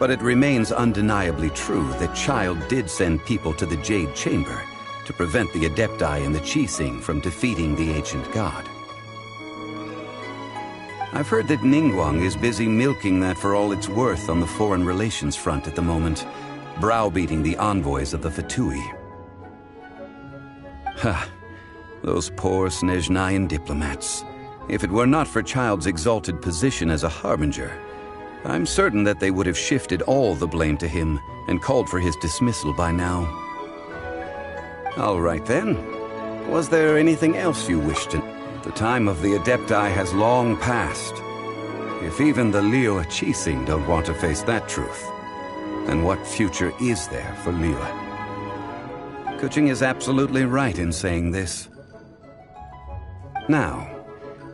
But it remains undeniably true that Child did send people to the Jade Chamber to prevent the Adepti and the Qixing from defeating the ancient god. I've heard that Ningguang is busy milking that for all it's worth on the foreign relations front at the moment, browbeating the envoys of the Fatui. Ha! Those poor Snezhnayan diplomats. If it were not for Child's exalted position as a harbinger, I'm certain that they would have shifted all the blame to him and called for his dismissal by now. All right then. Was there anything else you wished to... The time of the Adepti has long passed. If even the Liyue Qixing don't want to face that truth, then what future is there for Liyue? Kuching is absolutely right in saying this. Now,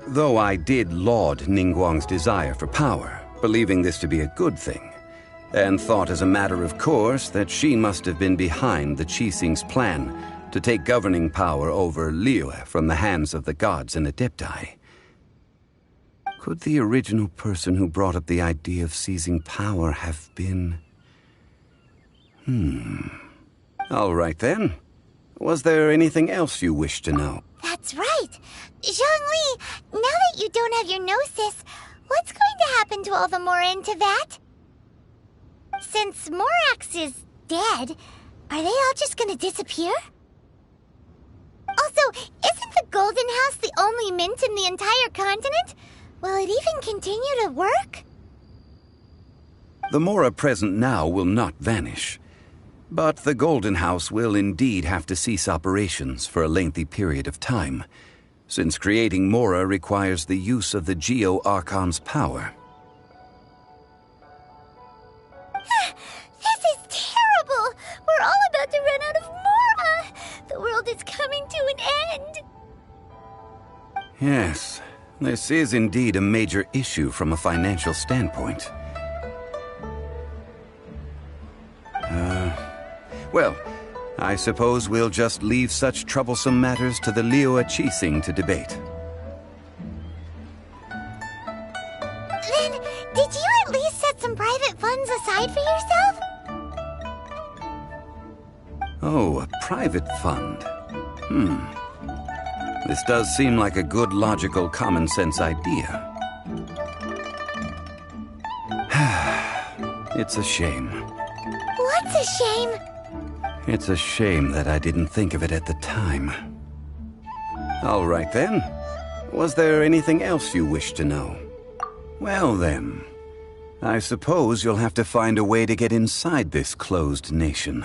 though I did laud Ningguang's desire for power, believing this to be a good thing, and thought as a matter of course that she must have been behind the Qixing's plan to take governing power over Liyue from the hands of the gods and Adepti. Could the original person who brought up the idea of seizing power have been... All right then. Was there anything else you wished to know? That's right. Zhongli, now that you don't have your gnosis, what's going to happen to all the Mora in Teyvat? Since Morax is dead, are they all just gonna disappear? Also, isn't the Golden House the only mint in the entire continent? Will it even continue to work? The Mora present now will not vanish. But the Golden House will indeed have to cease operations for a lengthy period of time, since creating Mora requires the use of the Geo Archon's power. This is terrible! We're all about to run out of Mora! The world is coming to an end! Yes, this is indeed a major issue from a financial standpoint. Well, I suppose we'll just leave such troublesome matters to the Liyue Qixing to debate. Then, did you at least set some private funds aside for yourself? Oh, a private fund. This does seem like a good, logical, common-sense idea. It's a shame. What's a shame? It's a shame that I didn't think of it at the time. All right then. Was there anything else you wish to know? Well then, I suppose you'll have to find a way to get inside this closed nation.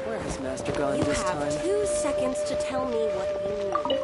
Where has Master gone this time? You have 2 seconds to tell me what you need.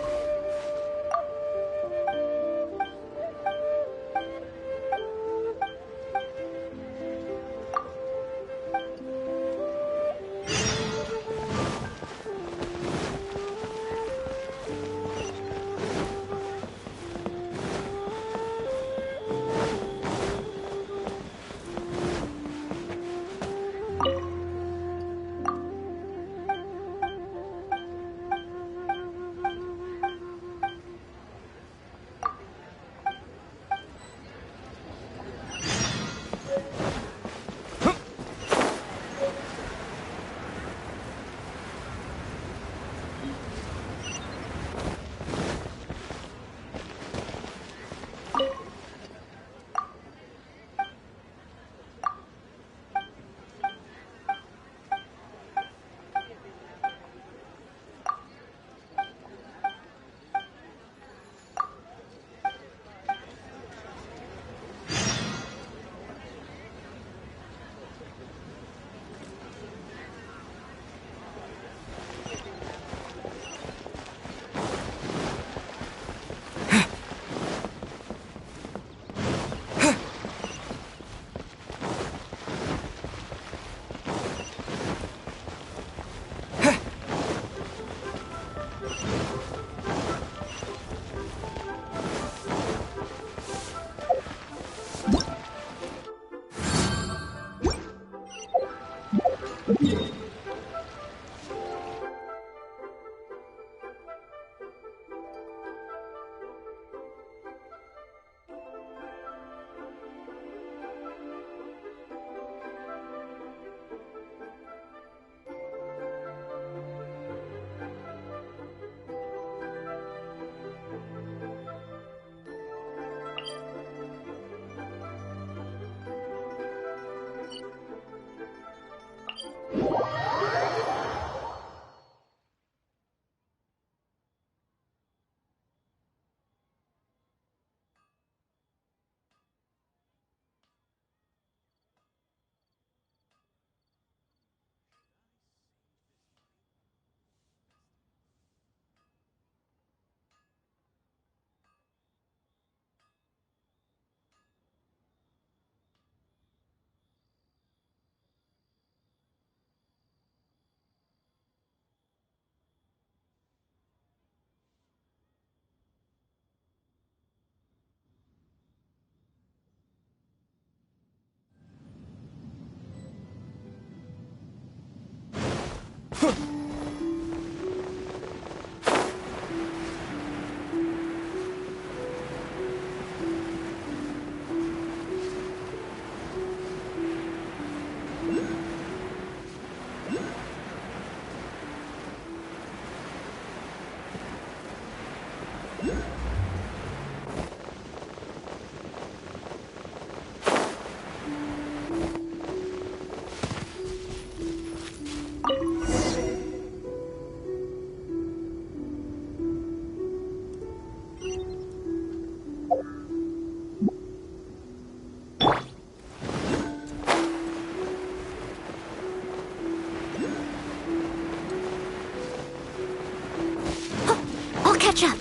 Catch up.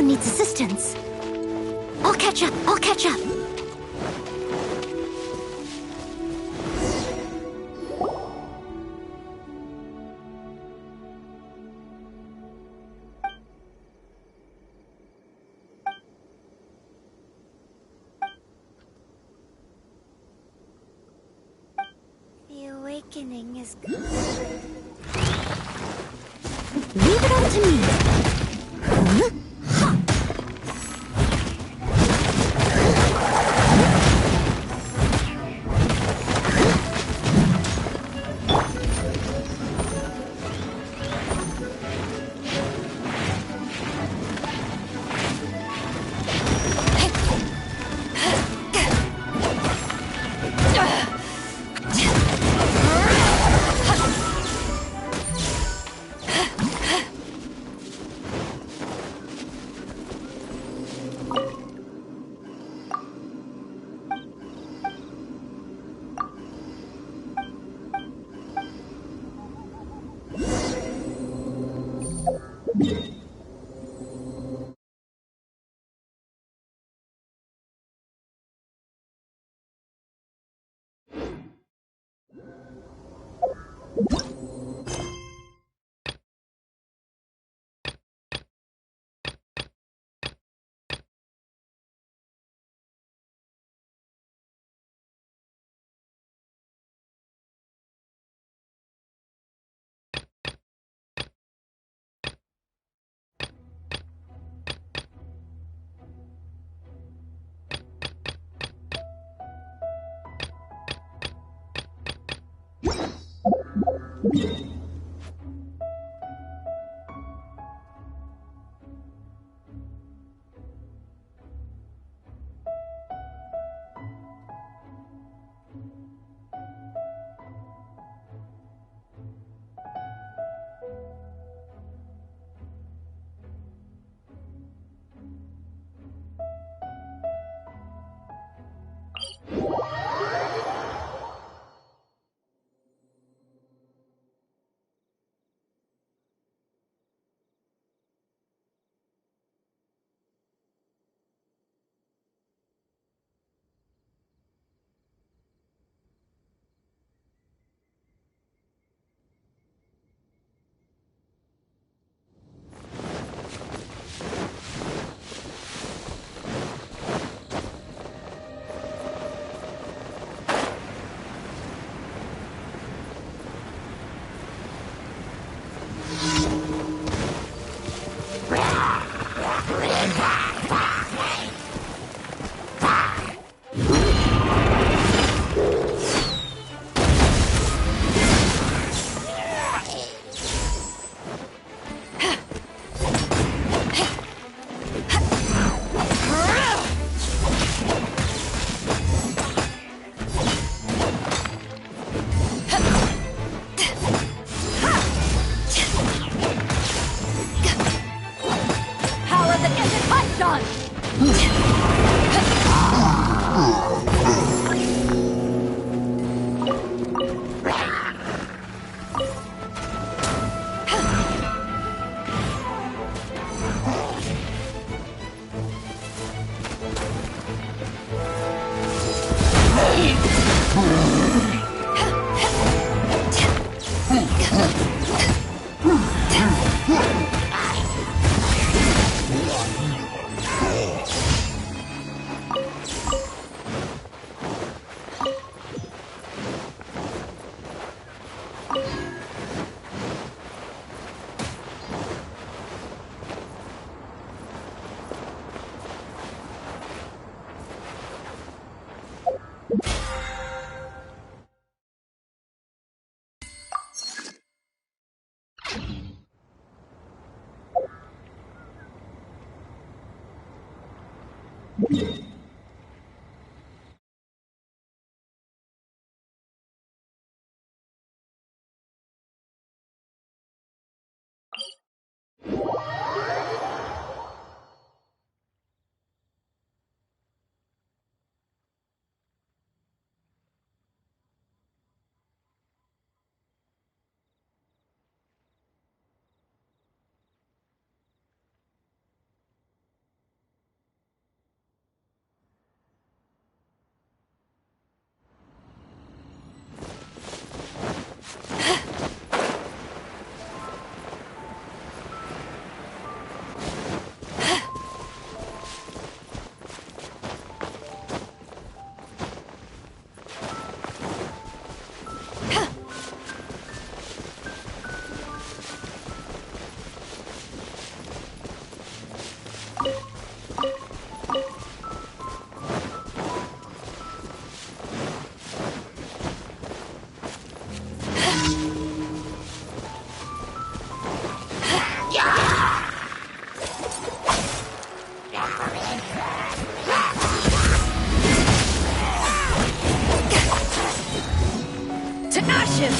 someone needs assistance. I'll catch up. The awakening is good. Leave it all to me. To ashes!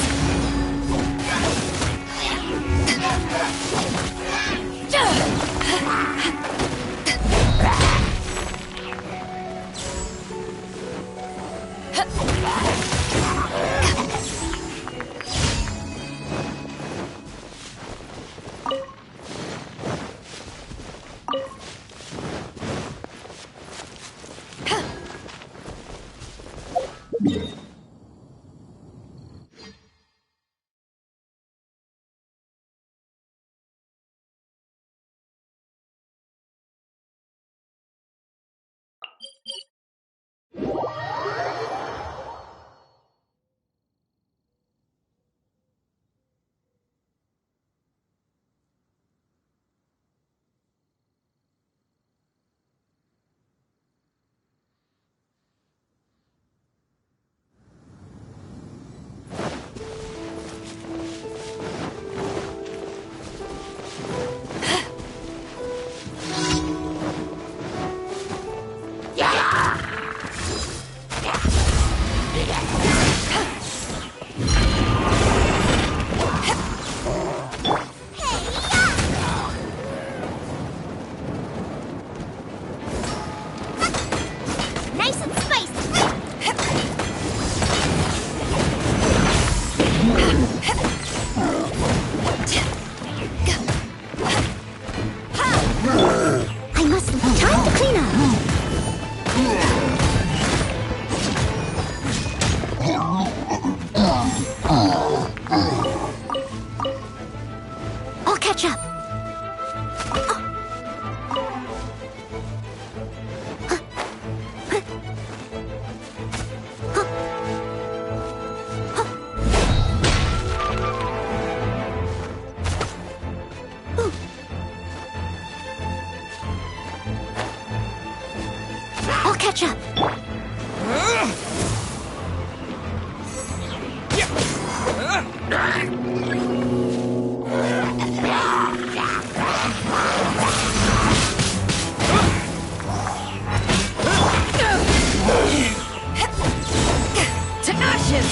Nice and spicy! I must... Time to clean up! I'll catch up. I'll catch up. To ashes!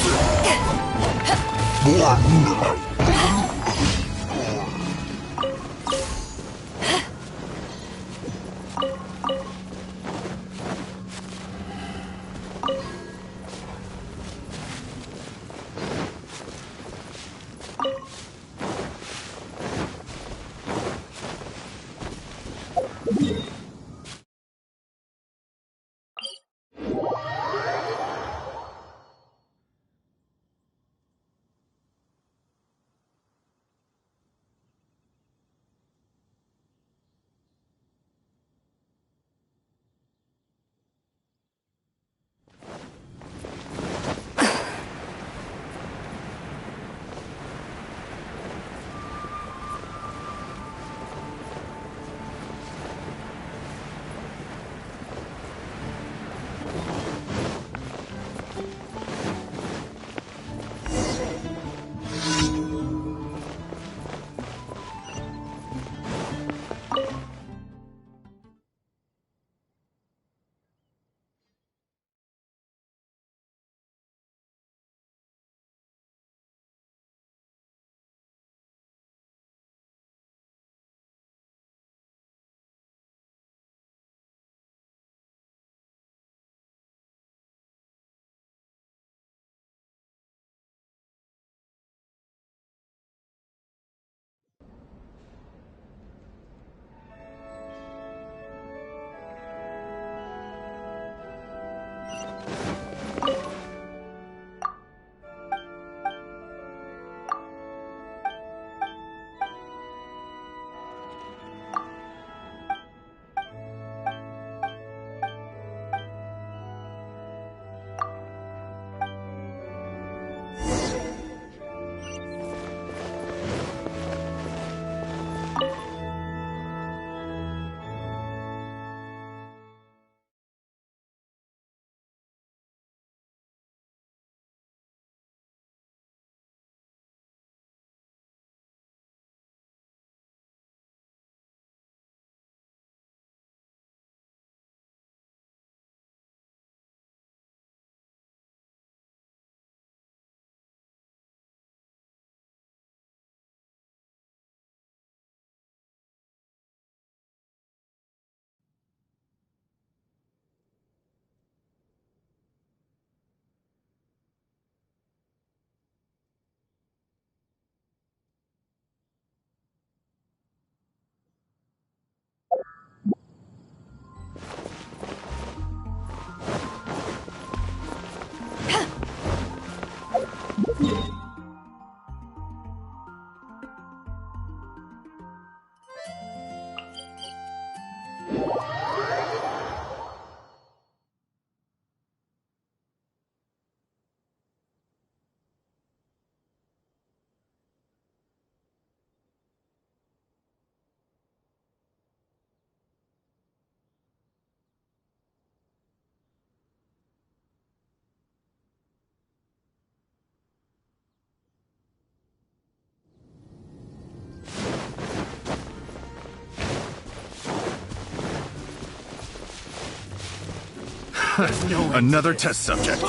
Another test subject.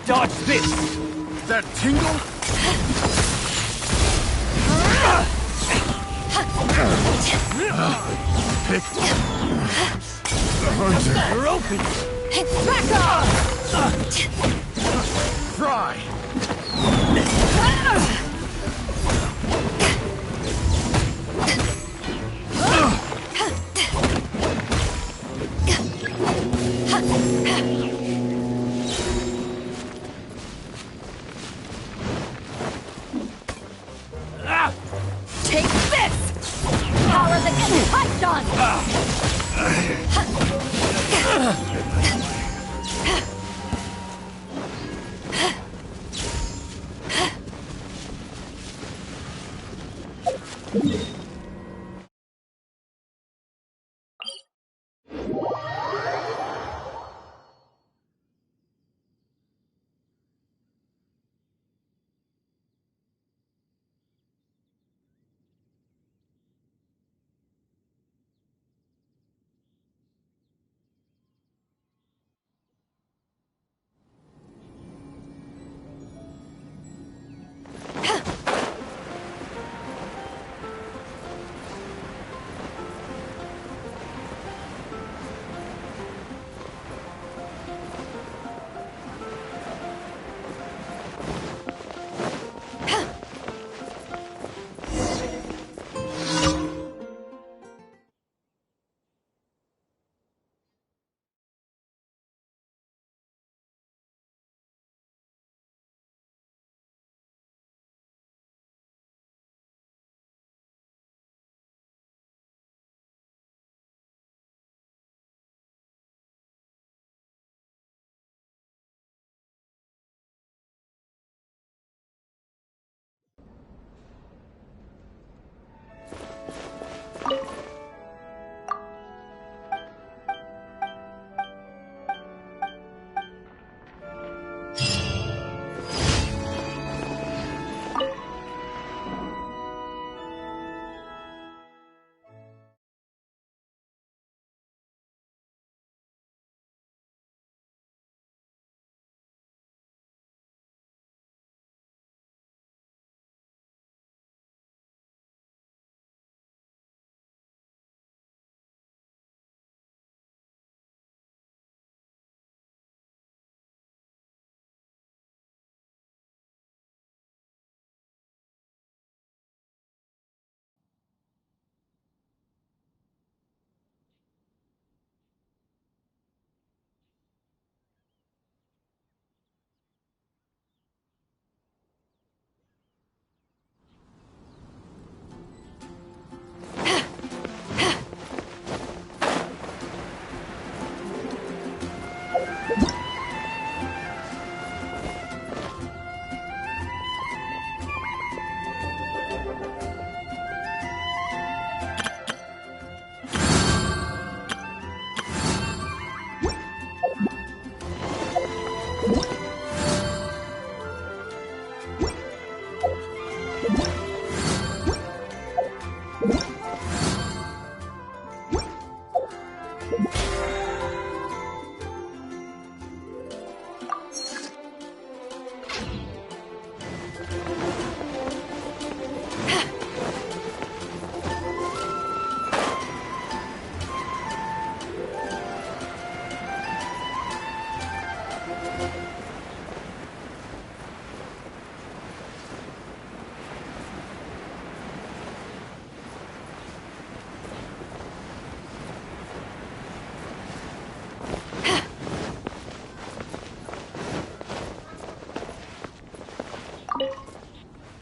Dodge this! That tingle? Pick. Hunter. You're open! Back off! Fry. Take this! Power that gets touched on!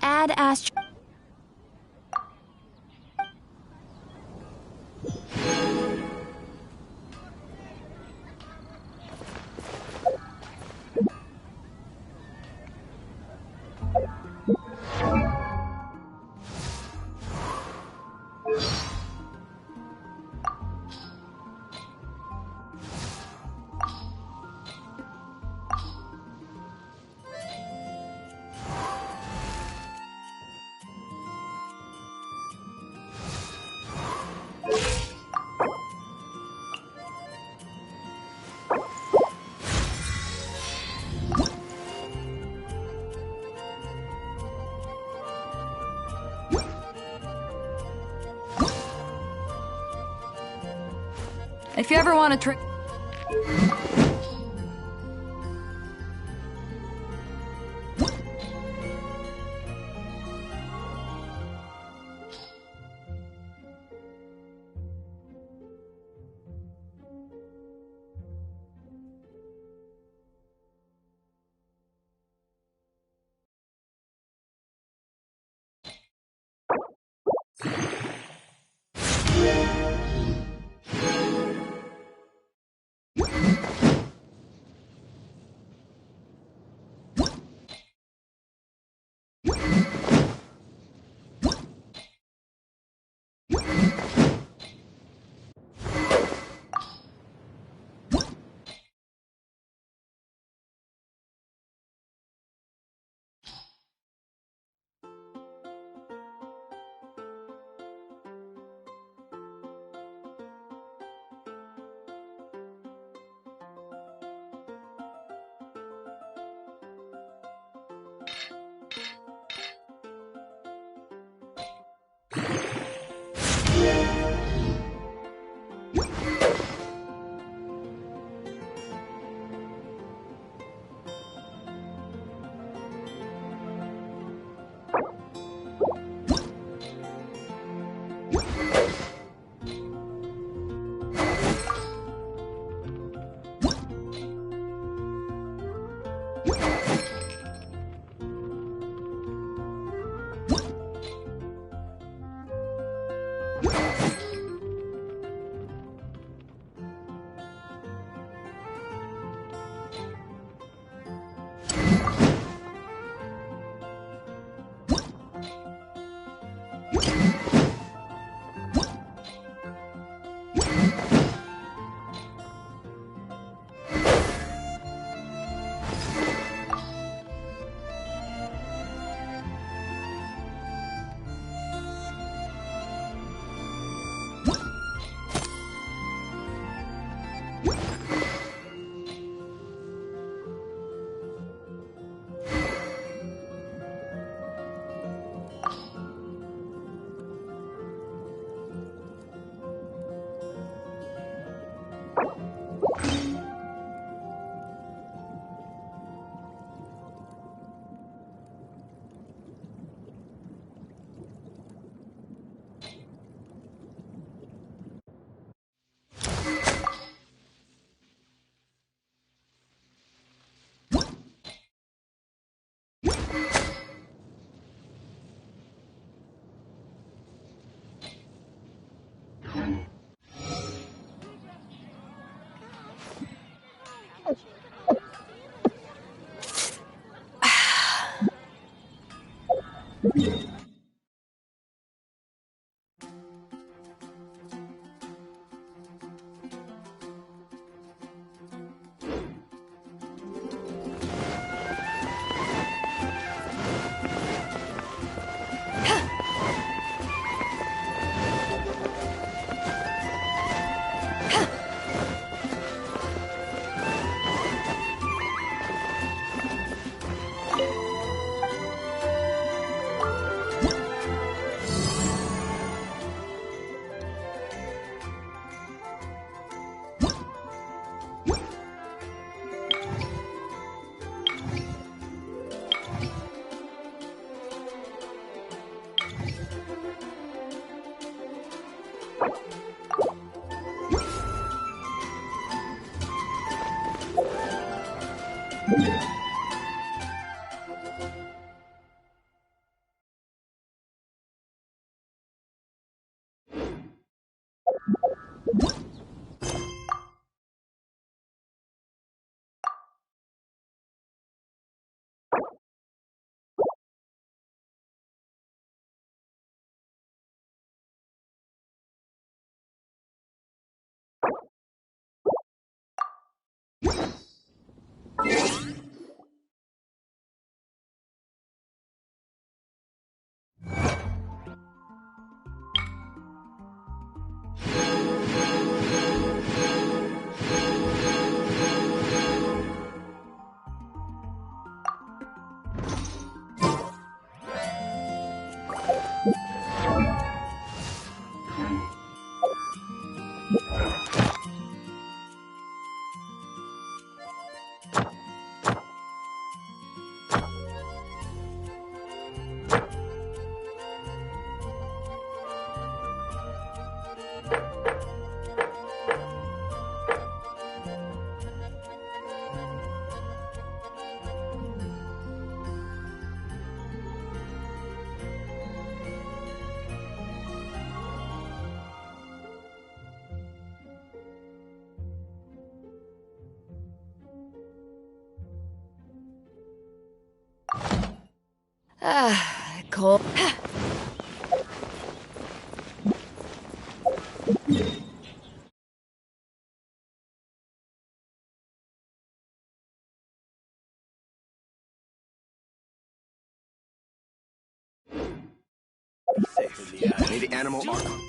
Add Astro. If you ever want to try... Cold. Safe. May the animal arc.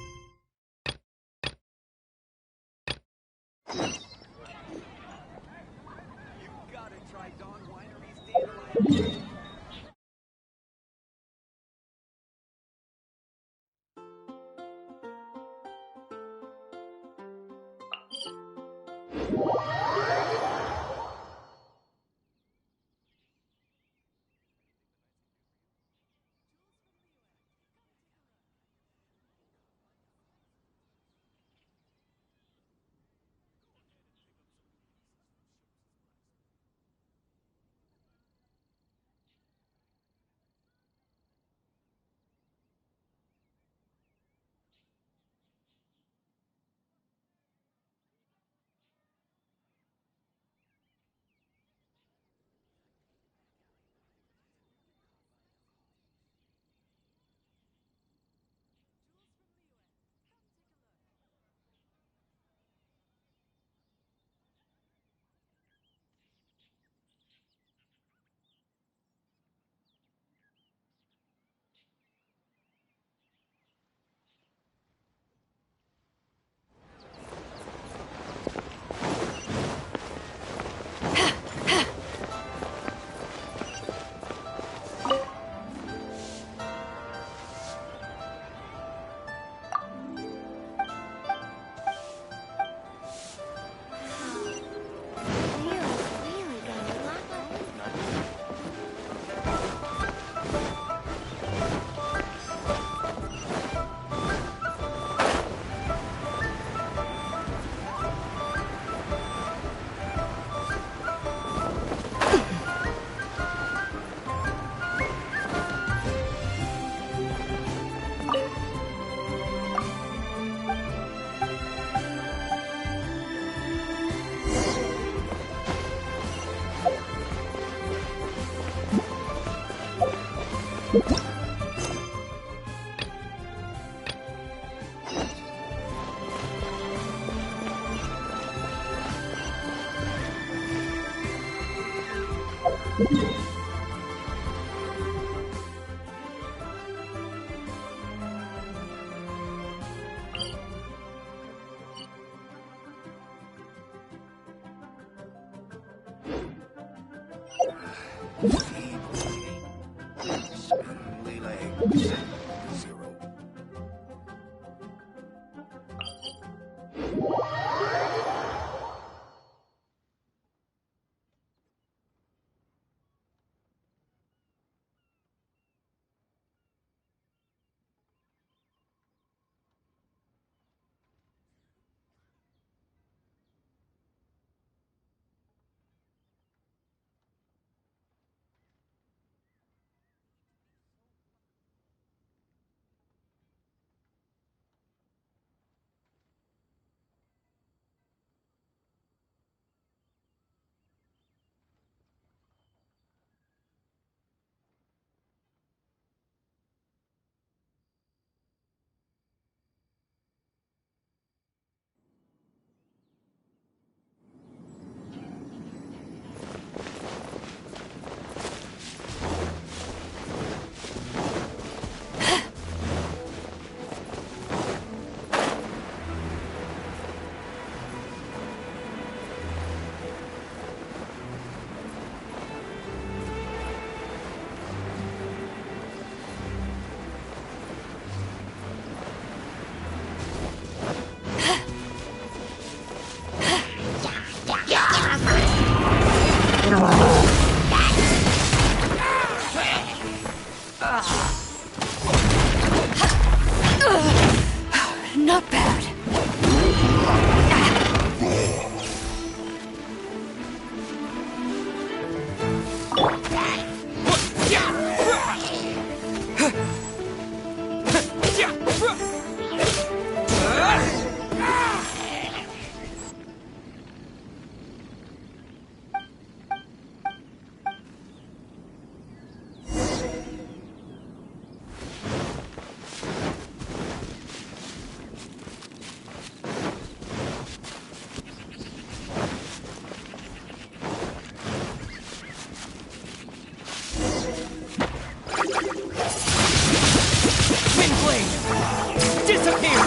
mine! Disappear!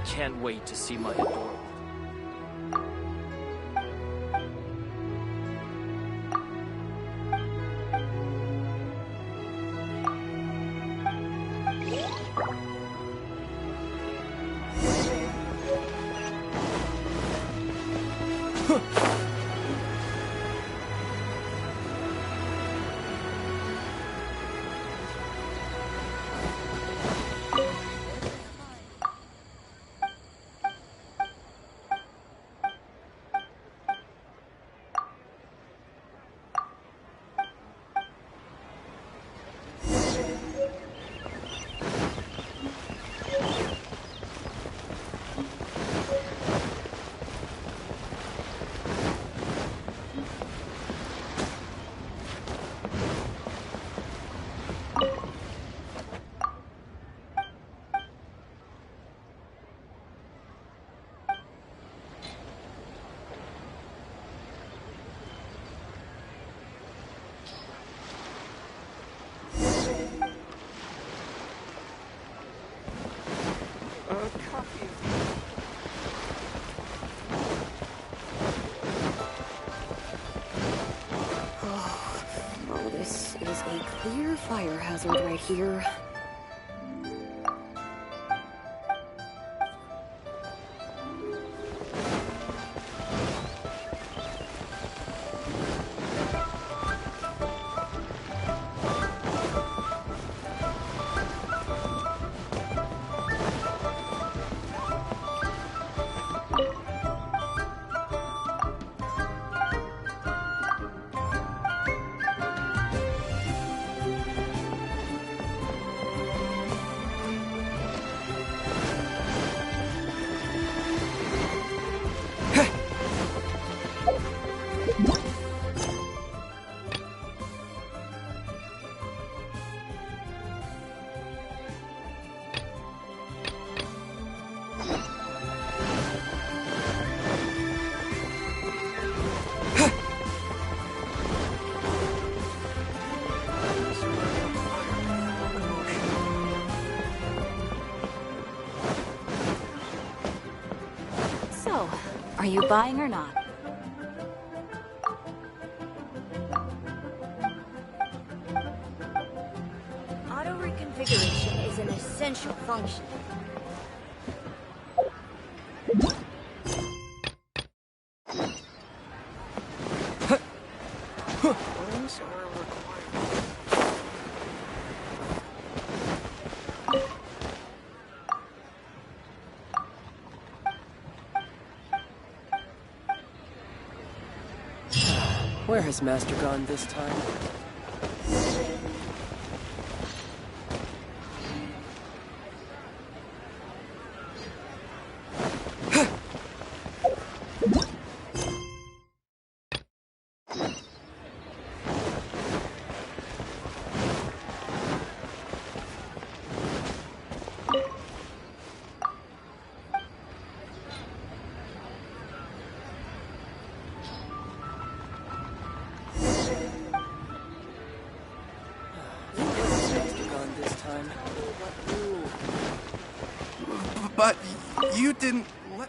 Can't wait to see my adorable. Oh, this is a clear fire hazard right here. Are you buying or not? Auto reconfiguration is an essential function. Where has Master gone this time? But you didn't let...